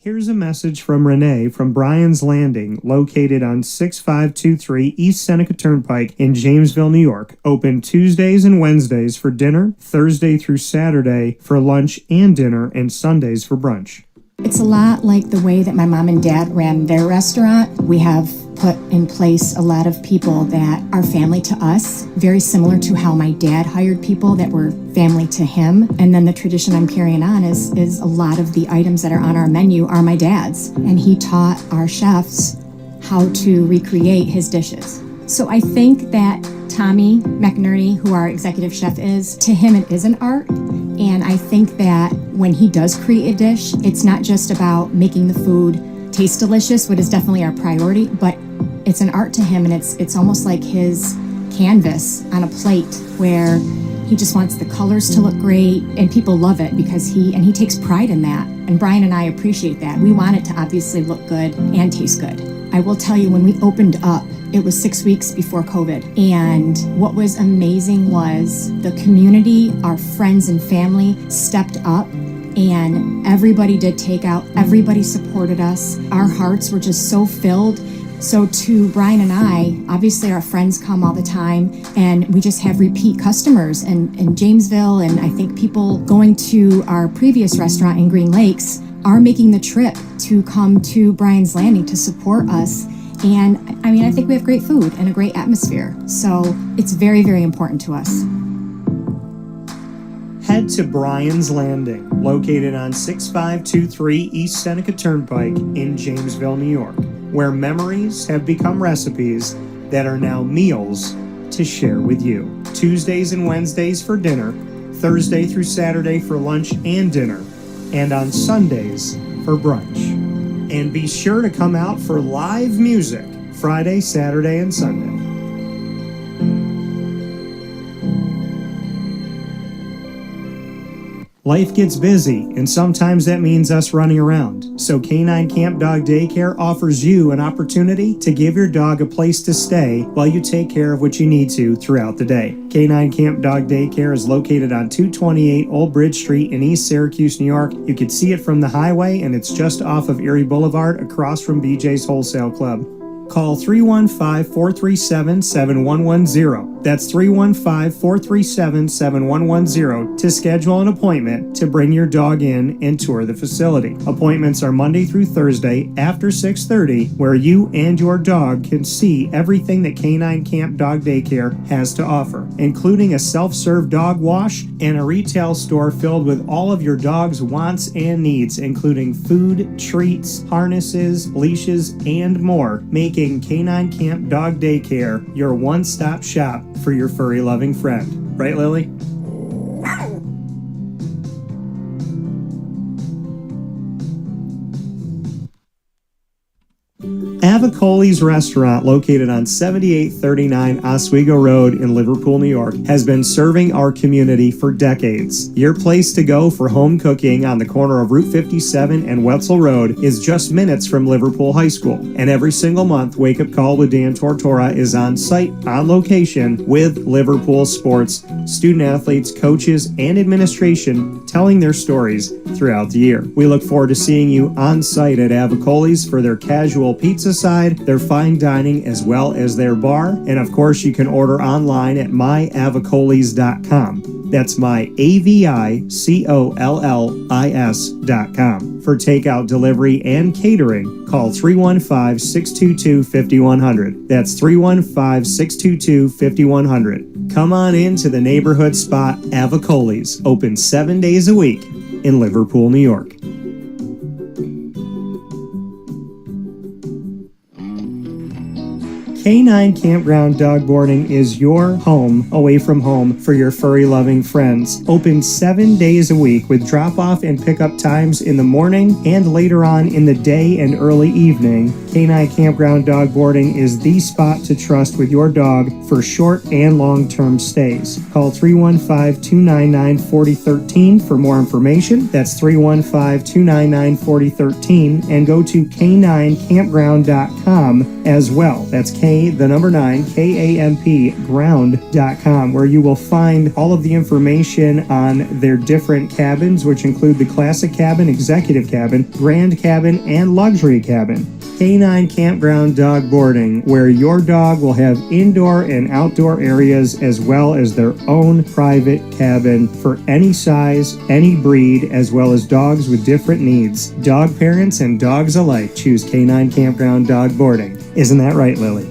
Here's a message from Renee from Bryan's Landing, located on 6523 East Seneca Turnpike in Jamesville, New York. Open Tuesdays and Wednesdays for dinner, Thursday through Saturday for lunch and dinner, and Sundays for brunch. It's a lot like the way that my mom and dad ran their restaurant. We have put in place a lot of people that are family to us, very similar to how my dad hired people that were family to him. And then the tradition I'm carrying on is a lot of the items that are on our menu are my dad's. And he taught our chefs how to recreate his dishes. So I think that Tommy McNerney, who our executive chef is, to him it is an art. And I think that when he does create a dish, it's not just about making the food taste delicious, what is definitely our priority, but it's an art to him, and it's almost like his canvas on a plate where he just wants the colors to look great, and people love it because he takes pride in that. And Bryan and I appreciate that. We want it to obviously look good and taste good. I will tell you, when we opened up, it was 6 weeks before COVID. And what was amazing was the community, our friends and family stepped up, and everybody did takeout. Everybody supported us. Our hearts were just so filled. So to Bryan and I, obviously our friends come all the time, and we just have repeat customers in Jamesville, and I think people going to our previous restaurant in Green Lakes are making the trip to come to Bryan's Landing to support us. And I think we have great food and a great atmosphere. So it's very, very important to us. Head to Bryan's Landing, located on 6523 East Seneca Turnpike in Jamesville, New York, where memories have become recipes that are now meals to share with you. Tuesdays and Wednesdays for dinner, Thursday through Saturday for lunch and dinner, and on Sundays for brunch. And be sure to come out for live music Friday, Saturday, and Sunday. Life gets busy, and sometimes that means us running around. So Canine Camp Dog Daycare offers you an opportunity to give your dog a place to stay while you take care of what you need to throughout the day. Canine Camp Dog Daycare is located on 228 Old Bridge Street in East Syracuse, New York. You can see it from the highway, and it's just off of Erie Boulevard across from BJ's Wholesale Club. Call 315-437-7110. That's 315-437-7110 to schedule an appointment to bring your dog in and tour the facility. Appointments are Monday through Thursday after 6:30, where you and your dog can see everything that Canine Camp Dog Daycare has to offer, including a self-serve dog wash and a retail store filled with all of your dog's wants and needs, including food, treats, harnesses, leashes, and more, making Canine Camp Dog Daycare your one-stop shop for your furry loving friend. Right, Lily? Avicoli's restaurant, located on 7839 Oswego Road in Liverpool, New York, has been serving our community for decades. Your place to go for home cooking on the corner of Route 57 and Wetzel Road is just minutes from Liverpool High School. And every single month, Wake Up Call with Dan Tortora is on site, on location, with Liverpool sports, student athletes, coaches, and administration telling their stories throughout the year. We look forward to seeing you on site at Avicoli's for their casual pizza side, their fine dining, as well as their bar. And of course, you can order online at myavicollis.com. That's myavicollis.com. For takeout, delivery, and catering, call 315-622-5100. That's 315-622-5100. Come on in to the neighborhood spot Avicoli's, open 7 days a week in Liverpool, New York. Canine Campground Dog Boarding is your home away from home for your furry loving friends. Open 7 days a week with drop-off and pickup times in the morning and later on in the day and early evening. Canine Campground Dog Boarding is the spot to trust with your dog for short and long-term stays. Call 315-299-4013 for more information. That's 315-299-4013, and go to caninecampground.com as well. That's KAMP ground.com, where you will find all of the information on their different cabins, which include the classic cabin, executive cabin, grand cabin, and luxury cabin. Canine Campground Dog Boarding, where your dog will have indoor and outdoor areas as well as their own private cabin for any size, any breed, as well as dogs with different needs. Dog parents and dogs alike choose Canine Campground Dog Boarding. Isn't that right, Lily?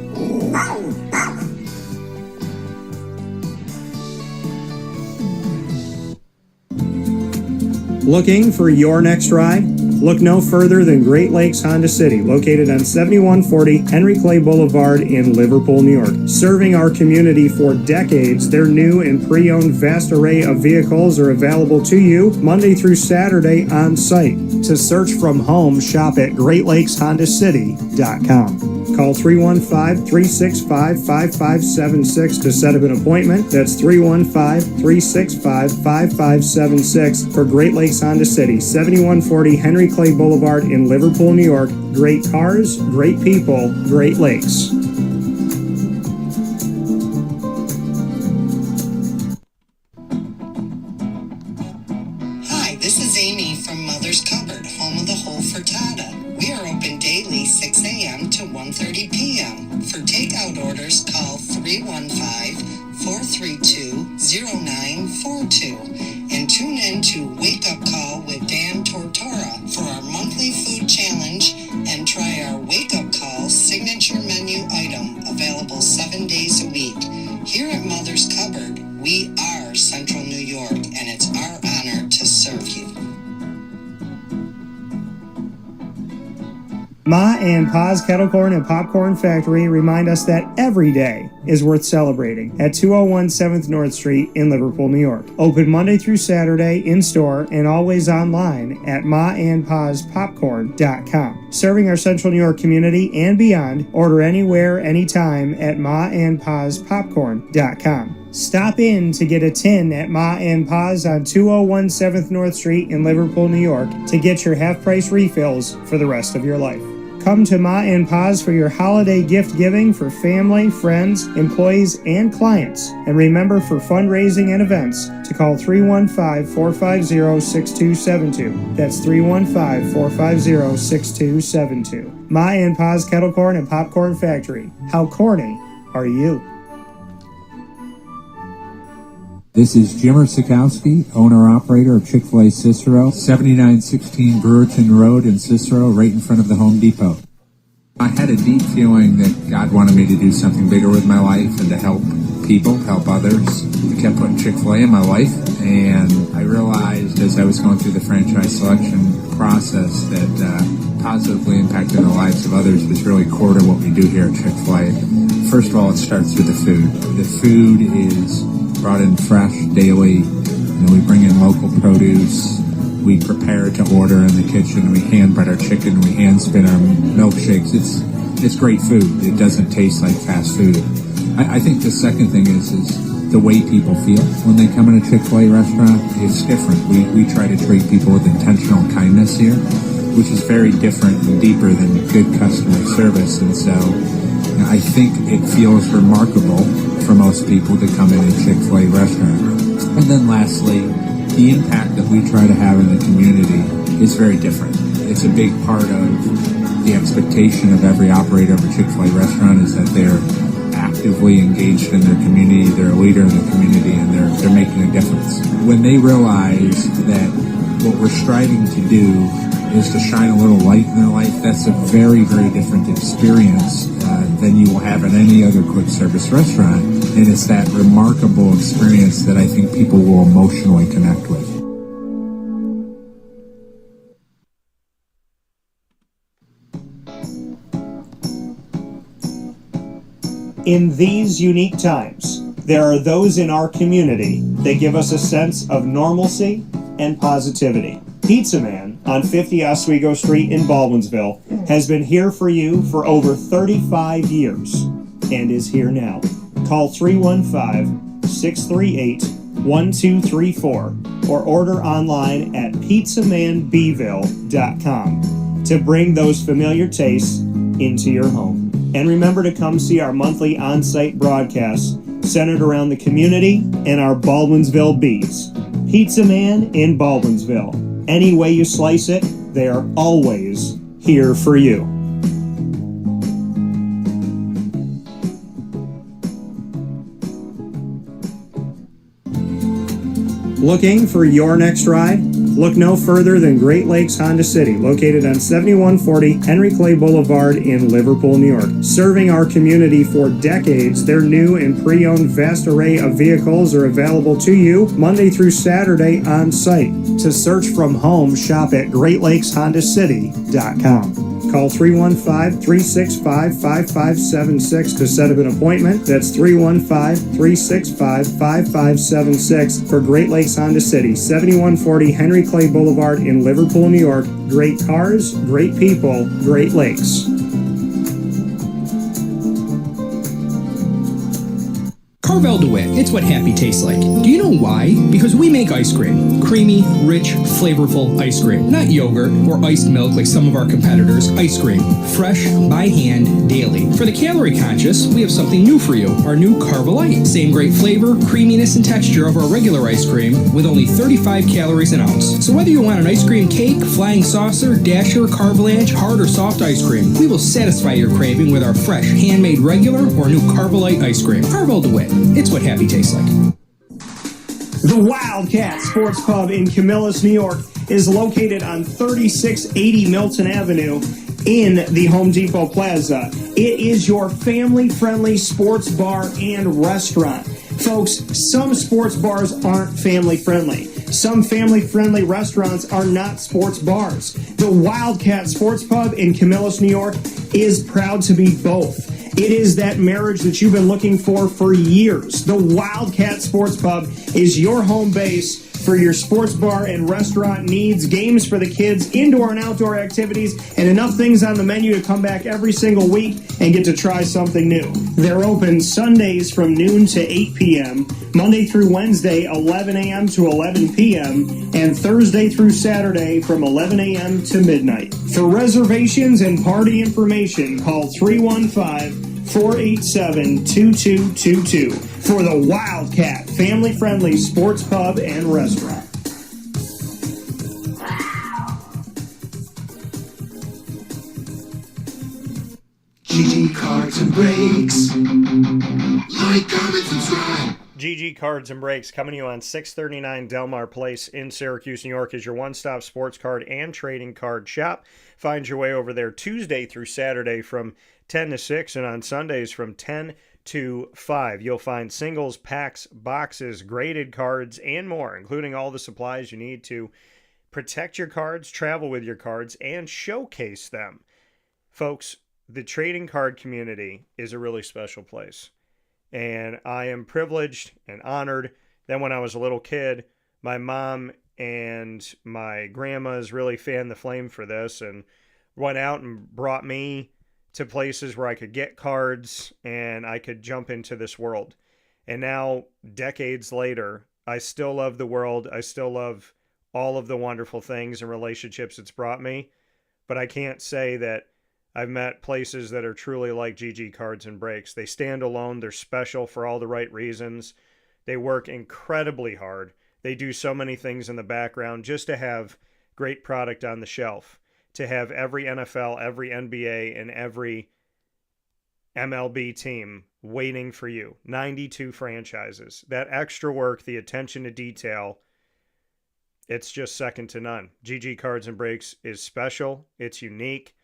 Looking for your next ride? Look no further than Great Lakes Honda City, located on 7140 Henry Clay Boulevard in Liverpool, New York. Serving our community for decades, their new and pre-owned vast array of vehicles are available to you Monday through Saturday on site. To search from home, shop at GreatLakesHondaCity.com. Call 315-365-5576 to set up an appointment. That's 315-365-5576 for Great Lakes Honda City, 7140 Henry Clay Boulevard in Liverpool, New York. Great cars, great people, Great Lakes. Hi, this is Amy from Mother's Cupboard, home of the whole frittata. We are open daily 6 a.m. to 1:30 p.m. For takeout orders, call 315-432-0942 and tune in to Wake Up Call with Dan Tortora for our monthly food challenge, and try our Wake Up Call signature menu item, available 7 days a week. Here at Mother's Cupboard, we are Central New York, and it's our honor to serve you. Ma and Pa's Kettle Corn and Popcorn Factory remind us that every day is worth celebrating at 201 7th North Street in Liverpool, New York. Open Monday through Saturday in-store and always online at maandpaspopcorn.com. Serving our Central New York community and beyond, order anywhere, anytime at maandpaspopcorn.com. Stop in to get a tin at Ma and Pa's on 201 7th North Street in Liverpool, New York to get your half-price refills for the rest of your life. Come to Ma and Pa's for your holiday gift giving for family, friends, employees, and clients. And remember, for fundraising and events, to call 315-450-6272. That's 315-450-6272. Ma and Pa's Kettle Corn and Popcorn Factory. How corny are you? This is Jimmer Sikowski, owner-operator of Chick-fil-A Cicero, 7916 Brewerton Road in Cicero, right in front of the Home Depot. I had a deep feeling that God wanted me to do something bigger with my life and to help people, help others. I kept putting Chick-fil-A in my life, and I realized as I was going through the franchise selection process that positively impacting the lives of others was really core to what we do here at Chick-fil-A. First of all, it starts with the food. The food is brought in fresh daily. We bring in local produce. We prepare to order in the kitchen. We hand bread our chicken. We hand spin our milkshakes. It's great food. It doesn't taste like fast food. I think the second thing is the way people feel when they come in a Chick-fil-A restaurant. It's different. We try to treat people with intentional kindness here, which is very different and deeper than good customer service. And so I think it feels remarkable for most people to come in a Chick-fil-A restaurant. And then lastly, the impact that we try to have in the community is very different. It's a big part of the expectation of every operator of a Chick-fil-A restaurant is that they're actively engaged in their community, they're a leader in the community, and they're making a difference. When they realize that what we're striving to do is to shine a little light in their life, that's a very, very different experience than you will have in any other quick service restaurant. And it's that remarkable experience that I think people will emotionally connect with. In these unique times, there are those in our community that give us a sense of normalcy and positivity. Pizza Man on 50 Oswego Street in Baldwinsville has been here for you for over 35 years and is here now. Call 315-638-1234 or order online at pizzamanbville.com to bring those familiar tastes into your home. And remember to come see our monthly on-site broadcasts centered around the community and our Baldwinsville Bees. Pizza Man in Baldwinsville. Any way you slice it, they are always here for you. Looking for your next ride? Look no further than Great Lakes Honda City, located on 7140 Henry Clay Boulevard in Liverpool, New York. Serving our community for decades, their new and pre-owned vast array of vehicles are available to you Monday through Saturday on site. To search from home, shop at GreatLakesHondaCity.com. Call 315-365-5576 to set up an appointment. That's 315-365-5576 for Great Lakes Honda City, 7140 Henry Clay Boulevard in Liverpool, New York. Great cars, great people, Great Lakes. Carvel DeWitt, it's what happy tastes like. Do you know why? Because we make ice cream. Creamy, rich, flavorful ice cream. Not yogurt or iced milk like some of our competitors. Ice cream. Fresh, by hand, daily. For the calorie conscious, we have something new for you. Our new Carvelite. Same great flavor, creaminess, and texture of our regular ice cream with only 35 calories an ounce. So whether you want an ice cream cake, flying saucer, dasher, carvalanche, hard or soft ice cream, we will satisfy your craving with our fresh, handmade regular or new Carvelite ice cream. Carvel DeWitt. It's what happy tastes like. The Wildcat Sports Pub in Camillus, New York is located on 3680 Milton Avenue in the Home Depot Plaza. It is your family-friendly sports bar and restaurant. Folks, some sports bars aren't family-friendly. Some family-friendly restaurants are not sports bars. The Wildcat Sports Pub in Camillus, New York is proud to be both. It is that marriage that you've been looking for years. The Wildcat Sports Pub is your home base for your sports bar and restaurant needs, games for the kids, indoor and outdoor activities, and enough things on the menu to come back every single week and get to try something new. They're open Sundays from noon to 8 p.m., Monday through Wednesday, 11 a.m. to 11 p.m., and Thursday through Saturday from 11 a.m. to midnight. For reservations and party information, call 315-487-2222 for the Wildcat family-friendly sports pub and restaurant. GG Cards and Breaks. Like, comment, subscribe. GG Cards and Breaks coming to you on 639 Delmar Place in Syracuse, New York is your one-stop sports card and trading card shop. Find your way over there Tuesday through Saturday from 10 to 6 and on Sundays from 10 to 5. You'll find singles, packs, boxes, graded cards, and more, including all the supplies you need to protect your cards, travel with your cards, and showcase them. Folks, the trading card community is a really special place. And I am privileged and honored that when I was a little kid, my mom and my grandmas really fanned the flame for this and went out and brought me to places where I could get cards and I could jump into this world. And now, decades later, I still love the world. I still love all of the wonderful things and relationships it's brought me. But I can't say that I've met places that are truly like GG Cards and Breaks. They stand alone. They're special for all the right reasons. They work incredibly hard. They do so many things in the background just to have great product on the shelf, to have every NFL, every NBA, and every MLB team waiting for you. 92 franchises. That extra work, the attention to detail, it's just second to none. GG Cards and Breaks is special. It's unique.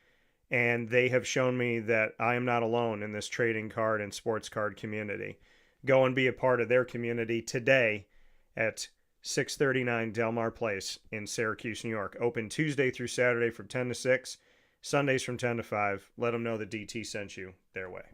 And they have shown me that I am not alone in this trading card and sports card community. Go and be a part of their community today at 639 Delmar Place in Syracuse, New York. Open Tuesday through Saturday from 10 to 6, Sundays from 10 to 5. Let them know that DT sent you their way.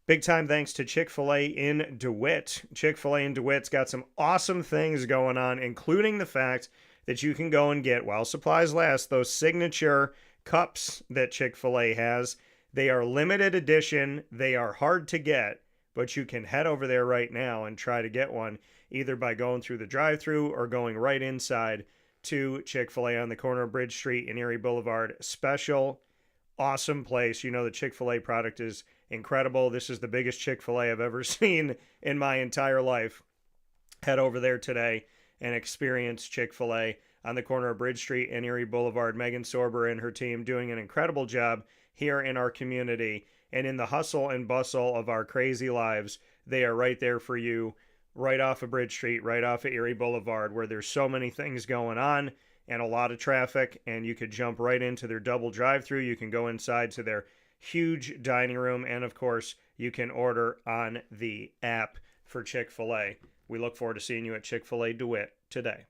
Big time thanks to Chick-fil-A in DeWitt. Chick-fil-A in DeWitt's got some awesome things going on, including the fact that you can go and get, while supplies last, those signature cups that Chick-fil-A has. They are limited edition. They are hard to get, but you can head over there right now and try to get one, either by going through the drive-thru or going right inside to Chick-fil-A on the corner of Bridge Street and Erie Boulevard. Special, awesome place. You know the Chick-fil-A product is incredible. This is the biggest Chick-fil-A I've ever seen in my entire life. Head over there today and experience Chick-fil-A on the corner of Bridge Street and Erie Boulevard. Megan Sorber and her team doing an incredible job here in our community. And in the hustle and bustle of our crazy lives, they are right there for you, right off of Bridge Street, right off of Erie Boulevard, where there's so many things going on and a lot of traffic. And you could jump right into their double drive-thru. You can go inside to their huge dining room. And, of course, you can order on the app for Chick-fil-A. We look forward to seeing you at Chick-fil-A DeWitt today.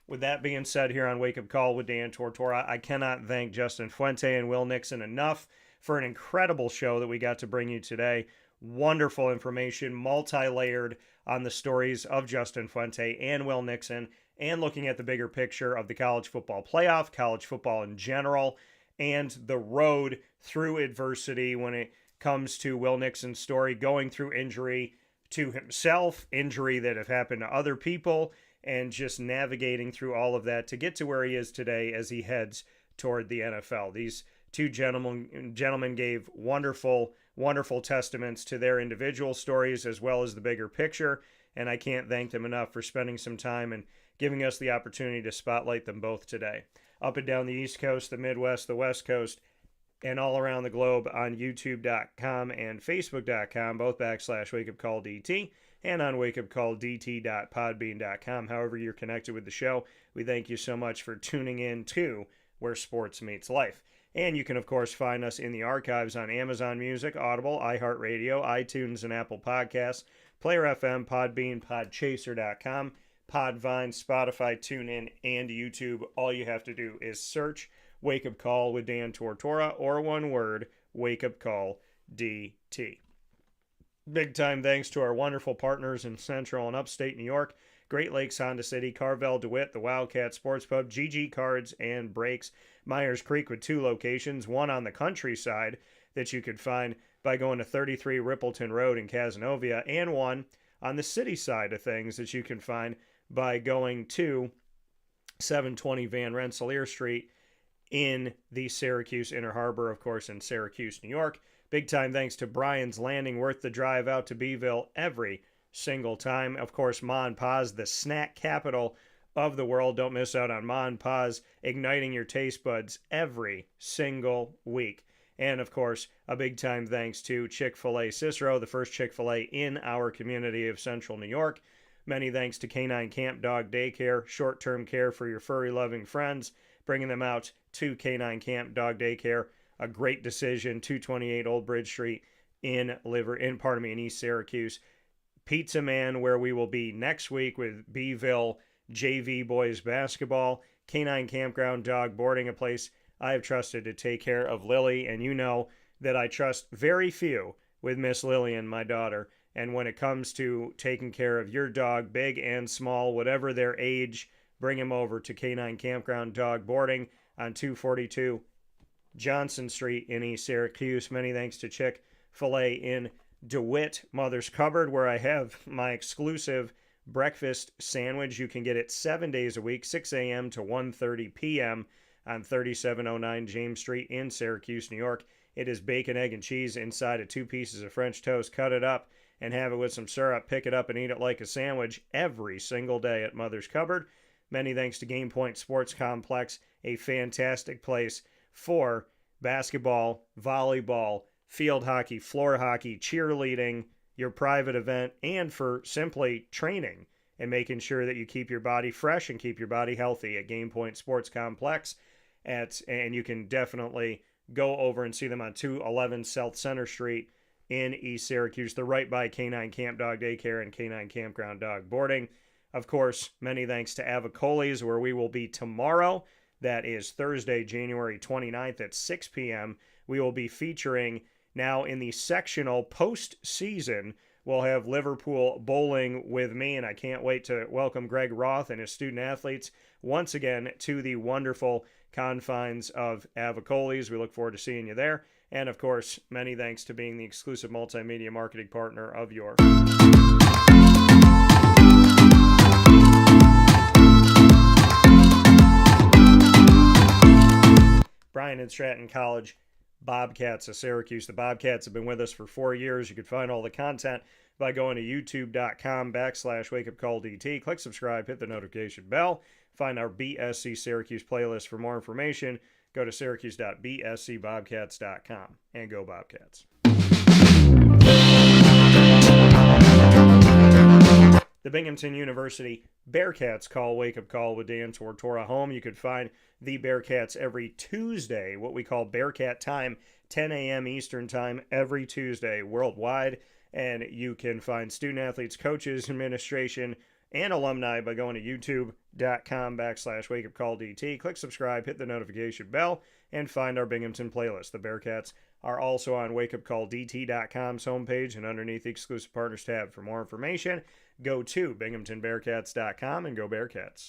With that being said, here on Wake Up Call with Dan Tortora, I cannot thank Justin Fuente and Will Nixon enough for an incredible show that we got to bring you today. Wonderful information, multi-layered on the stories of Justin Fuente and Will Nixon, and looking at the bigger picture of the college football playoff, college football in general, and the road through adversity when it comes to Will Nixon's story, going through injury to himself, injury that have happened to other people, and just navigating through all of that to get to where he is today as he heads toward the NFL. These two gentlemen gave wonderful, wonderful testaments to their individual stories as well as the bigger picture, and I can't thank them enough for spending some time and giving us the opportunity to spotlight them both today. Up and down the East Coast, the Midwest, the West Coast, and all around the globe on YouTube.com and Facebook.com, both /WakeUpCallDT, and on wakeupcalldt.podbean.com. However you're connected with the show, we thank you so much for tuning in to Where Sports Meets Life. And you can, of course, find us in the archives on Amazon Music, Audible, iHeartRadio, iTunes, and Apple Podcasts, Player FM, Podbean, Podchaser.com, Podvine, Spotify, TuneIn, and YouTube. All you have to do is search Wake Up Call with Dan Tortora, or one word, Wake Up Call DT. Big time thanks to our wonderful partners in Central and Upstate New York, Great Lakes Honda City, Carvel, DeWitt, the Wildcat Sports Pub, GG Cards and Brakes, Myers Creek with 2 locations, one on the countryside that you could find by going to 33 Rippleton Road in Cazenovia, and one on the city side of things that you can find by going to 720 Van Rensselaer Street in the Syracuse Inner Harbor, of course, in Syracuse, New York. Big time thanks to Brian's Landing, worth the drive out to Beeville every single time. Of course, Ma and Pa's, the snack capital of the world. Don't miss out on Ma and Pa's, igniting your taste buds every single week. And, of course, a big-time thanks to Chick-fil-A Cicero, the first Chick-fil-A in our community of Central New York. Many thanks to Canine Camp Dog Daycare, short-term care for your furry-loving friends, bringing them out to Canine Camp Dog Daycare. A great decision, 228 Old Bridge Street in East Syracuse. Pizza Man, where we will be next week with Beeville JV Boys Basketball. Canine Campground Dog Boarding, a place I have trusted to take care of Lily, and you know that I trust very few with Miss Lillian, my daughter. And when it comes to taking care of your dog, big and small, whatever their age, bring them over to Canine Campground Dog Boarding on 242 Johnson Street in East Syracuse. Many thanks to Chick-fil-A in DeWitt, Mother's Cupboard, where I have my exclusive breakfast sandwich. You can get it 7 days a week, 6 a.m. to 1:30 p.m. on 3709 James Street in Syracuse, New York. It is bacon, egg, and cheese inside of 2 pieces of French toast. Cut it up and have it with some syrup. Pick it up and eat it like a sandwich every single day at Mother's Cupboard. Many thanks to Game Point Sports Complex, a fantastic place for basketball, volleyball, field hockey, floor hockey, cheerleading, your private event, and for simply training and making sure that you keep your body fresh and keep your body healthy at Game Point Sports Complex. And you can definitely go over and see them on 211 South Center Street in East Syracuse. They're right by Canine Camp Dog Daycare and Canine Campground Dog Boarding. Of course, many thanks to Avicoli's, where we will be tomorrow. That is Thursday, January 29th at 6 p.m. We will be featuring, now in the sectional postseason, we'll have Liverpool bowling with me, and I can't wait to welcome Greg Roth and his student athletes once again to the wonderful confines of Avicoli's. We look forward to seeing you there. And, of course, many thanks to being the exclusive multimedia marketing partner of your Bryan and Stratton College Bobcats of Syracuse. The Bobcats have been with us for 4 years. You can find all the content by going to youtube.com/wakeupcalldt. Click subscribe, hit the notification bell. Find our BSC Syracuse playlist for more information. Go to syracuse.bscbobcats.com and go Bobcats. The Binghamton University Bearcats call Wake Up Call with Dan Tortora home. You could find the Bearcats every Tuesday, what we call Bearcat Time, 10 a.m. Eastern Time every Tuesday worldwide. And you can find student athletes, coaches, administration, and alumni by going to youtube.com/wakeupcalldt. Click subscribe, hit the notification bell, and find our Binghamton playlist. The Bearcats are also on wakeupcalldt.com's homepage and underneath the exclusive partners tab. For more information, go to binghamtonbearcats.com and go Bearcats.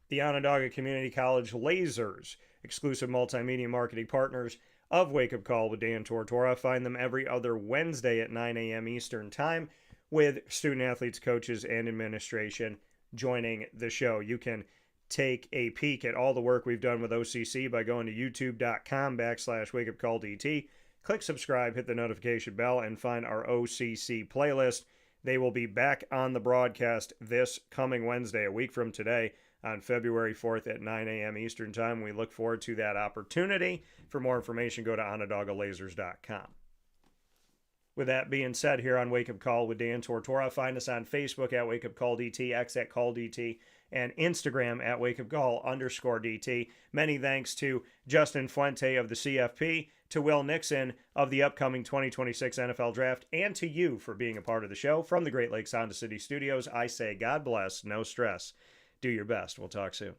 The Onondaga Community College Lasers, exclusive multimedia marketing partners of Wake Up Call with Dan Tortora. Find them every other Wednesday at 9 a.m. Eastern Time with student athletes, coaches, and administration joining the show. You can take a peek at all the work we've done with OCC by going to youtube.com/wakeupcalldt. Click subscribe, hit the notification bell, and find our OCC playlist. They will be back on the broadcast this coming Wednesday, a week from today, on February 4th at 9 a.m. Eastern Time. We look forward to that opportunity. For more information, go to onondagalasers.com. With that being said, here on Wake Up Call with Dan Tortora, find us on Facebook at Wake Up Call DT, X at Call DT, and Instagram at wakeupcall_DT. Many thanks to Justin Fuente of the CFP, to Will Nixon of the upcoming 2026 NFL Draft, and to you for being a part of the show. From the Great Lakes Honda City Studios, I say God bless, no stress. Do your best. We'll talk soon.